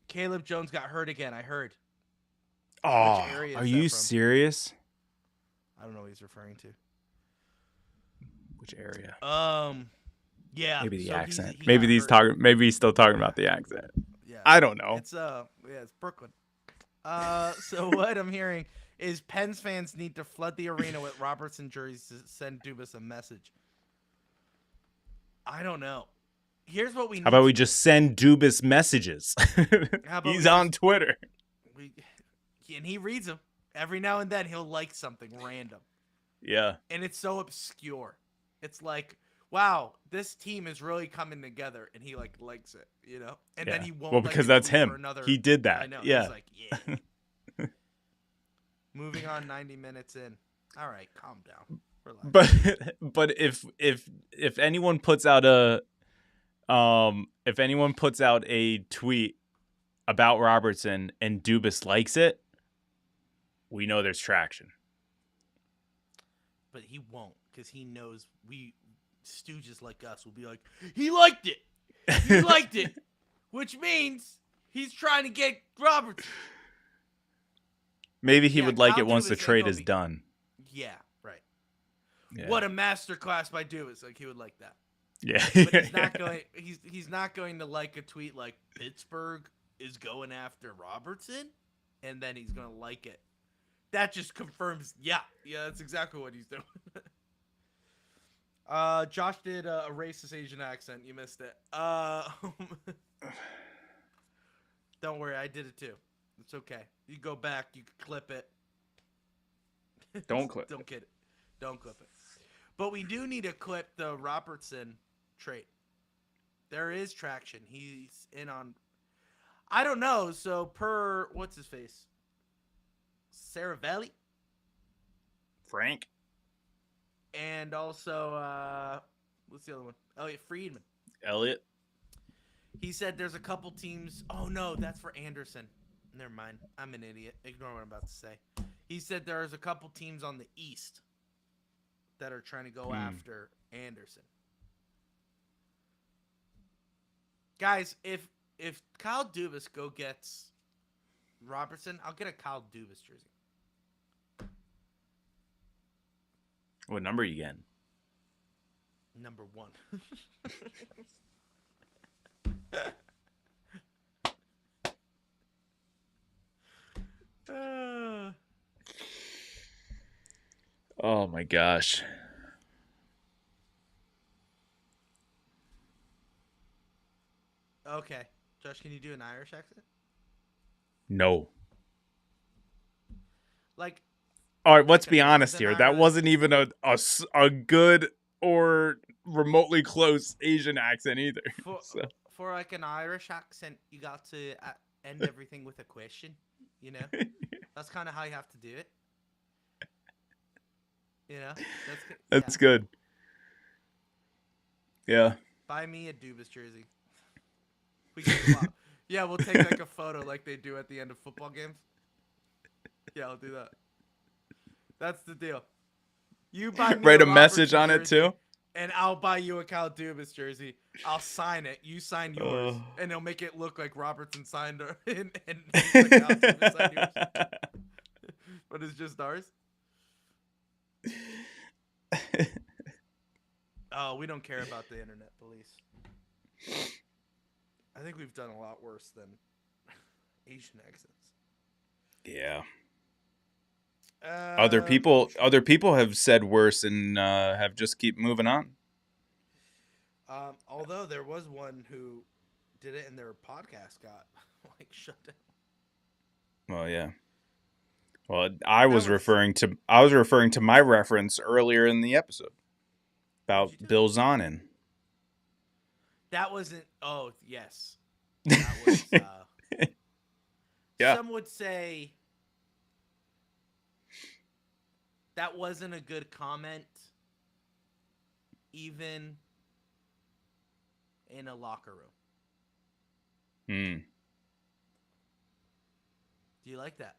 Caleb Jones got hurt again, I heard. Oh, area is are that you from? serious? I don't know what he's referring to. Which area? Yeah. Maybe the so accent. he Maybe got hurt. Maybe he's still talking about the accent. Yeah. I don't know. It's it's Brooklyn. So what I'm hearing is Pens fans need to flood the arena with Robertson jerseys to send Dubas a message. I don't know. Here's what we need. How about we just send Dubas messages? He's on Twitter. And he reads them. Every now and then he'll like something random. Yeah. And it's so obscure. It's like, wow, this team is really coming together, and he likes it, you know? And then he won't. Well, because that's him. Another... He did that. I know. Yeah. He's like, yeah. Moving on 90 minutes in. All right, calm down. Relax. But if anyone puts out a tweet about Robertson and Dubas likes it, we know there's traction. But he won't, because he knows we stooges like us will be like, he liked it. He liked it. Which means he's trying to get Robertson. Maybe he would like Kyle it once Dubas the trade is done. Yeah, right. Yeah. What a masterclass by Dubas. Like, he would like that. Yeah. But he's not going he's not going to like a tweet like Pittsburgh is going after Robertson, and then he's going to like it. That just confirms, yeah, that's exactly what he's doing. Josh did a racist Asian accent. You missed it. Don't worry, I did it too. It's okay. You go back, you can clip it. Don't clip Don't get it. Don't clip it. But we do need to clip the Robertson trade. There is traction. He's in on, I don't know. So per, what's his face? Saravelli? Frank? And also, what's the other one? Elliot Friedman. Elliot? He said there's a couple teams. Oh, no, that's for Anderson. Never mind. I'm an idiot. Ignore what I'm about to say. He said there's a couple teams on the East that are trying to go after Anderson. Guys, if Kyle Dubas gets Robertson, I'll get a Kyle Dubas jersey. What number are you getting? Number 1. Oh my gosh. Okay. Josh, can you do an Irish accent? No. Like, all right, let's like be a honest Northern here. That Irish- wasn't even a good or remotely close Asian accent either. For like an Irish accent, you got to end everything with a question, you know? That's kind of how you have to do it. You know, that's good. That's Yeah. good. Yeah. Buy me a Dubas jersey. We can swap. Yeah, we'll take like a photo like they do at the end of football games. Yeah, I'll do that. That's the deal. You buy me Write a Robertson message on it jersey, too. and I'll buy you a Cal Dubas jersey. I'll sign it. You sign yours, Oh. and they'll make it look like Robertson signed and like Cal Dubas signed yours. But it's just ours. Oh, we don't care about the internet police. I think we've done a lot worse than Asian accents. Yeah. Other people have said worse and have just keep moving on. Although there was one who did it and their podcast got like shut down. Well, yeah. Well, I was referring to my reference earlier in the episode about Bill Zonin. That wasn't. Oh yes, that was. Yeah. Some would say that wasn't a good comment, even in a locker room. Do you like that?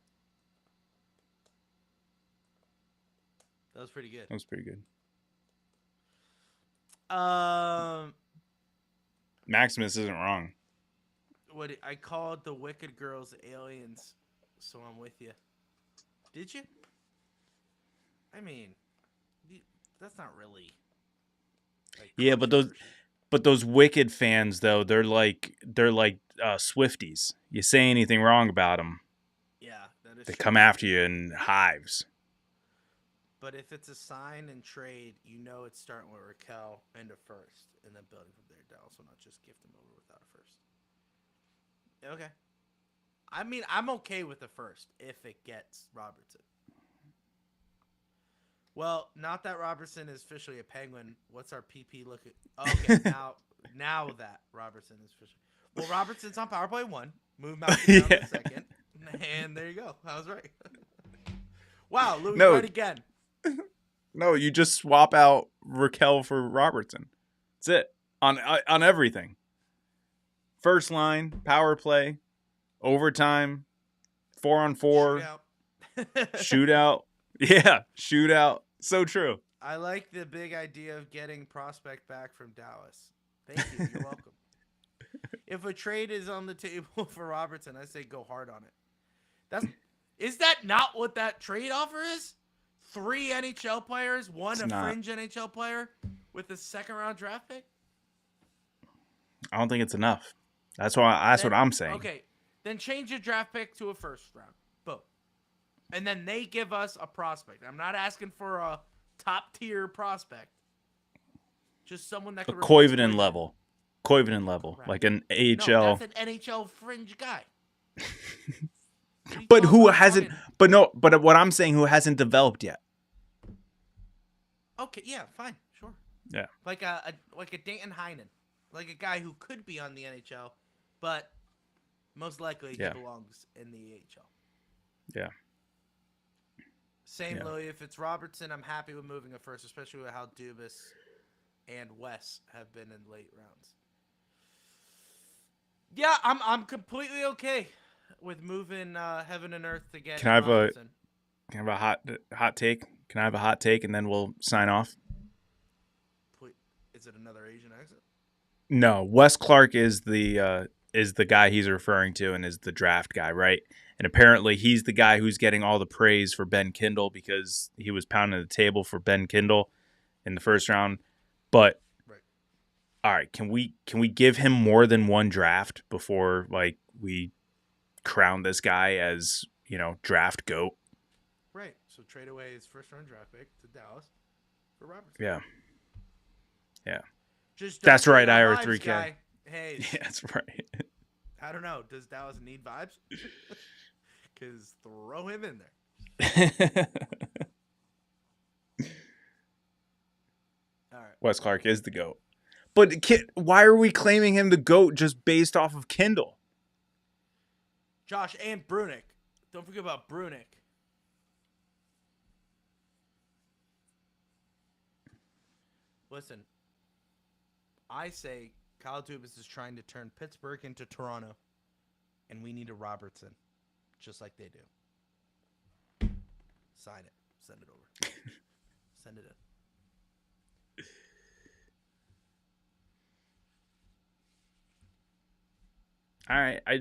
That was pretty good. That was pretty good. Maximus isn't wrong. What I called the Wicked Girls aliens, so I'm with you. Did you? I mean, that's not really. Like, yeah, but those Wicked fans though, they're like Swifties. You say anything wrong about them, yeah, that is. they true. come after you in hives. But if it's a sign and trade, you know it's starting with Raquel and a first, and then building from there. Dallas will not just gift him over without a first. Okay. I mean, I'm okay with the first if it gets Robertson. Well, not that Robertson is officially a Penguin. What's our PP looking? Okay, now that Robertson is officially. Well, Robertson's on power play 1. Move Malcolm down to second. And there you go. I was right. Wow, Louis right again. No, you just swap out Raquel for Robertson. That's it. On everything. First line, power play, overtime, 4-on-4, shootout. Yeah, shootout. So true. I like the big idea of getting prospect back from Dallas. Thank you. You're welcome. If a trade is on the table for Robertson, I say go hard on it. Is that not what that trade offer is? 3 NHL players, 1 fringe NHL player with a second-round draft pick? I don't think it's enough. That's what I'm saying. Okay, then change your draft pick to a first round. Boom. And then they give us a prospect. I'm not asking for a top-tier prospect. Just someone that A could Koivunen level. Right. Like an AHL. No, that's an NHL fringe guy. But who hasn't? But no. But what I'm saying, who hasn't developed yet? Okay, yeah, fine, sure. Yeah. Like a Danton Heinen, like a guy who could be on the NHL, but most likely he belongs in the AHL. Yeah. Same, Louis. If it's Robertson, I'm happy with moving a first, especially with how Dubas and Wes have been in late rounds. Yeah, I'm completely okay with moving heaven and earth to get Robertson. Can I have a hot take? Can I have a hot take and then we'll sign off? Is it another Asian accent? No, Wes Clark is the guy he's referring to and is the draft guy, right? And apparently he's the guy who's getting all the praise for Ben Kindle because he was pounding the table for Ben Kindle in the first round. But all right, can we give him more than one draft before like we crown this guy as, draft GOAT? Right. So trade away his first round draft pick to Dallas for Robertson. Yeah. Yeah. Just that's right, IR 3K. Guy. Hey. Yeah, that's right. I don't know. Does Dallas need vibes? Because throw him in there. All right. Wes Clark is the GOAT. But why are we claiming him the GOAT just based off of Kindle? Josh and Brunick. Don't forget about Brunick. Listen, I say Kyle Dubas is trying to turn Pittsburgh into Toronto, and we need a Robertson, just like they do. Sign it. Send it over. Send it in. All right, all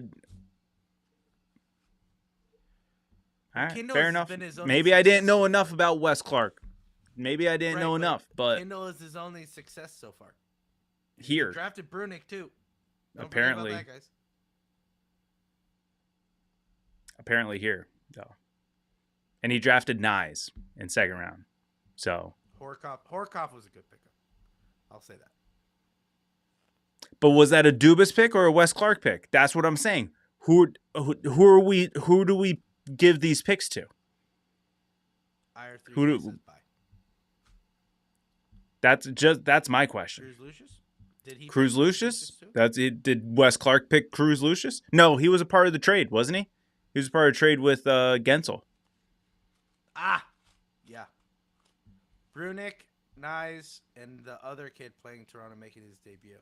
right, Kendall fair has enough. been his only Maybe I didn't know success. enough about Wes Clark. Maybe I didn't Right, know but enough, but Kendall is his only success so far. here, Drafted Brunick too. Don't apparently, forget about that, guys. apparently here, though. And he drafted Nyes in second round. So, Horkoff was a good pickup. I'll say that. but was that a Dubas pick or a Wes Clark pick? That's what I'm saying. Who do we give these picks to? IR3 Who do- says bye. That's my question. Cruz Lucius? Did he Cruz pick Lucius? too? That's it. Did Wes Clark pick Cruz Lucius? No, he was a part of the trade, wasn't he? He was a part of the trade with Gensel. Ah, yeah. Brunick, Nyes, and the other kid playing Toronto making his debut.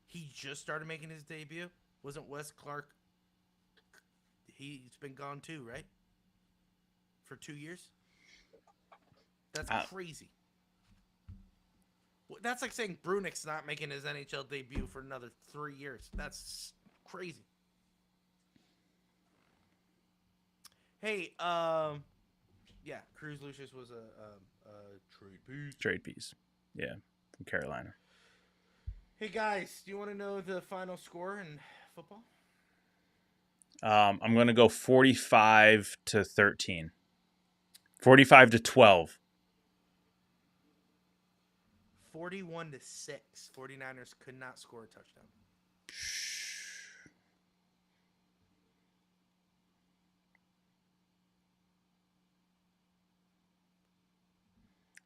He just started making his debut. Wasn't Wes Clark? He's been gone too, right? For 2 years. That's crazy. That's like saying Brunick's not making his NHL debut for another 3 years. That's crazy. Hey, yeah, Cruz Lucius was a trade piece. Trade piece. Yeah, from Carolina. Hey guys, do you want to know the final score in football? I'm going to go 45-13. 45-12. 41-6. 49ers could not score a touchdown.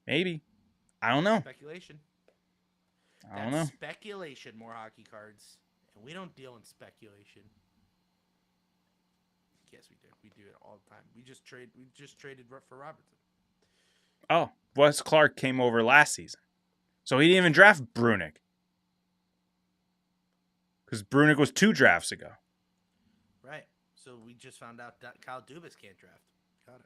Maybe. I don't know. Speculation. I don't know. Speculation, more hockey cards. And we don't deal in speculation. Yes, we do. We do it all the time. We just traded for Robertson. Oh, Wes Clark came over last season. So he didn't even draft Brunick. Because Brunick was 2 drafts ago. Right. So we just found out that Kyle Dubas can't draft. Got it.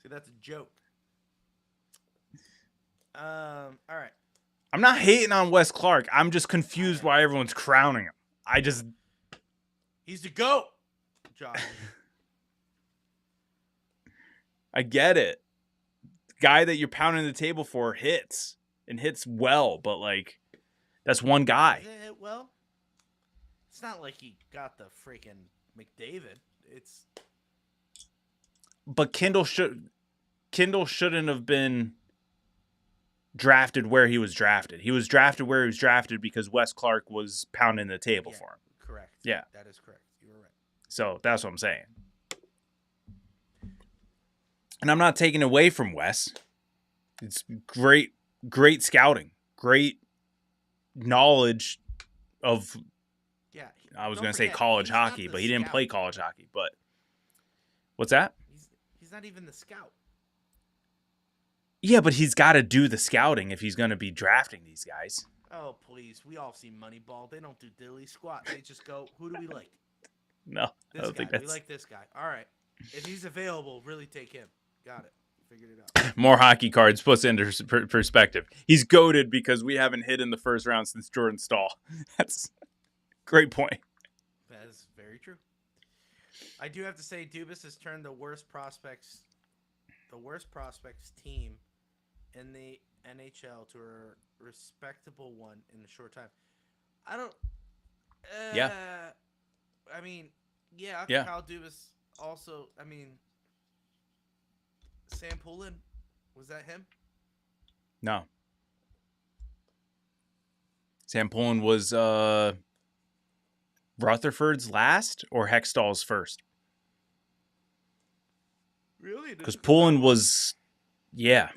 See, that's a joke. All right. I'm not hating on Wes Clark. I'm just confused why everyone's crowning him. He's the GOAT, Josh. I get it. The guy that you're pounding the table for hits and hits well, but like that's one guy. Well, it's not like he got the freaking McDavid. But Kendall shouldn't have been drafted where he was drafted. He was drafted where he was drafted because Wes Clark was pounding the table for him. Correct. Yeah. That is correct. You were right. So that's what I'm saying. And I'm not taking away from Wes. It's great scouting, great knowledge of, Yeah. I was Don't going to say forget, college he's not hockey, the but he didn't scout. play college hockey. But what's that? He's not even the scout. Yeah, but he's got to do the scouting if he's going to be drafting these guys. Oh, please. We all see Moneyball. They don't do dilly squat. They just go, who do we like? No, I This don't guy. think We that's like this guy. All right. If he's available, really take him. Got it. Figured it out. more hockey cards puts into perspective. He's goated because we haven't hit in the first round since Jordan Stahl. That's a great point. That is very true. I do have to say, Dubas has turned the worst prospects team in the NHL to a respectable one in a short time. I don't. Yeah. I mean, yeah. Yeah. Kyle Dubas also. I mean, Sam Poulin, was that him? No. Sam Poulin was Rutherford's last or Hextall's first? Really? Because Poulin was, yeah.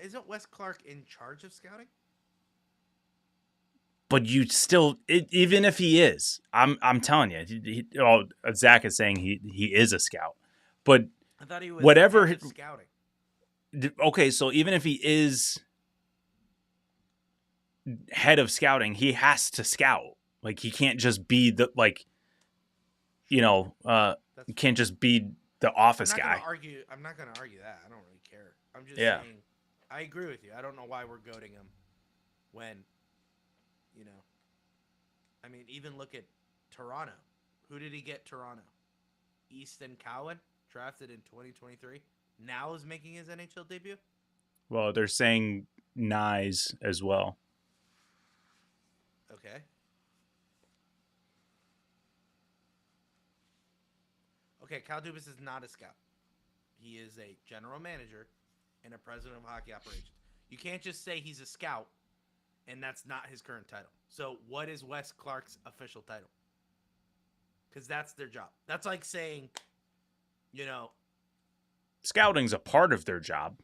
Isn't Wes Clark in charge of scouting? But you still, even if he is, I'm telling you, Zach is saying he is a scout. But I thought he was whatever head of scouting. Okay, so even if he is head of scouting, he has to scout. Like he can't just be the you can't just be the office guy. I'm not gonna argue that. I don't really care. I'm just Yeah. saying. I agree with you. I don't know why we're goading him when, I mean, even look at Toronto. Who did he get? Toronto. Easton Cowan, drafted in 2023. Now is making his NHL debut. Well, they're saying Nyes as well. Okay. Okay, Kyle Dubas is not a scout. He is a general manager and a president of hockey operations. You can't just say he's a scout and that's not his current title. So what is Wes Clark's official title? Because that's their job. That's like saying, Scouting's a part of their job.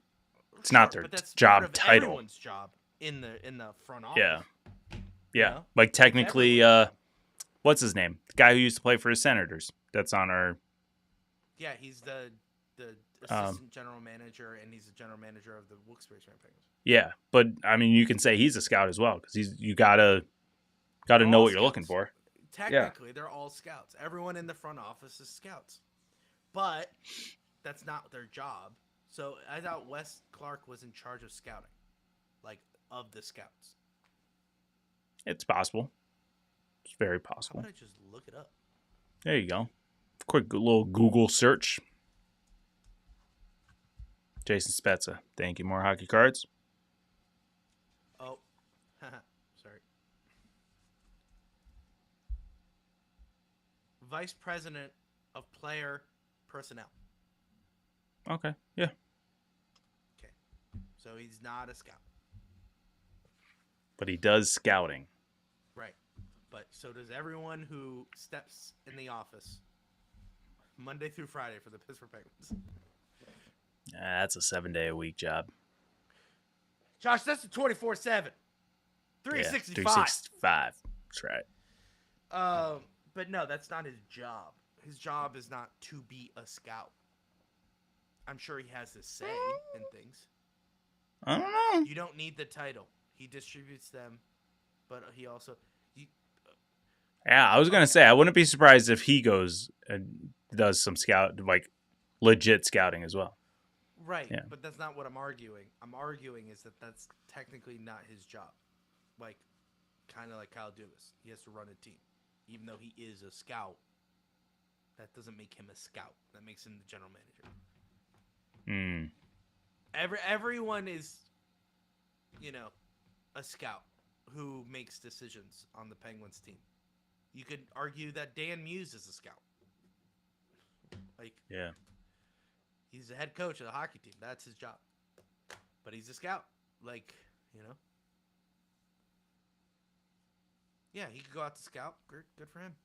It's sure, not their but that's job part of title. Everyone's job in the front office. Yeah. You know? Like technically, Everyone. what's his name? The guy who used to play for the Senators. That's on our. Yeah, he's the assistant general manager, and he's the general manager of the Wilkes-Barre Penguins. Yeah, but I mean, you can say he's a scout as well because you gotta know what you're looking for. Technically, they're all scouts. Everyone in the front office is scouts, but that's not their job. So I thought Wes Clark was in charge of scouting, like of the scouts. It's possible. It's very How possible. about I just look it up? There you go. Quick little Google search. Jason Spezza. Thank you. More hockey cards. Oh, sorry. Vice President of Player Personnel. Okay. Yeah. Okay, so he's not a scout. But he does scouting. Right. But so does everyone who steps in the office Monday through Friday for the Pittsburgh Penguins. That's a 7-day-a-week job. Josh, that's a 24/7. 365. 365. That's right. But no, that's not his job. His job is not to be a scout. I'm sure he has his say in things. I don't know. You don't need the title. He distributes them, but he also... Yeah, I was going to say, I wouldn't be surprised if he goes and does some like legit scouting as well. Right, Yeah. but that's not what I'm arguing. I'm arguing is that that's technically not his job. Like, kind of like Kyle Dubas. He has to run a team. Even though he is a scout, that doesn't make him a scout. That makes him the general manager. Everyone is, a scout who makes decisions on the Penguins team. You could argue that Dan Muse is a scout. Like, Yeah. he's the head coach of the hockey team. That's his job. But he's a scout. Like, Yeah, he could go out to scout. Good for him.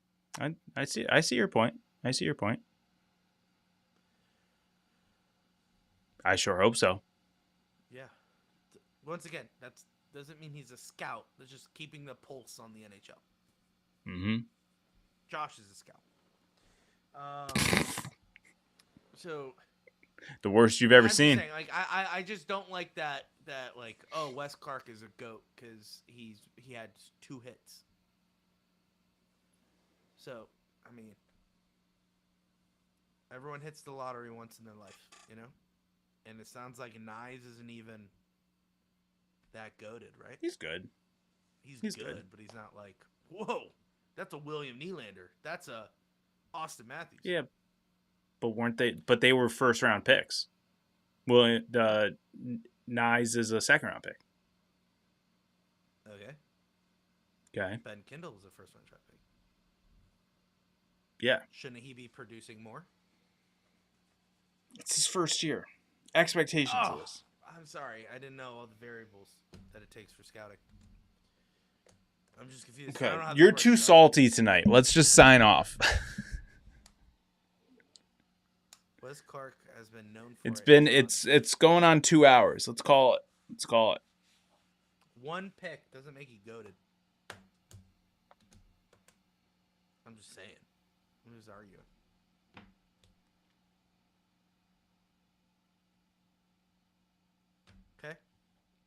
I see your point. I sure hope so. Yeah. Once again, that doesn't mean he's a scout. That's just keeping the pulse on the NHL. Mm-hmm. Josh is a scout. So The worst you've ever I'm just seen. saying, like, I just don't like that like, oh, Wes Clark is a GOAT because he had 2 hits. So, I mean, everyone hits the lottery once in their life, And it sounds like Nyes isn't even that goated, right? He's good. He's good, but he's not like, whoa, that's a William Nylander. That's a Austin Matthews. Yeah, but they were first round picks. Well, Nyes is a second round pick. Okay. Ben Kindle was a first round draft pick. Yeah. Shouldn't he be producing more? It's his first year. Expectations of this. I'm sorry. I didn't know all the variables that it takes for scouting. I'm just confused. I Okay. don't know how this You're works, too Josh. salty tonight. Let's just sign off. Wes Clark has been known for It's going on 2 hours. Let's call it. One pick doesn't make you goated. just saying. I'm just arguing. Okay.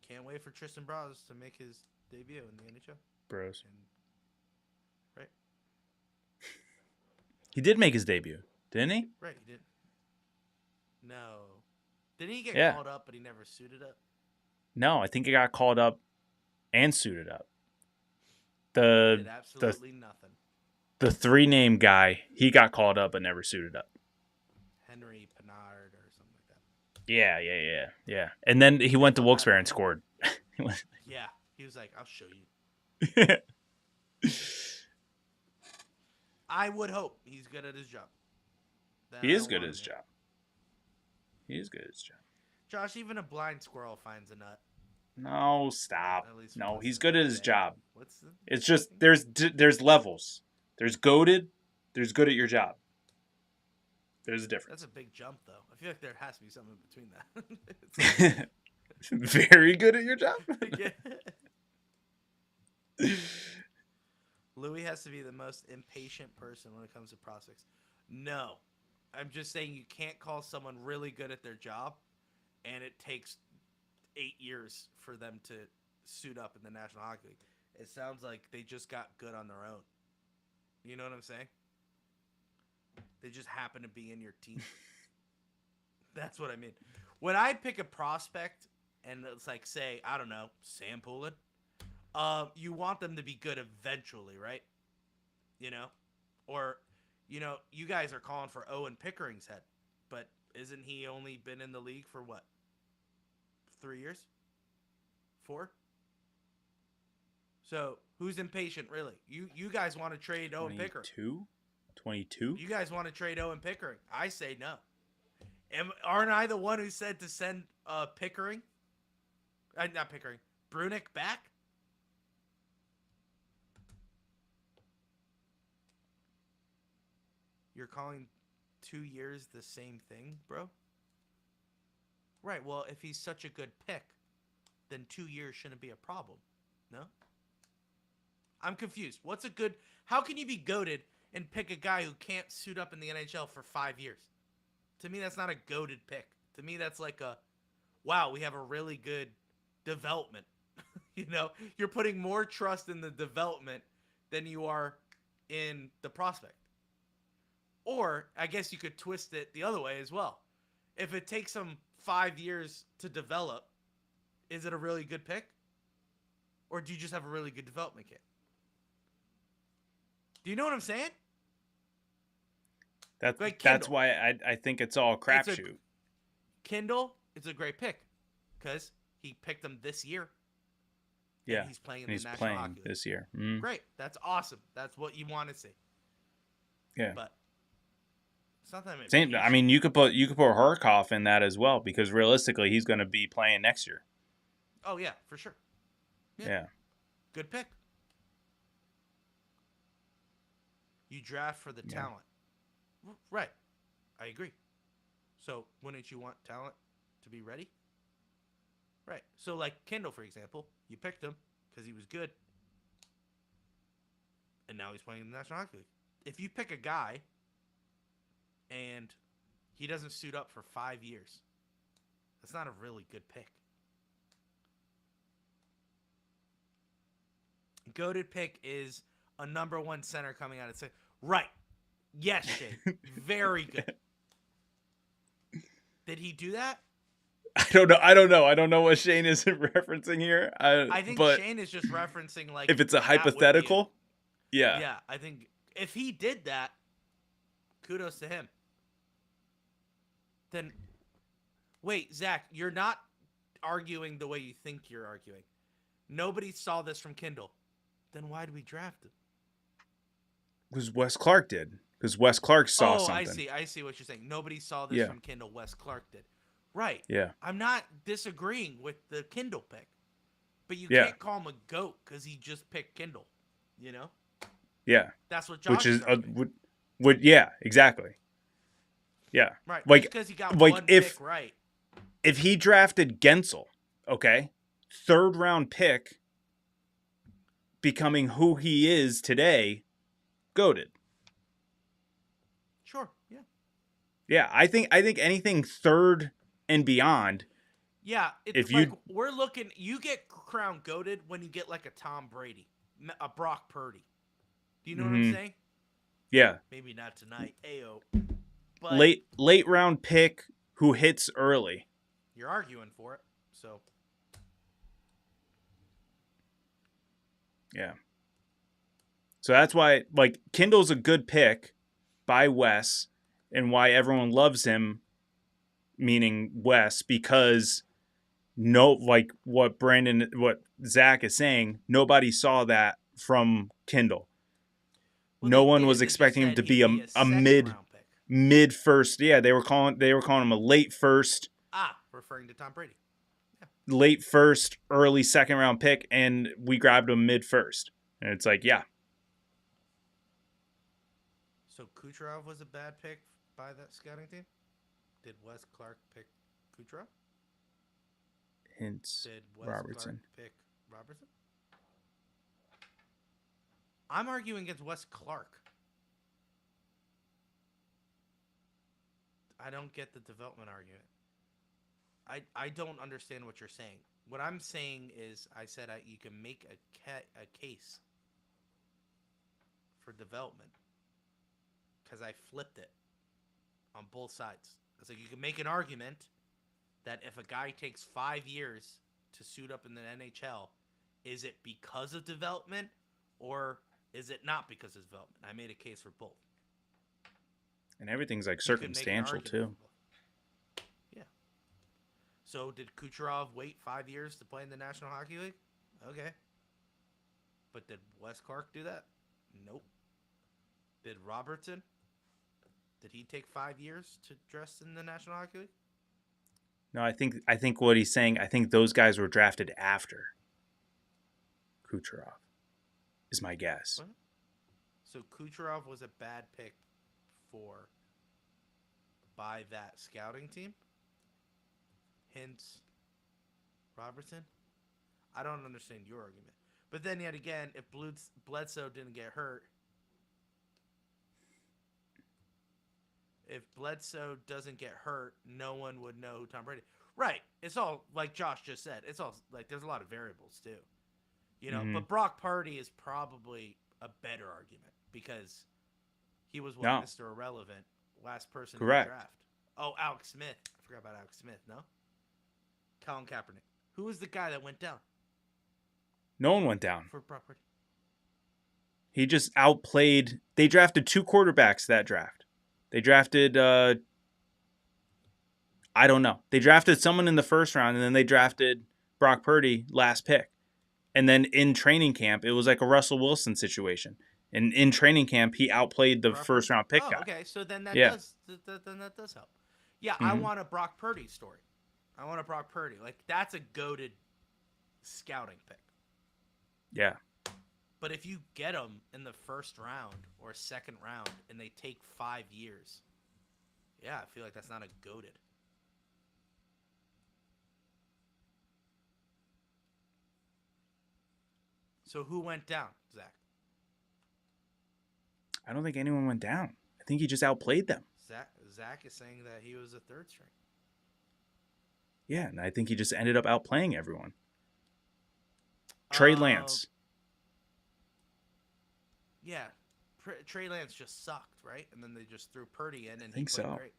Can't wait for Tristan Bras to make his debut in the NHL. Bros. And, right? He did make his debut, didn't he? Right, he did. No. Didn't he get Yeah. called up, but he never suited up? No, I think he got called up and suited up. He The did absolutely nothing. the 3-name guy, he got called up but never suited up. Henry Pinard or something like that. Yeah. And then he went to Wilkes-Barre and scored. Yeah. He was like, I'll show you. I would hope he's good at his job. He is good at his job. He is good at his job. Josh, even a blind squirrel finds a nut. No, stop. At least No, once he's in good a at his day. job. What's the... It's just there's levels. There's goated. There's good at your job. There's a difference. That's a big jump, though. I feel like there has to be something between that. Very good at your job. Louis has to be the most impatient person when it comes to prospects. No. I'm just saying you can't call someone really good at their job, and it takes 8 years for them to suit up in the National Hockey League. It sounds like they just got good on their own. You know what I'm saying? They just happen to be in your team. That's what I mean. When I pick a prospect and it's like, say, I don't know, Sam Poulin, you want them to be good eventually, right? You know? Or, you know, you guys are calling for Owen Pickering's head, but isn't he only been in the league for what? 3 years? 4? So, who's impatient, really? You guys want to trade Owen Pickering. 22? You guys want to trade Owen Pickering. I say no. Aren't I the one who said to send Pickering? Not Pickering. Brunick back? You're calling 2 years the same thing, bro? Right, well, if he's such a good pick, then 2 years shouldn't be a problem. No? I'm confused. How can you be goated and pick a guy who can't suit up in the NHL for 5 years? To me, that's not a goated pick. To me, that's like wow, we have a really good development. You know, you're putting more trust in the development than you are in the prospect. Or, I guess you could twist it the other way as well. If it takes them 5 years to develop, is it a really good pick? Or do you just have a really good development kit? Do you know what I'm saying? That's why I think it's all crapshoot. Kindle, it's a great pick because he picked them this year. Yeah, and he's playing in and the he's National playing Hockey League. this year. Mm. Great, that's awesome. That's what you want to see. Yeah, but it's not that same. I mean, you could put Hurkov in that as well because realistically, he's going to be playing next year. Oh yeah, for sure. Yeah. Good pick. You draft for the talent. Right. I agree. So, wouldn't you want talent to be ready? Right. So, like Kendall, for example, you picked him because he was good. And now he's playing in the National Hockey League. If you pick a guy and he doesn't suit up for 5 years, that's not a really good pick. Goated pick is a number one center coming out and saying, right. Yes, Shane. Very good. Did he do that? I don't know. I don't know what Shane is referencing here. I think Shane is just referencing like if it's a hypothetical. Yeah. Yeah, I think if he did that, kudos to him. Then, wait, Zach, you're not arguing the way you think you're arguing. Nobody saw this from Kindle. Then why did we draft him? Because Wes Clark did. Because Wes Clark saw something. I see what you're saying. Nobody saw this from Kindle. Wes Clark did. Right. Yeah. I'm not disagreeing with the Kindle pick. But you can't call him a GOAT because he just picked Kindle. You know? Yeah. That's what Josh is yeah, exactly. Yeah. Right. Like, because he got one pick right. If he drafted Gensel, okay, 3rd round pick, becoming who he is today, goated. Yeah, I think anything third and beyond. Yeah, If like you- we're looking, you get crown goated when you get like a Tom Brady, a Brock Purdy. Do you know what I'm saying? Yeah, Maybe not tonight, Ayo. But late round pick who hits early. you're arguing for it, so Yeah. So that's why, like, Kindle's a good pick by Wes, and why everyone loves him, meaning Wes, because like what Zach is saying, nobody saw that from Kindle. well, No they one did. was They just expecting him said to he'd be a a second round pick. mid first. Yeah, they were calling him a late first, Referring to Tom Brady. early second round pick, and we grabbed him mid first. And it's like, yeah. So Kucherov was a bad pick by that scouting team? Did Wes Clark pick Kucherov? Hints. Did Wes Robertson. Clark pick Robertson? I'm arguing against Wes Clark. I don't get the development argument. I don't understand what you're saying. What I'm saying is, I said you can make a case for development because I flipped it on both sides. It's like you can make an argument that if a guy takes 5 years to suit up in the NHL, is it because of development or is it not because of development? I made a case for both. And everything's like You could make an circumstantial argument too. for both. Yeah. So did Kucherov wait 5 years to play in the National Hockey League? Okay. But did Wes Clark do that? Nope. Did Robertson? Did he take 5 years to dress in the National Hockey League? No, I think what he's saying, I think those guys were drafted after Kucherov, is my guess. What? So Kucherov was a bad pick by that scouting team? Hence Robertson? I don't understand your argument. But then yet again, if Bledsoe didn't get hurt, if Bledsoe doesn't get hurt, no one would know who Tom Brady. Right. It's all like Josh just said. It's all like there's a lot of variables too. You know, but Brock Purdy is probably a better argument because he was Mr. Irrelevant, last person in the draft. Oh, Alex Smith. I forgot about Alex Smith, no? Colin Kaepernick. Who was the guy that went down? No one went down. For Brock Purdy. He just outplayed. They drafted 2 quarterbacks that draft. They drafted, I don't know. They drafted someone in the first round, and then they drafted Brock Purdy last pick. And then in training camp, it was like a Russell Wilson situation. And in training camp, he outplayed the first round pick guy. Okay, so then that does help. Yeah, I want a Brock Purdy story. I want a Brock Purdy. Like, that's a goated scouting pick. Yeah. But if you get them in the first round or second round and they take 5 years, yeah, I feel like that's not a goated. So who went down, Zach? I don't think anyone went down. I think he just outplayed them. Zach is saying that he was a third string. Yeah, and I think he just ended up outplaying everyone. Trey Lance. Yeah, Trey Lance just sucked, right? And then they just threw Purdy in, and I think he played so. great.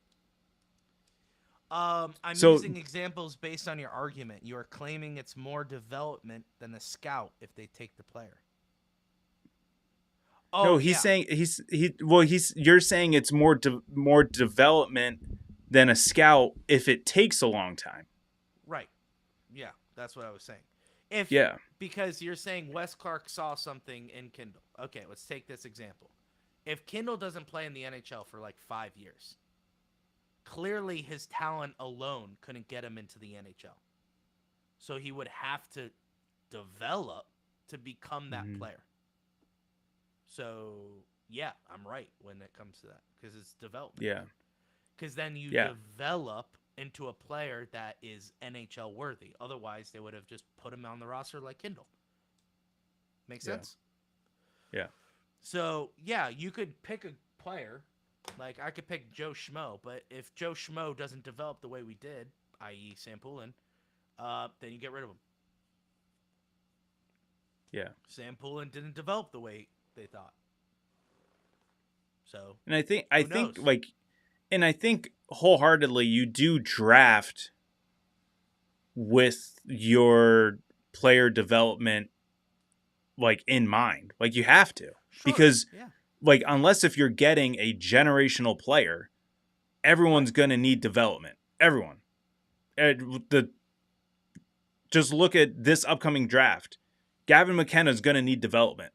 I'm using examples based on your argument. You are claiming it's more development than a scout if they take the player. Oh, no, he's saying you're saying it's more development than a scout if it takes a long time. Right. Yeah, that's what I was saying. Because you're saying Wes Clark saw something in Kindle. Okay, let's take this example. If Kindle doesn't play in the NHL for like 5 years, clearly his talent alone couldn't get him into the NHL. So he would have to develop to become that player. So, yeah, I'm right when it comes to that because it's development. Yeah. Because then you develop into a player that is NHL worthy. Otherwise, they would have just put him on the roster like Kindle. Make sense? Yeah. So, yeah, you could pick a player Like, I could pick Joe Schmo, but if Joe Schmo doesn't develop the way we did, i.e. Sam Poulin, then you get rid of him. Yeah. Sam Poulin didn't develop the way they thought. So, And I think knows? I think wholeheartedly you do draft with your player development like in mind. Like you have to. Sure, Because yeah. like unless if you're getting a generational player, everyone's going to need development. Everyone. Just look at this upcoming draft. Gavin McKenna's going to need development.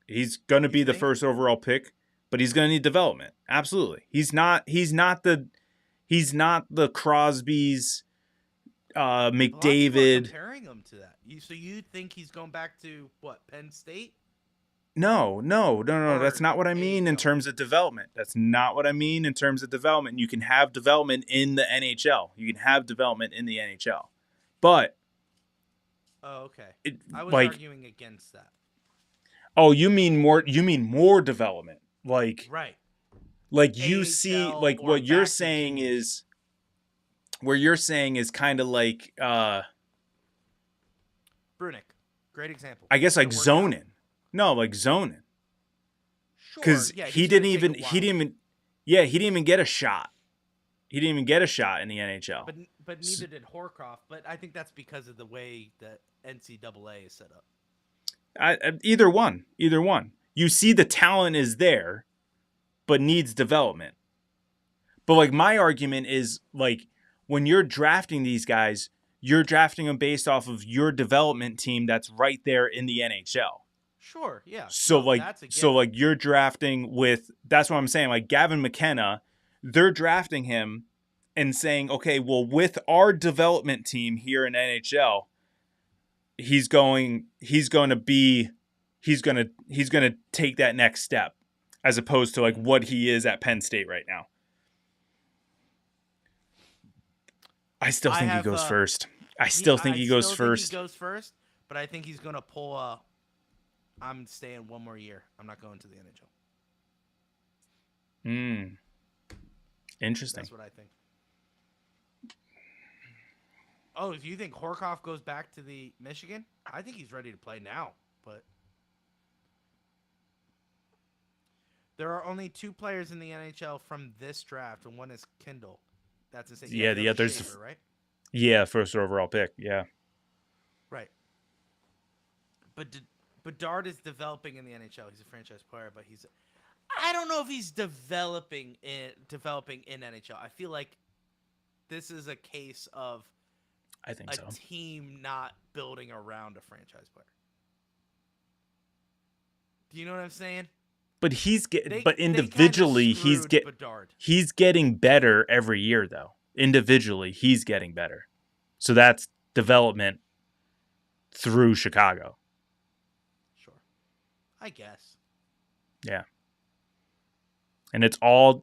He's going to be the first overall pick, but he's going to need development. Absolutely. He's not the Crosby's, McDavid. Comparing him to that. So you think he's going back to what, Penn State? No. That's not what I mean in AHL. terms of development. That's not what I mean in terms of development. You can have development in the NHL. You can have development in the NHL. But Oh, okay. I was like, arguing against that. oh, you mean more development. Like Right. Like you AHL see, like or what you're back to saying juniors. is, where you're saying is kind of like, Brunick. Great example. I guess like Didn't work out. zoning. No, like zoning. Sure. Because Yeah, he he's gonna didn't take a even, while. he didn't even get a shot. He didn't even get a shot in the NHL. But neither did Horkoff. But I think that's because of the way the NCAA is set up. Either one. You see the talent is there, but needs development. But like my argument is like when you're drafting these guys, you're drafting them based off of your development team that's right there in the NHL. Sure, yeah. So No, that's a you're drafting with, that's what I'm saying, like Gavin McKenna, they're drafting him and saying, okay, well, with our development team here in NHL, he's going to take that next step, as opposed to like what he is at Penn State right now. I still think he goes first. I still think he goes first. He goes first, but I think he's gonna pull a. I'm staying one more year. I'm not going to the NHL. Interesting. That's what I think. Oh, do you think Horkoff goes back to the Michigan? I think he's ready to play now, but there are only 2 players in the NHL from this draft, and one is Kindle. That's insane. Yeah, the other's Shaver, right? Yeah, first overall pick. Yeah. Right. But Bedard is developing in the NHL. He's a franchise player, but I don't know if he's developing in NHL. I feel like this is a case of I think so. Team not building around a franchise player. Do you know what I'm saying? But individually he's getting better every year though. Individually, he's getting better. So that's development through Chicago. Sure. I guess. Yeah. And it's all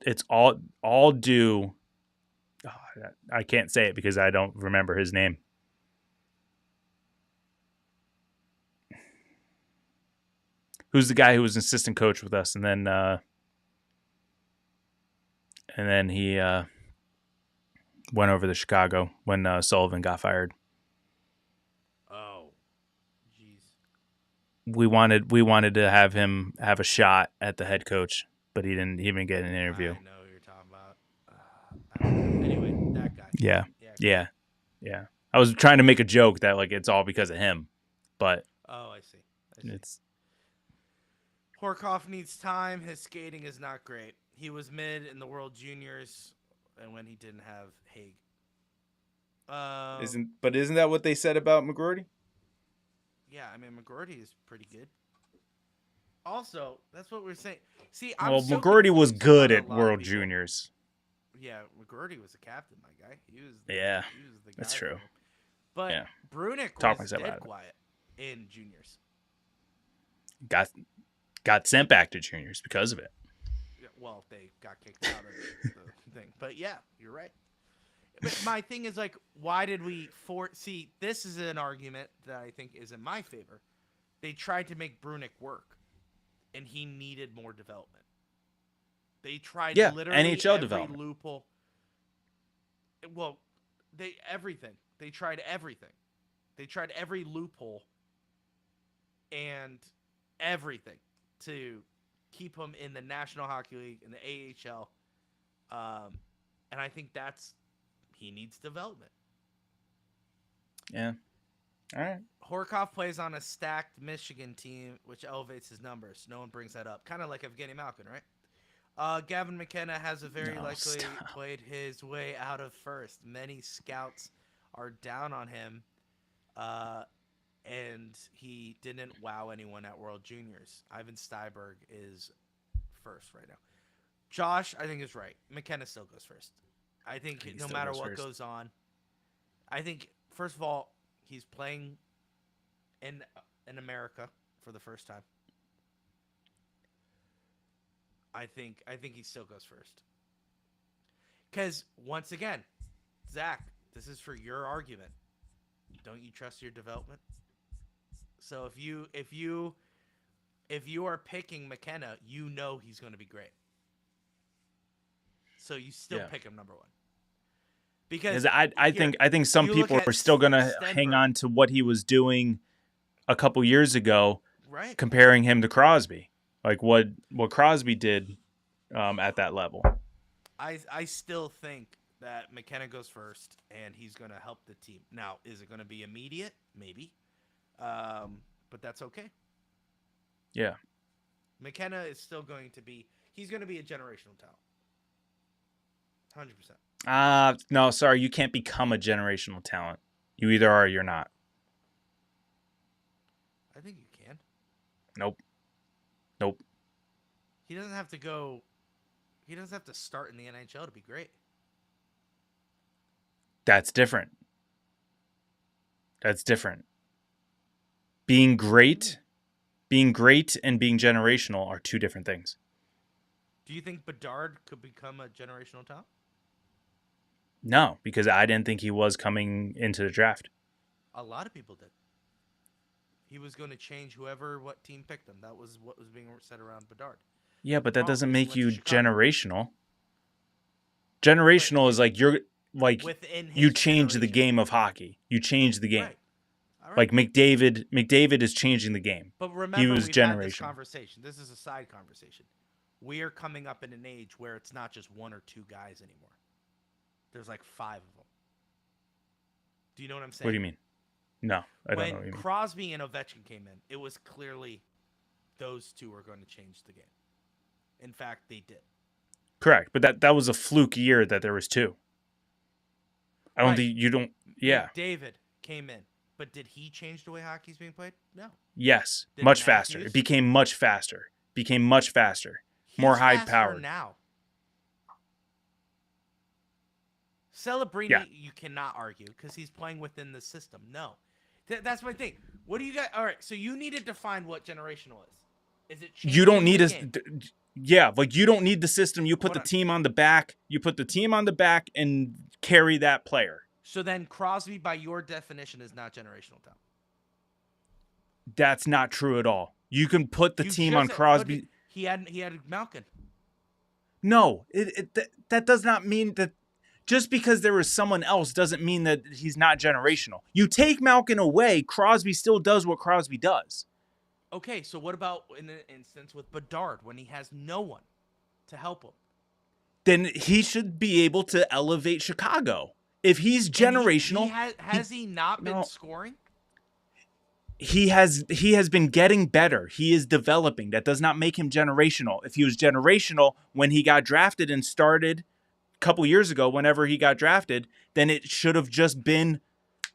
due. Oh, I can't say it because I don't remember his name. Who's the guy who was an assistant coach with us, and then he went over to Chicago when Sullivan got fired. Oh, jeez. We wanted to have him have a shot at the head coach, but he didn't even get an interview. I know who you're talking about. I don't know. Anyway, that guy. Yeah. I was trying to make a joke that like it's all because of him, but oh, I see. it's. Horkoff needs time. His skating is not great. He was mid in the World Juniors, and when he didn't have Haig. Isn't that what they said about McGroarty? Yeah, I mean McGroarty is pretty good. Also, that's what we're saying. See, McGroarty was good at World Juniors. Yeah, McGroarty was a captain, my guy. He was the guy that's true. But yeah. Brunick was dead quiet in juniors. Got sent back to juniors because of it. Yeah, well, they got kicked out of the thing. But yeah, you're right. But my thing is like, why did we see? This is an argument that I think is in my favor. They tried to make Brunick work, and he needed more development. They tried Yeah, literally NHL every development. loophole. Well, everything. They tried everything. They tried every loophole and everything to keep him in the National Hockey League and the AHL. And I think he needs development. Yeah. All right. Horkoff plays on a stacked Michigan team, which elevates his numbers. No one brings that up. Kind of like Evgeny Malkin, right? Gavin McKenna has likely played his way out of first. Many scouts are down on him, and he didn't wow anyone at World Juniors. Ivan Steiberg is first right now. Josh, I think, is right. McKenna still goes first. I think no matter what goes on, I think, first of all, he's playing in America for the first time. I think he still goes first. Because, once again, Zach, this is for your argument. Don't you trust your development? So if you are picking McKenna, you know he's going to be great. So you still pick him number one. Because I think some people are still going to hang on to what he was doing a couple years ago, right? Comparing him to Crosby, like what Crosby did at that level. I still think that McKenna goes first, and he's going to help the team. Now, is it going to be immediate? Maybe, but that's okay. Yeah, McKenna is still going to be. He's going to be a generational talent. 100%. No, sorry, you can't become a generational talent. You either are or you're not. I think you can. Nope. He doesn't have to go. He doesn't have to start in the NHL to be great. That's different. Being great and being generational are two different things. Do you think Bedard could become a generational talent? No, because I didn't think he was coming into the draft. A lot of people did. He was going to change what team picked him. That was what was being said around Bedard. Yeah, but that doesn't make you generational. Generational is like you change the game of hockey. You change the game. Right. Right. Like McDavid is changing the game. But remember, he was we've generational. had this conversation. This is a side conversation. We are coming up in an age where it's not just one or two guys anymore. There's like 5 of them. Do you know what I'm saying? What do you mean? No, I don't know what you When mean. Crosby and Ovechkin came in, it was clearly those two are going to change the game. In fact, they did. Correct, but that was a fluke year that there was 2. I don't think you don't. Yeah. David came in, but did he change the way hockey's being played? No. Yes, much faster. It became much faster. More high powered now. Celebrini, you cannot argue because he's playing within the system. No, that's my thing. What do you got? All right, so you need to define what generational is. Is it? You don't need you don't need the system. You put the team on the back. You put the team on the back and carry that player. So then Crosby, by your definition, is not generational talent. That's not true at all. You can put the team on Crosby. He had Malkin. No, that does not mean that. Just because there was someone else doesn't mean that he's not generational. You take Malkin away, Crosby still does what Crosby does. Okay, so what about in an instance with Bedard when he has no one to help him? Then he should be able to elevate Chicago. If he's generational, has he not been scoring? He has been getting better. He is developing. That does not make him generational. If he was generational when he got drafted and started couple years ago, whenever he got drafted, then it should have just been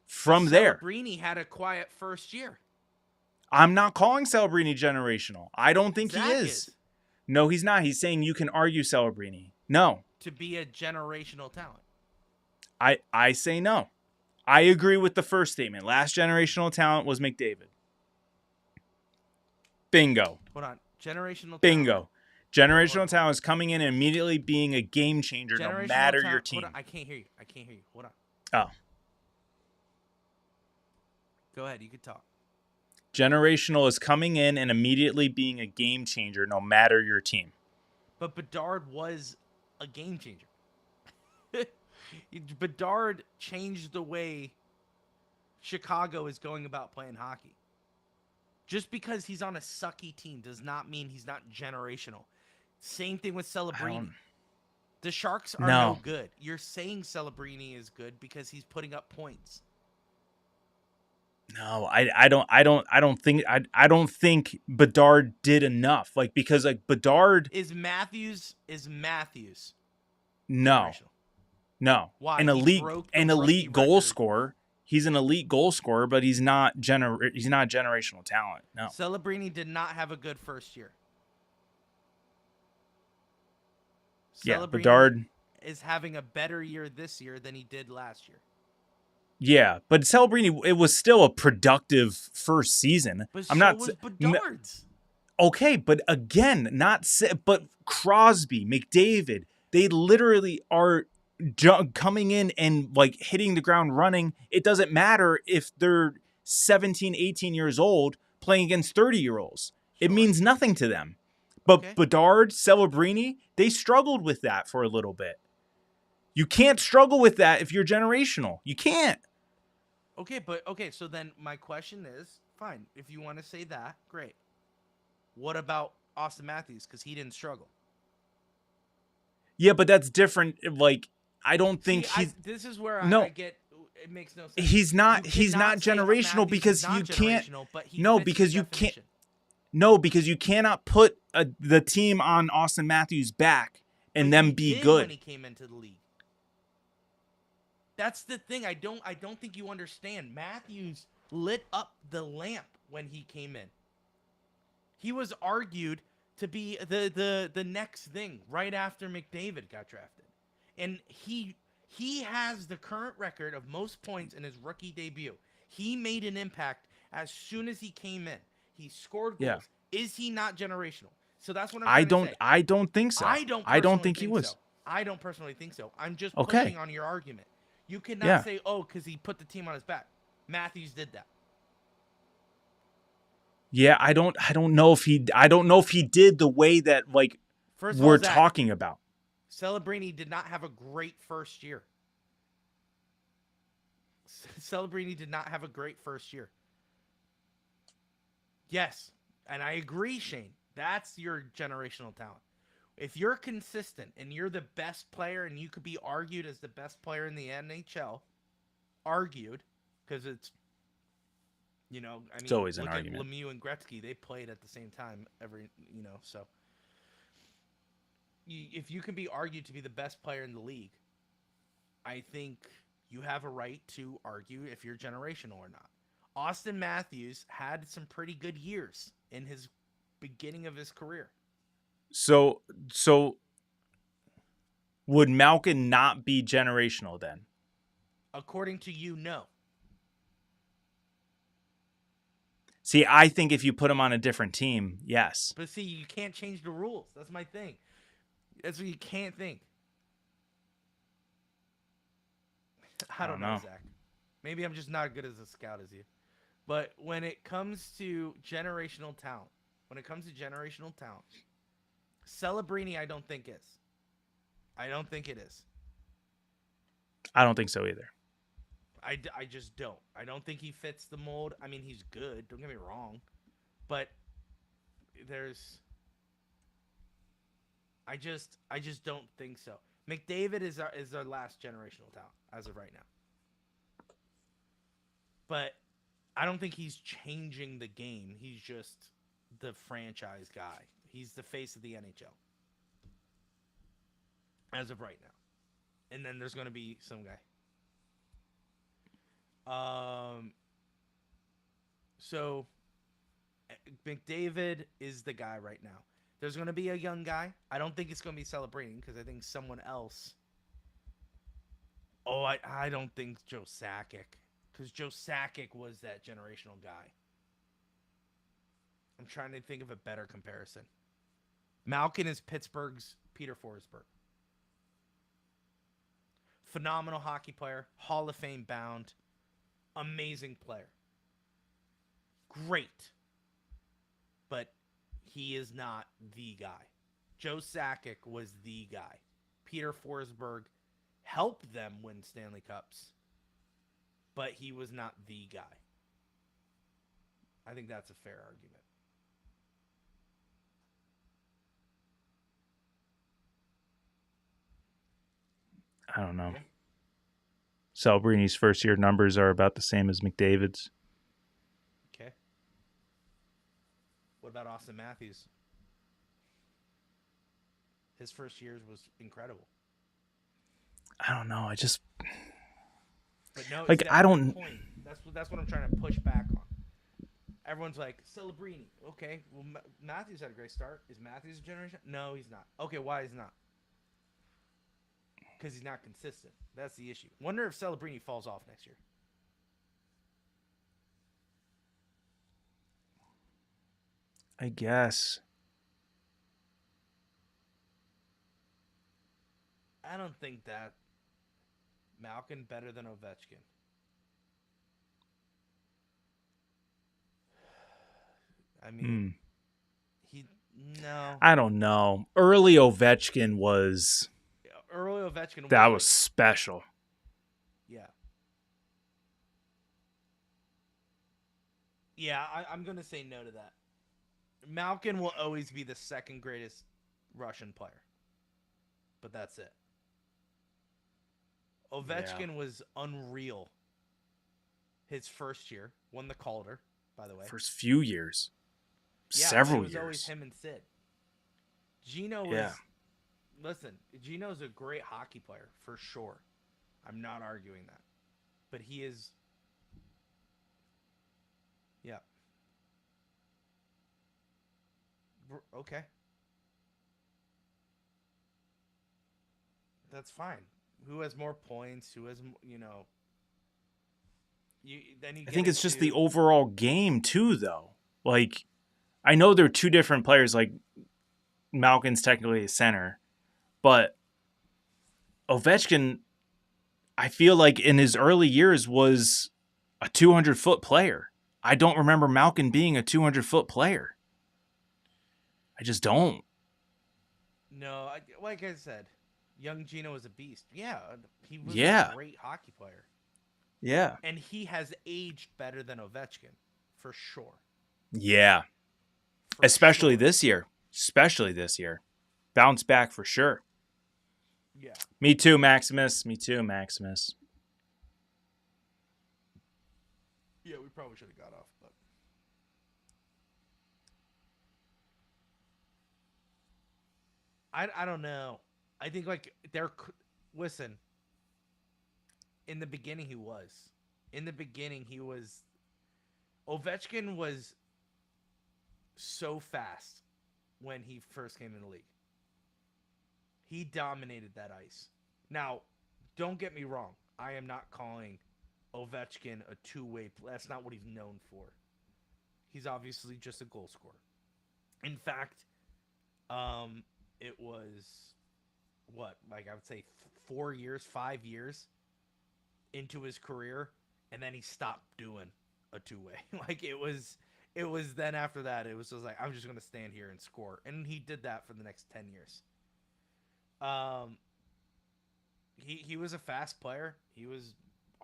from there. Celebrini had a quiet first year. I'm not calling Celebrini generational. I don't think he is. No, he's not. He's saying you can argue Celebrini. No. To be a generational talent. I say no. I agree with the first statement. Last generational talent was McDavid. Bingo. Hold on. Generational Bingo. Talent. Generational talent is coming in and immediately being a game changer no matter your team. Hold on. I can't hear you. Hold on. Oh. Go ahead. You can talk. Generational is coming in and immediately being a game changer no matter your team. But Bedard was a game changer. Bedard changed the way Chicago is going about playing hockey. Just because he's on a sucky team does not mean he's not generational. Same thing with Celebrini. The Sharks are no good. You're saying Celebrini is good because he's putting up points. No, I don't think Bedard did enough. Like, because like Bedard is Matthews no. Why? An elite goal scorer. He's an elite goal scorer, but he's not generational talent. No. Celebrini did not have a good first year. Yeah, Bedard is having a better year this year than he did last year. Yeah, but Celebrini, it was still a productive first season. But was Bedard's. Okay, but again, but Crosby, McDavid, they literally are coming in and like hitting the ground running. It doesn't matter if they're 17, 18 years old playing against 30-year-olds. It means nothing to them. But Bedard, Celebrini, they struggled with that for a little bit. You can't struggle with that if you're generational. You can't. Okay, so then my question is, fine, if you want to say that, great. What about Austin Matthews? Because he didn't struggle. Yeah, but that's different. Like, I don't think this is where I get it makes no sense. He's not generational because you can't. No, because you can't. No, because you cannot put the team on Austin Matthews' back and them be good. When he came into the league. That's the thing. I don't think you understand. Matthews lit up the lamp when he came in. He was argued to be the next thing right after McDavid got drafted. And he has the current record of most points in his rookie debut. He made an impact as soon as he came in. He scored goals. Yeah. Is he not generational? So that's what I'm trying to say. I don't think so. I don't think he was. So. I don't personally think so. I'm just pushing on your argument. You cannot say, because he put the team on his back. Matthews did that. Yeah, I don't know if he did the way that like we're talking about. Celebrini did not have a great first year. Celebrini did not have a great first year. Yes, and I agree, Shane. That's your generational talent. If you're consistent and you're the best player and you could be argued as the best player in the NHL, because it's, it's always an argument. Look at Lemieux and Gretzky, they played at the same time so. If you can be argued to be the best player in the league, I think you have a right to argue if you're generational or not. Austin Matthews had some pretty good years in his beginning of his career. So would Malkin not be generational then? According to you, no. See, I think if you put him on a different team, yes. But see, you can't change the rules. That's my thing. That's what you can't think. I don't know, Zach. Maybe I'm just not good as a scout as you. But when it comes to generational talent, Celebrini, I don't think is. I don't think it is. I don't think so either. I just don't. I don't think he fits the mold. I mean, he's good. Don't get me wrong. But I just don't think so. McDavid is our last generational talent as of right now. But I don't think he's changing the game. He's just the franchise guy. He's the face of the NHL. As of right now. And then there's going to be some guy. So McDavid is the guy right now. There's going to be a young guy. I don't think it's going to be Celebrini because I think someone else. Oh, I don't think Joe Sakic. Because Joe Sakic was that generational guy. I'm trying to think of a better comparison. Malkin is Pittsburgh's Peter Forsberg. Phenomenal hockey player. Hall of Fame bound. Amazing player. Great. But he is not the guy. Joe Sakic was the guy. Peter Forsberg helped them win Stanley Cups, but he was not the guy. I think that's a fair argument. I don't know. Yeah. Celbrini's first year numbers are about the same as McDavid's. Okay. What about Austin Matthews? His first years was incredible. I don't know. I just But no, like see, I that's my don't. point. That's what I'm trying to push back on. Everyone's like Celebrini. Okay, well Matthews had a great start. Is Matthews a generation? No, he's not. Okay, why is he not? Because he's not consistent. That's the issue. Wonder if Celebrini falls off next year. I guess. I don't think that Malkin better than Ovechkin. I mean, no. I don't know. Early Ovechkin was Early Ovechkin. that like, was special. Yeah. Yeah, I'm going to say no to that. Malkin will always be the second greatest Russian player. But that's it. Ovechkin was unreal. His first year. Won the Calder, by the way. First few years. Yeah, Several it was years. always him and Sid. Gino was... Yeah. Listen, Gino's a great hockey player, for sure. I'm not arguing that. But he is... Yeah. Okay. That's fine. Who has more points? Who has, I think it's just the overall game, too, though. Like, I know they're two different players. Like, Malkin's technically a center. But Ovechkin, I feel like in his early years was a 200-foot player. I don't remember Malkin being a 200-foot player. I just don't. No, like I said, young Gino was a beast. Yeah, he was Yeah. a great hockey player. Yeah. And he has aged better than Ovechkin, for sure. Yeah. For Especially sure. this year. Especially this year. Bounce back for sure. Yeah. Me too, Maximus. Me too, Maximus. Yeah, we probably should have got off, but I don't know. I think listen. In the beginning, he was. Ovechkin was so fast when he first came in the league. He dominated that ice. Now, don't get me wrong. I am not calling Ovechkin a two-way player. That's not what he's known for. He's obviously just a goal scorer. In fact, it was, I would say 5 years into his career, and then he stopped doing a two-way. It was then after that, it was just like, I'm just going to stand here and score. And he did that for the next 10 years. He was a fast player. He was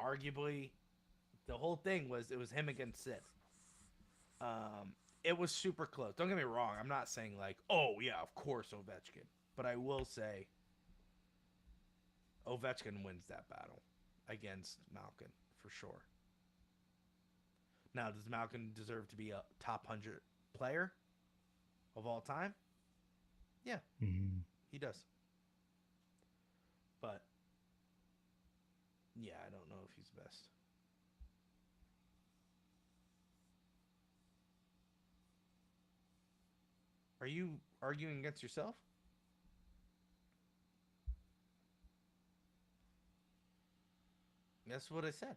arguably, the whole thing was, it was him against Sid. It was super close. Don't get me wrong. I'm not saying oh yeah, of course Ovechkin. But I will say Ovechkin wins that battle against Malkin for sure. Now, does Malkin deserve to be a top 100 player of all time? Yeah, he does. But yeah, I don't know if he's best. Are you arguing against yourself? That's what I said.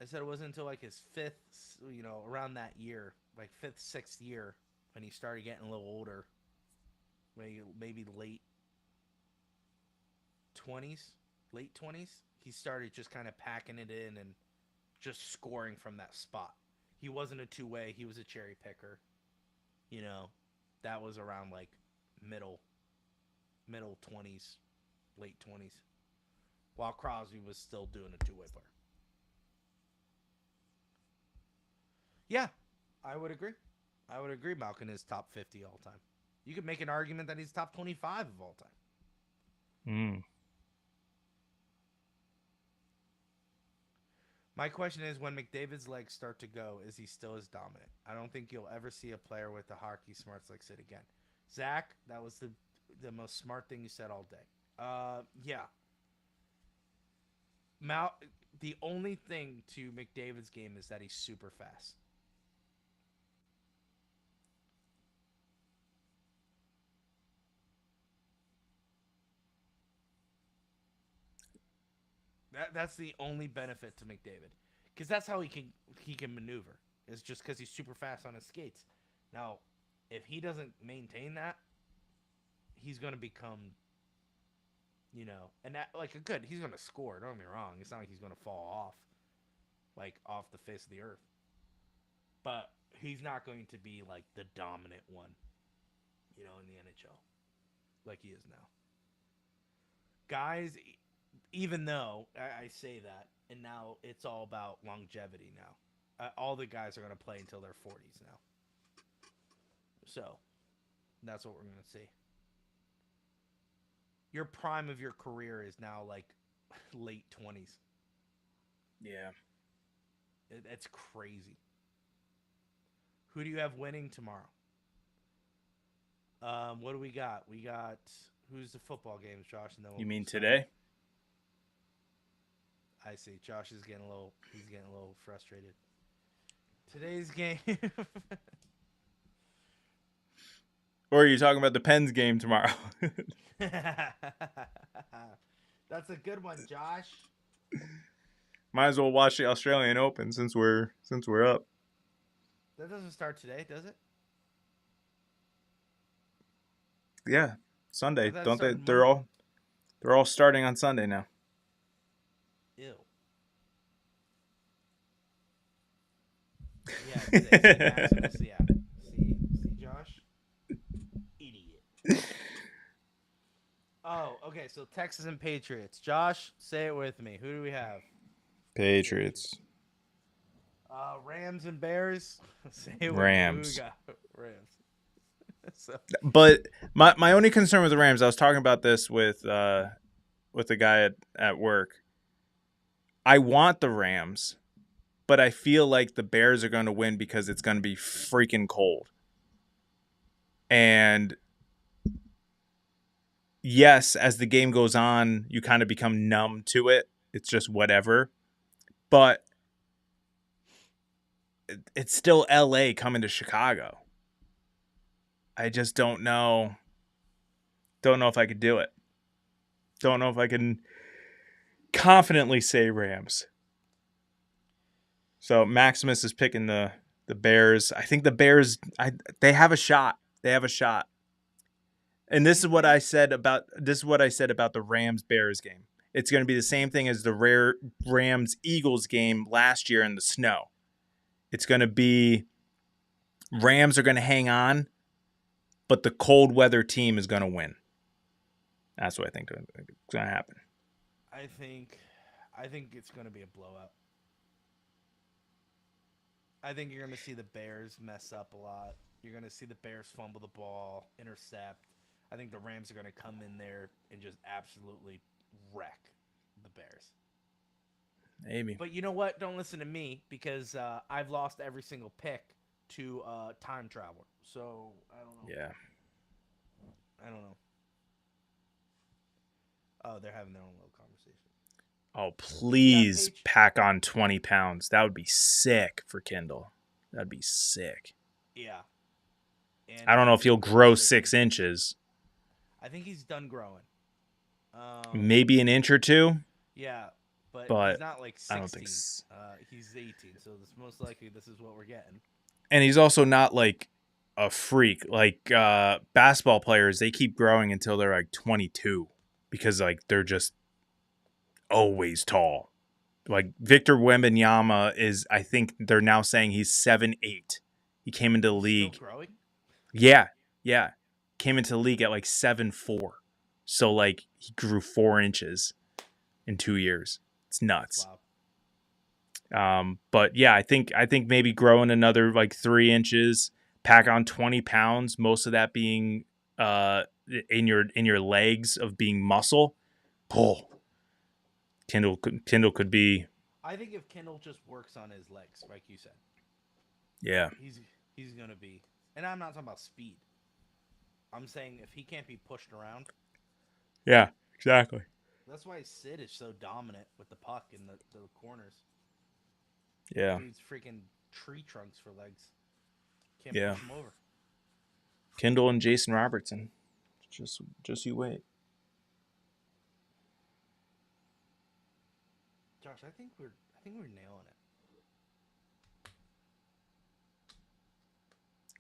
I said it wasn't until his fifth, around that year, fifth, sixth year, when he started getting a little older, maybe late 20s, he started just kind of packing it in and just scoring from that spot. He wasn't a two-way. He was a cherry picker. That was around like middle 20s, late 20s, while Crosby was still doing a two-way player. Yeah, I would agree. Malkin is top 50 all time. You could make an argument that he's top 25 of all time. My question is, when McDavid's legs start to go, is he still as dominant? I don't think you'll ever see a player with the hockey smarts like Sid again. Zach, that was the most smart thing you said all day. Yeah. The only thing to McDavid's game is that he's super fast. That's the only benefit to McDavid, because that's how he can maneuver. Is just because he's super fast on his skates. Now, if he doesn't maintain that, he's gonna become, and that he's gonna score. Don't get me wrong. It's not like he's gonna fall off the face of the earth. But he's not going to be like the dominant one, in the NHL, like he is now. Guys. Even though I say that, and now it's all about longevity now. All the guys are going to play until their 40s now. So, that's what we're going to see. Your prime of your career is now like late 20s. Yeah. It's crazy. Who do you have winning tomorrow? What do we got? We got, who's the football games, Josh? And then You mean today? I see. Josh is getting a little frustrated. Today's game. Or are you talking about the Pens game tomorrow? That's a good one, Josh. Might as well watch the Australian Open since we're up. That doesn't start today, does it? Yeah, Sunday. Don't they? Monday. They're all starting on Sunday now. Ew. Yeah, see, Josh? Idiot. Oh, okay, so Texas and Patriots. Josh, say it with me. Who do we have? Patriots. Rams and Bears. Say it Rams. With me. Who we got? Rams. But my only concern with the Rams, I was talking about this with a guy at work. I want the Rams, but I feel like the Bears are going to win because it's going to be freaking cold. And yes, as the game goes on, you kind of become numb to it. It's just whatever. But it's still LA coming to Chicago. I just don't know. Don't know if I could do it. Don't know if I can confidently say Rams. So Maximus is picking the Bears. I think the Bears, they have a shot. They have a shot. And this is what I said about the Rams-Bears game. It's going to be the same thing as the Rams-Eagles game last year in the snow. It's going to be Rams are going to hang on, but the cold weather team is going to win. That's what I think is going to happen. I think it's going to be a blowout. I think you're going to see the Bears mess up a lot. You're going to see the Bears fumble the ball, intercept. I think the Rams are going to come in there and just absolutely wreck the Bears. Maybe. But you know what? Don't listen to me because I've lost every single pick to time traveler. So, I don't know. Yeah. I don't know. Oh, they're having their own little conversation. Oh, please pack on 20 pounds. That would be sick for Kindle. That'd be sick. Yeah. And I don't know if he'll grow 6 inches. I think he's done growing. Maybe an inch or two. Yeah, but he's not like 16. I don't think he's 18, so it's most likely this is what we're getting. And he's also not like a freak. Like basketball players, they keep growing until they're like 22 because like they're just always tall. like Victor Wembanyama is, I think they're now saying he's 7'8". He came into the league. Still growing? Yeah. Came into the league at like 7'4". So like he grew 4 inches in 2 years. It's nuts. Wow. But yeah, I think maybe growing another like 3 inches, pack on 20 pounds, most of that being in your legs of being muscle. Oh, Kendall could be. I think if Kendall just works on his legs, like you said, Yeah. he's gonna be. And I'm not talking about speed. I'm saying if he can't be pushed around. Yeah, exactly. That's why Sid is so dominant with the puck in the corners. Yeah. Dude's freaking tree trunks for legs. Can't Yeah. push him over. Kendall and Jason Robertson. Just you wait. Josh, I think we're nailing it.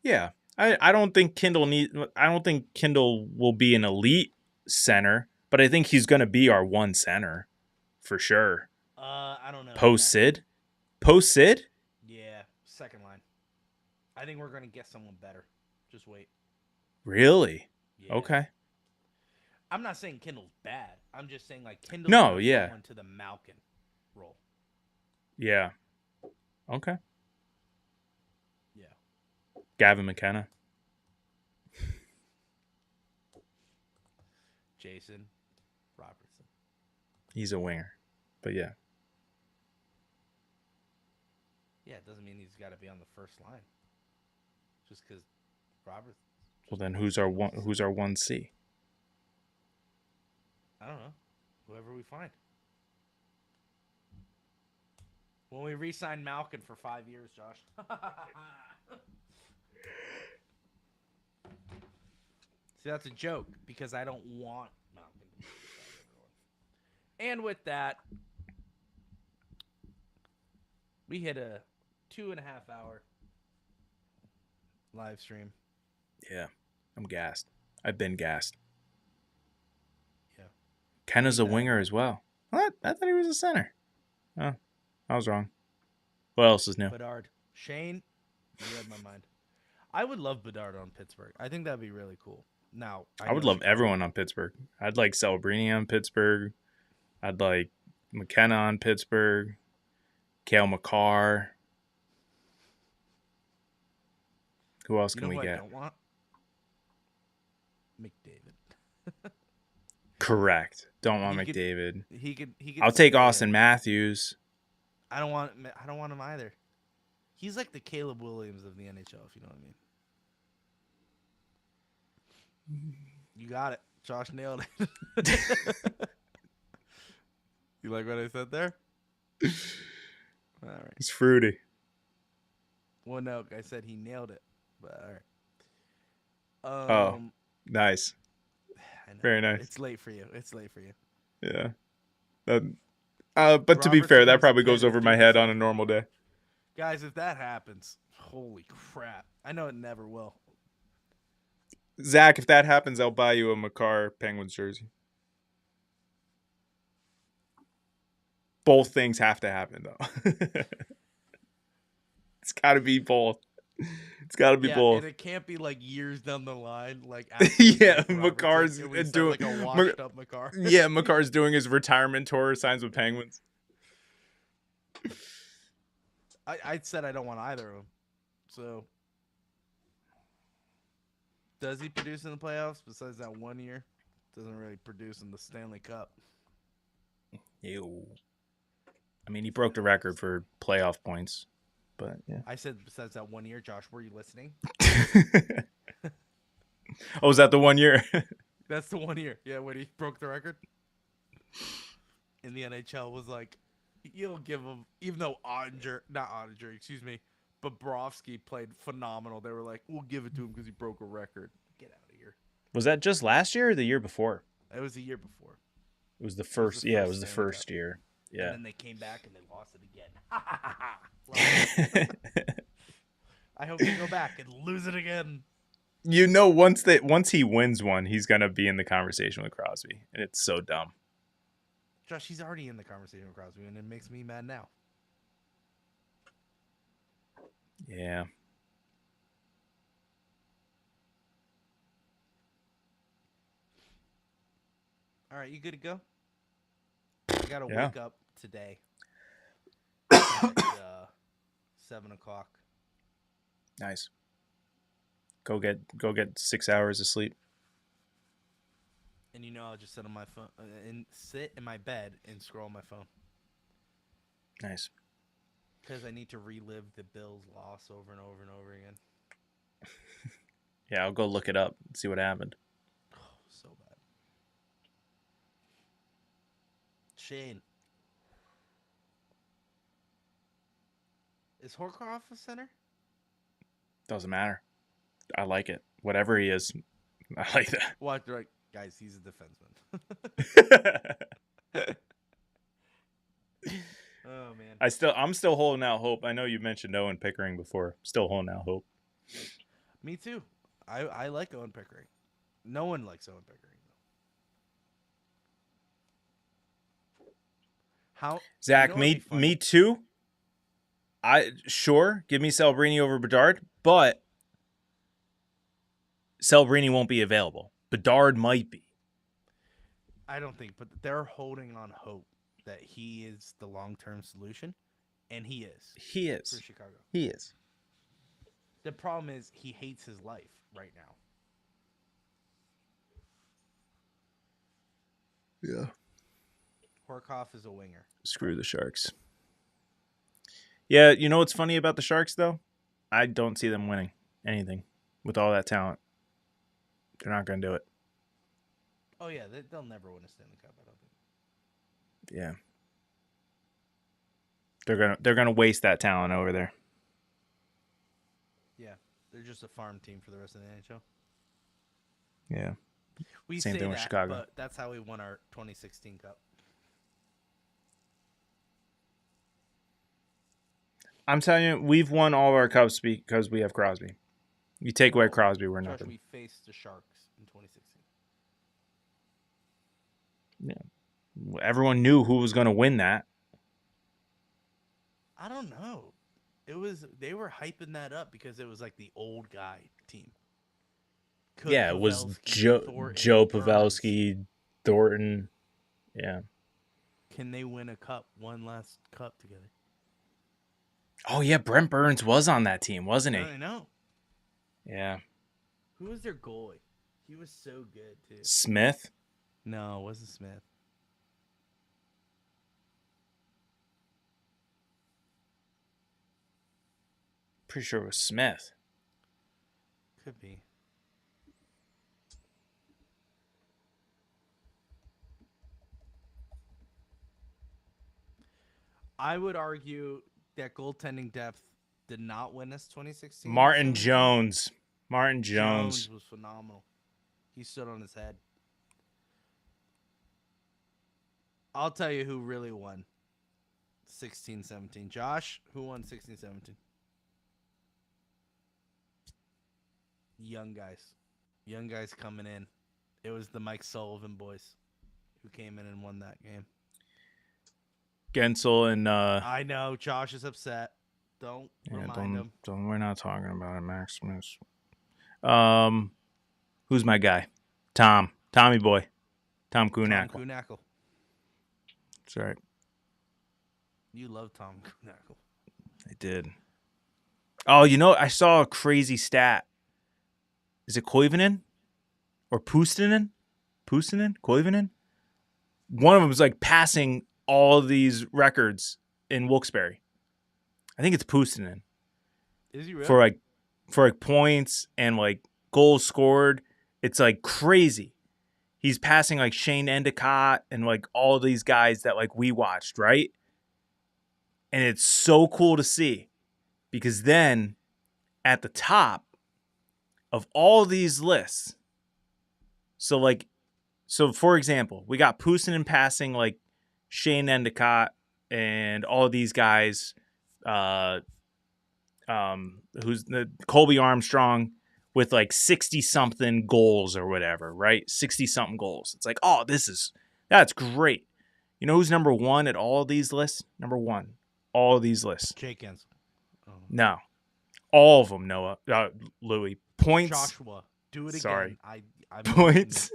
Yeah. I don't think Kendall will be an elite center, but I think he's going to be our one center for sure. I don't know. Post Sid? Yeah, second line. I think we're gonna get someone better. Just wait. Really? Yeah. Okay. I'm not saying Kendall's bad. I'm just saying like Kendall. No, yeah. To the Malkin role. Yeah. Okay. Yeah. Gavin McKenna. Jason Robertson. He's a winger, but yeah. Yeah, it doesn't mean he's got to be on the first line. Just because Roberts. Well, then who's our 1C? I don't know. Whoever we find. When we re-sign Malkin for 5 years, Josh. See, that's a joke because I don't want Malkin to be everyone. And with that, we hit a 2.5 hour live stream. Yeah. I'm gassed. I've been gassed. Yeah. Kenna's a winger as well. What? I thought he was a center. Oh, I was wrong. What else is new? Bedard. Shane, you read my mind. I would love Bedard on Pittsburgh. I think that'd be really cool. Now, I would love everyone on Pittsburgh. I'd like Celebrini on Pittsburgh. I'd like McKenna on Pittsburgh. Cale Makar. Who else can we get? I don't want? McDavid. Correct. Don't want He could- McDavid. He could. I'll take Austin Matthews. I don't want him either. He's like the Caleb Williams of the NHL, if you know what I mean. You got it. Josh nailed it. You like what I said there? All right. It's fruity. Well, no, I said he nailed it. But all right. Oh, nice. I know. Very nice. It's late for you. Yeah. But to be fair, that probably goes over my head on a normal day. Guys, if that happens, holy crap. I know it never will. Zach, if that happens, I'll buy you a Makar Penguins jersey. Both things have to happen, though. It's got to be both. It's got to be both. And it can't be like years down the line. Like yeah, Makar's doing like a washed up Makar. Yeah, Makar's doing his retirement tour, signs with Penguins. I said I don't want either of them. So, does he produce in the playoffs besides that 1 year? Doesn't really produce in the Stanley Cup. Ew. I mean, he broke the record for playoff points, but yeah. I said besides that 1 year, Josh. Were you listening? Oh, was that the 1 year? That's the 1 year. Yeah, when he broke the record. And the NHL was like, you'll give him, even though Bobrovsky played phenomenal. They were like, we'll give it to him because he broke a record. Get out of here. Was that just last year or the year before? It was the year before. It was the first. Yeah, it was the first year. Yeah. And then they came back and they lost it again. I hope they go back and lose it again. You know, once he wins one, he's gonna be in the conversation with Crosby, and it's so dumb. Josh, he's already in the conversation with Crosby, and it makes me mad now. Yeah. All right, you good to go? I gotta Yeah. wake up today at 7 o'clock. Nice. Go get 6 hours of sleep. And I'll just sit on my phone and sit in my bed and scroll on my phone. Nice. Because I need to relive the Bills' loss over and over and over again. Yeah, I'll go look it up and see what happened. Oh, so bad. Shane. Is Horkoff a center? Doesn't matter. I like it. Whatever he is, I like that. What? Right, guys, he's a defenseman. Oh man. I'm still holding out hope. I know you mentioned Owen Pickering before. Still holding out hope. Me too. I like Owen Pickering. No one likes Owen Pickering. How Zach, me too. Give me Celebrini over Bedard, but Celebrini won't be available. Bedard might be. I don't think, but they're holding on hope that he is the long-term solution, and he is. He is. For Chicago. He is. The problem is he hates his life right now. Yeah. Horkoff is a winger. Screw the Sharks. Yeah, you know what's funny about the Sharks, though? I don't see them winning anything with all that talent. They're not going to do it. Oh, yeah, they'll never win a Stanley Cup, I don't think. Yeah. They're gonna waste that talent over there. Yeah, they're just a farm team for the rest of the NHL. Yeah. We Same say thing with that, Chicago. but that's how we won our 2016 Cup. I'm telling you, we've won all of our cups because we have Crosby. You take away Crosby, we're Josh, nothing. we faced the Sharks in 2016. Yeah. Everyone knew who was going to win that. I don't know. They were hyping that up because it was like the old guy team. Yeah, it was Pavelski, Joe Thornton, Pavelski, Thornton. Yeah. Can they win one last cup together? Oh, yeah, Brent Burns was on that team, wasn't he? I know. Yeah. Who was their goalie? He was so good, too. Smith? No, it wasn't Smith. Pretty sure it was Smith. Could be. I would argue that goaltending depth did not win us 2016. Martin 17. Jones. Martin Jones Jones. was phenomenal. He stood on his head. I'll tell you who really won 16-17. Josh, who won 16-17? Young guys. Young guys coming in. It was the Mike Sullivan boys who came in and won that game. Gensel and I know. Josh is upset. Don't remind him. we're not talking about it, Maximus. Who's my guy? Tommy boy. Tom Kuhnackel. Tom Kuhnackel. That's right. You love Tom Kuhnackel. I did. Oh, I saw a crazy stat. Is it Koivunen? Or Puustinen? Koivunen? One of them was like passing all of these records in Wilkes-Barre. I think it's Puustinen. Is he really? For points and like goals scored. It's like crazy. He's passing like Shane Endicott and like all these guys that like we watched, right? And it's so cool to see because then at the top of all these lists, so for example, we got Puustinen passing like Shane Endicott and all of these guys, who's the Colby Armstrong with like 60 something goals or whatever, right? 60 something goals. It's like, oh, that's great. You know who's number one at all of these lists? Number one. All of these lists. Jake Ansel. Oh. No. All of them, Noah. Louis. Points. Joshua. Do it Sorry. again. I'm Points.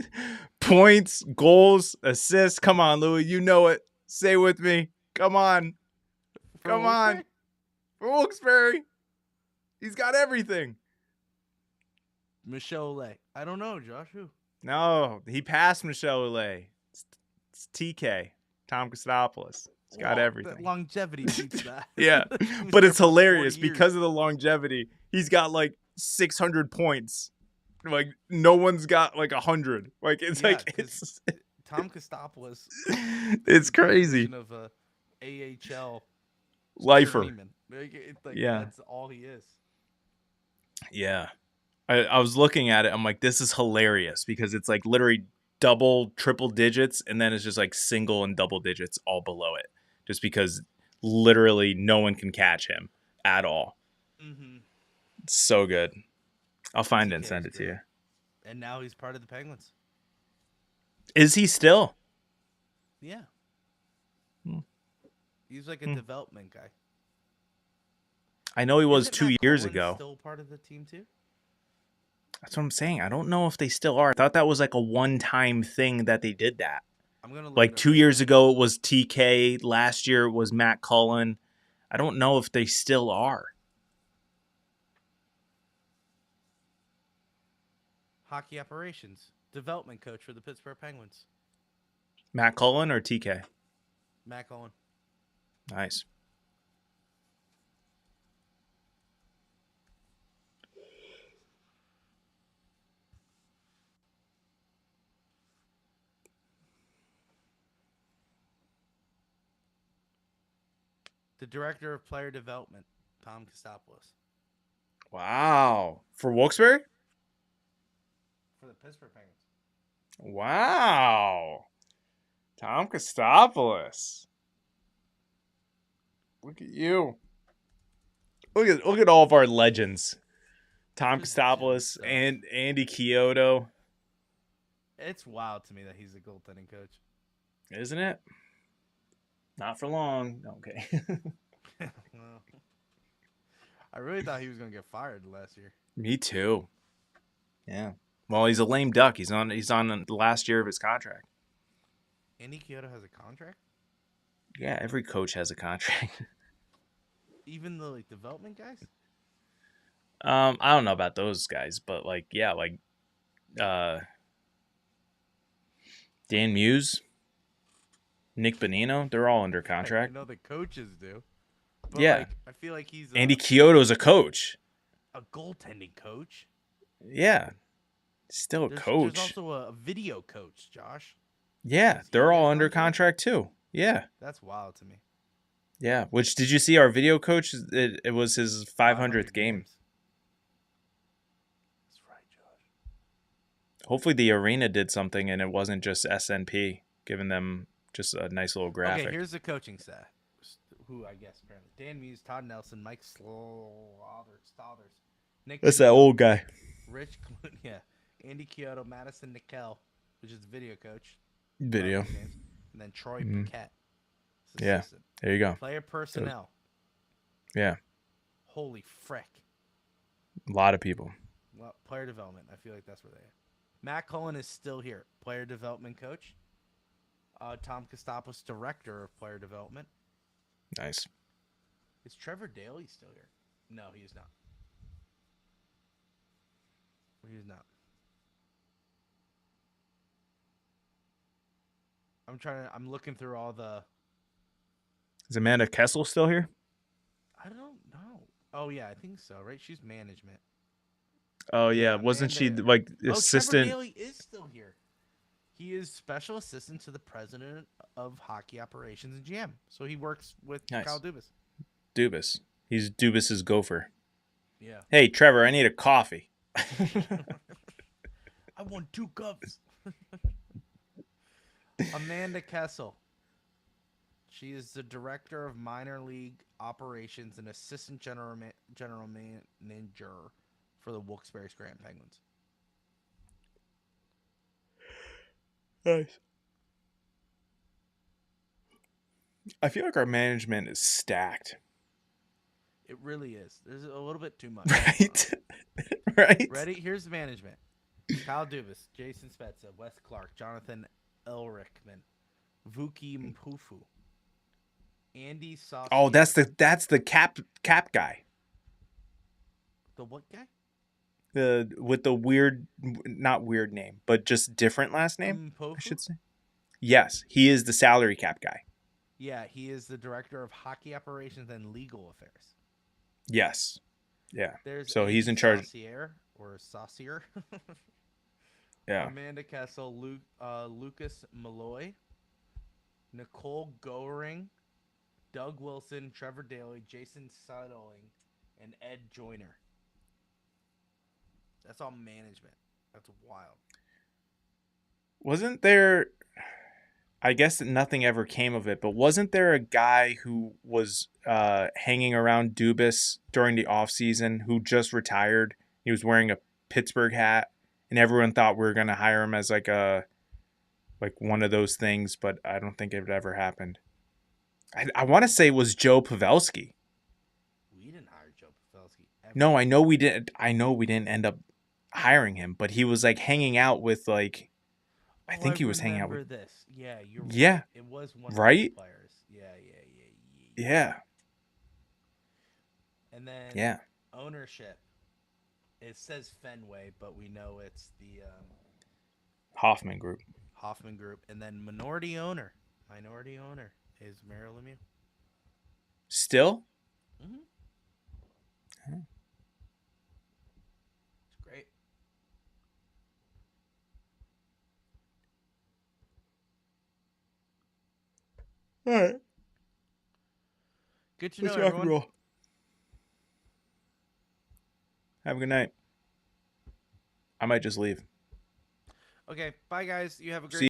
Points, goals, assists. Come on, Louis. You know it. Say with me. Come on. Come on. For Wilkes-Barre. He's got everything. Michelle Olay. I don't know, Josh. Who? No, he passed Michelle Olay. It's TK. Tom Kostopoulos. He's got everything. The longevity beats that. Yeah, He's but there it's for 40 hilarious years. because of the longevity. He's got like 600 points. Like no one's got like 100. Like it's Yeah, like 'cause Tom Kostopoulos. it's crazy. Of a AHL Lifer. journeyman. Like, Yeah. that's all he is. Yeah. I was looking at it. I'm like, this is hilarious because it's like literally double, triple digits, and then it's just like single and double digits all below it. Just because literally no one can catch him at all. Mm-hmm. It's so good. I'll find it and TK send is it to you. great. And now he's part of the Penguins. Is he still? Yeah. Hmm. He's like a development guy. I know he was Isn't 2 Matt years Cullen ago. Still part of the team too? That's what I'm saying. I don't know if they still are. I thought that was like a one-time thing that they did that. I'm gonna look Like it up 2 right years now. ago it was TK. Last year it was Matt Cullen. I don't know if they still are. Hockey operations development coach for the Pittsburgh Penguins. Matt Cullen or TK? Matt Cullen. Nice. The director of player development, Tom Kostopoulos. Wow. For Wilkes-Barre? For the Pittsburgh Penguins. Wow. Tom Kostopoulos. Look at you. Look at all of our legends. Tom Just Kostopoulos gems, and Andy Chiodo. It's wild to me that he's a goaltending coach. Isn't it? Not for long. Okay. Well, I really thought he was going to get fired last year. Me too. Yeah. Well, he's a lame duck. He's on the last year of his contract. Andy Chiodo has a contract? Yeah, every coach has a contract. Even the like development guys? I don't know about those guys, but like yeah, like Dan Muse, Nick Bonino, they're all under contract. I know the coaches do. But Yeah. like, I feel like he's Andy Chiodo's a coach. a goaltending coach. Yeah. Still a coach. There's also a video coach, Josh. Yeah, Does he they're all get under contract? contract too. Yeah. That's wild to me. Yeah. Which did you see our video coach? It was his 500th game. games. That's right, Josh. Hopefully the arena did something and it wasn't just SNP giving them just a nice little graphic. Okay, here's the coaching staff. Who I guess apparently Dan Muse, Todd Nelson, Mike Stothers, Nick. That's that old guy. Rich, yeah, Andy Chiodo, Madison Nickel, which is the video coach. Video. Games, and then Troy Mhm. Paquette. Yeah. There you go. Player personnel. Yeah. Holy frick. A lot of people. Well, player development. I feel like that's where they are. Matt Cullen is still here. Player development coach. Tom Kostopoulos, director of player development. Nice. Is Trevor Daley still here? No, he is not. He is not. I'm looking through all the. Is Amanda Kessel still here? I don't know. Oh yeah, I think so. Right? She's management. Oh yeah, Yeah, wasn't she Amanda- like Oh, assistant? Trevor Daley is still here. He is special assistant to the president of hockey operations and GM. So he works with Nice. Kyle Dubas. Dubas. He's Dubas's gopher. Yeah. Hey Trevor, I need a coffee. I want 2 cups. Amanda Kessel. She is the director of minor league operations and assistant general manager for the Wilkes-Barre Scranton Penguins. Nice. I feel like our management is stacked. It really is. There's a little bit too much. Right? Right? Ready? Here's the management. Kyle Dubas, Jason Spezza, Wes Clark, Jonathan Elrickman, Vuki Mpufu, Andy Saucier. Oh, that's the cap guy. The what guy? With the weird, not weird name, but just different last name, I Mpofu? should say. Yes, he is the salary cap guy. Yeah, he is the director of hockey operations and legal affairs. Yes. Yeah. There's So Andy he's in charge. Saucier. Yeah. Amanda Kessel, Lucas Malloy, Nicole Goering, Doug Wilson, Trevor Daly, Jason Suttling, and Ed Joyner. That's all management. That's wild. Wasn't there, I guess nothing ever came of it, but wasn't there a guy who was hanging around Dubas during the offseason who just retired? He was wearing a Pittsburgh hat, and everyone thought we were going to hire him as like one of those things, but I don't think it ever happened. I want to say it was Joe Pavelski. We didn't hire Joe Pavelski. No, I know we didn't. I know we didn't end up hiring him, but he was like hanging out with like. I think he was hanging out with. This. Yeah, you're right. Yeah. It was one Right? of the players. Yeah. Yeah. And then Yeah. ownership. It says Fenway, but we know it's the Hoffman Group. Hoffman Group. And then minority owner is Merrill Lemieux. Still? Mm-hmm. Oh. It's great. All right. Good to Let's know, rock and everyone. roll. Have a good night. I might just leave. Okay, bye, guys. You have a great. See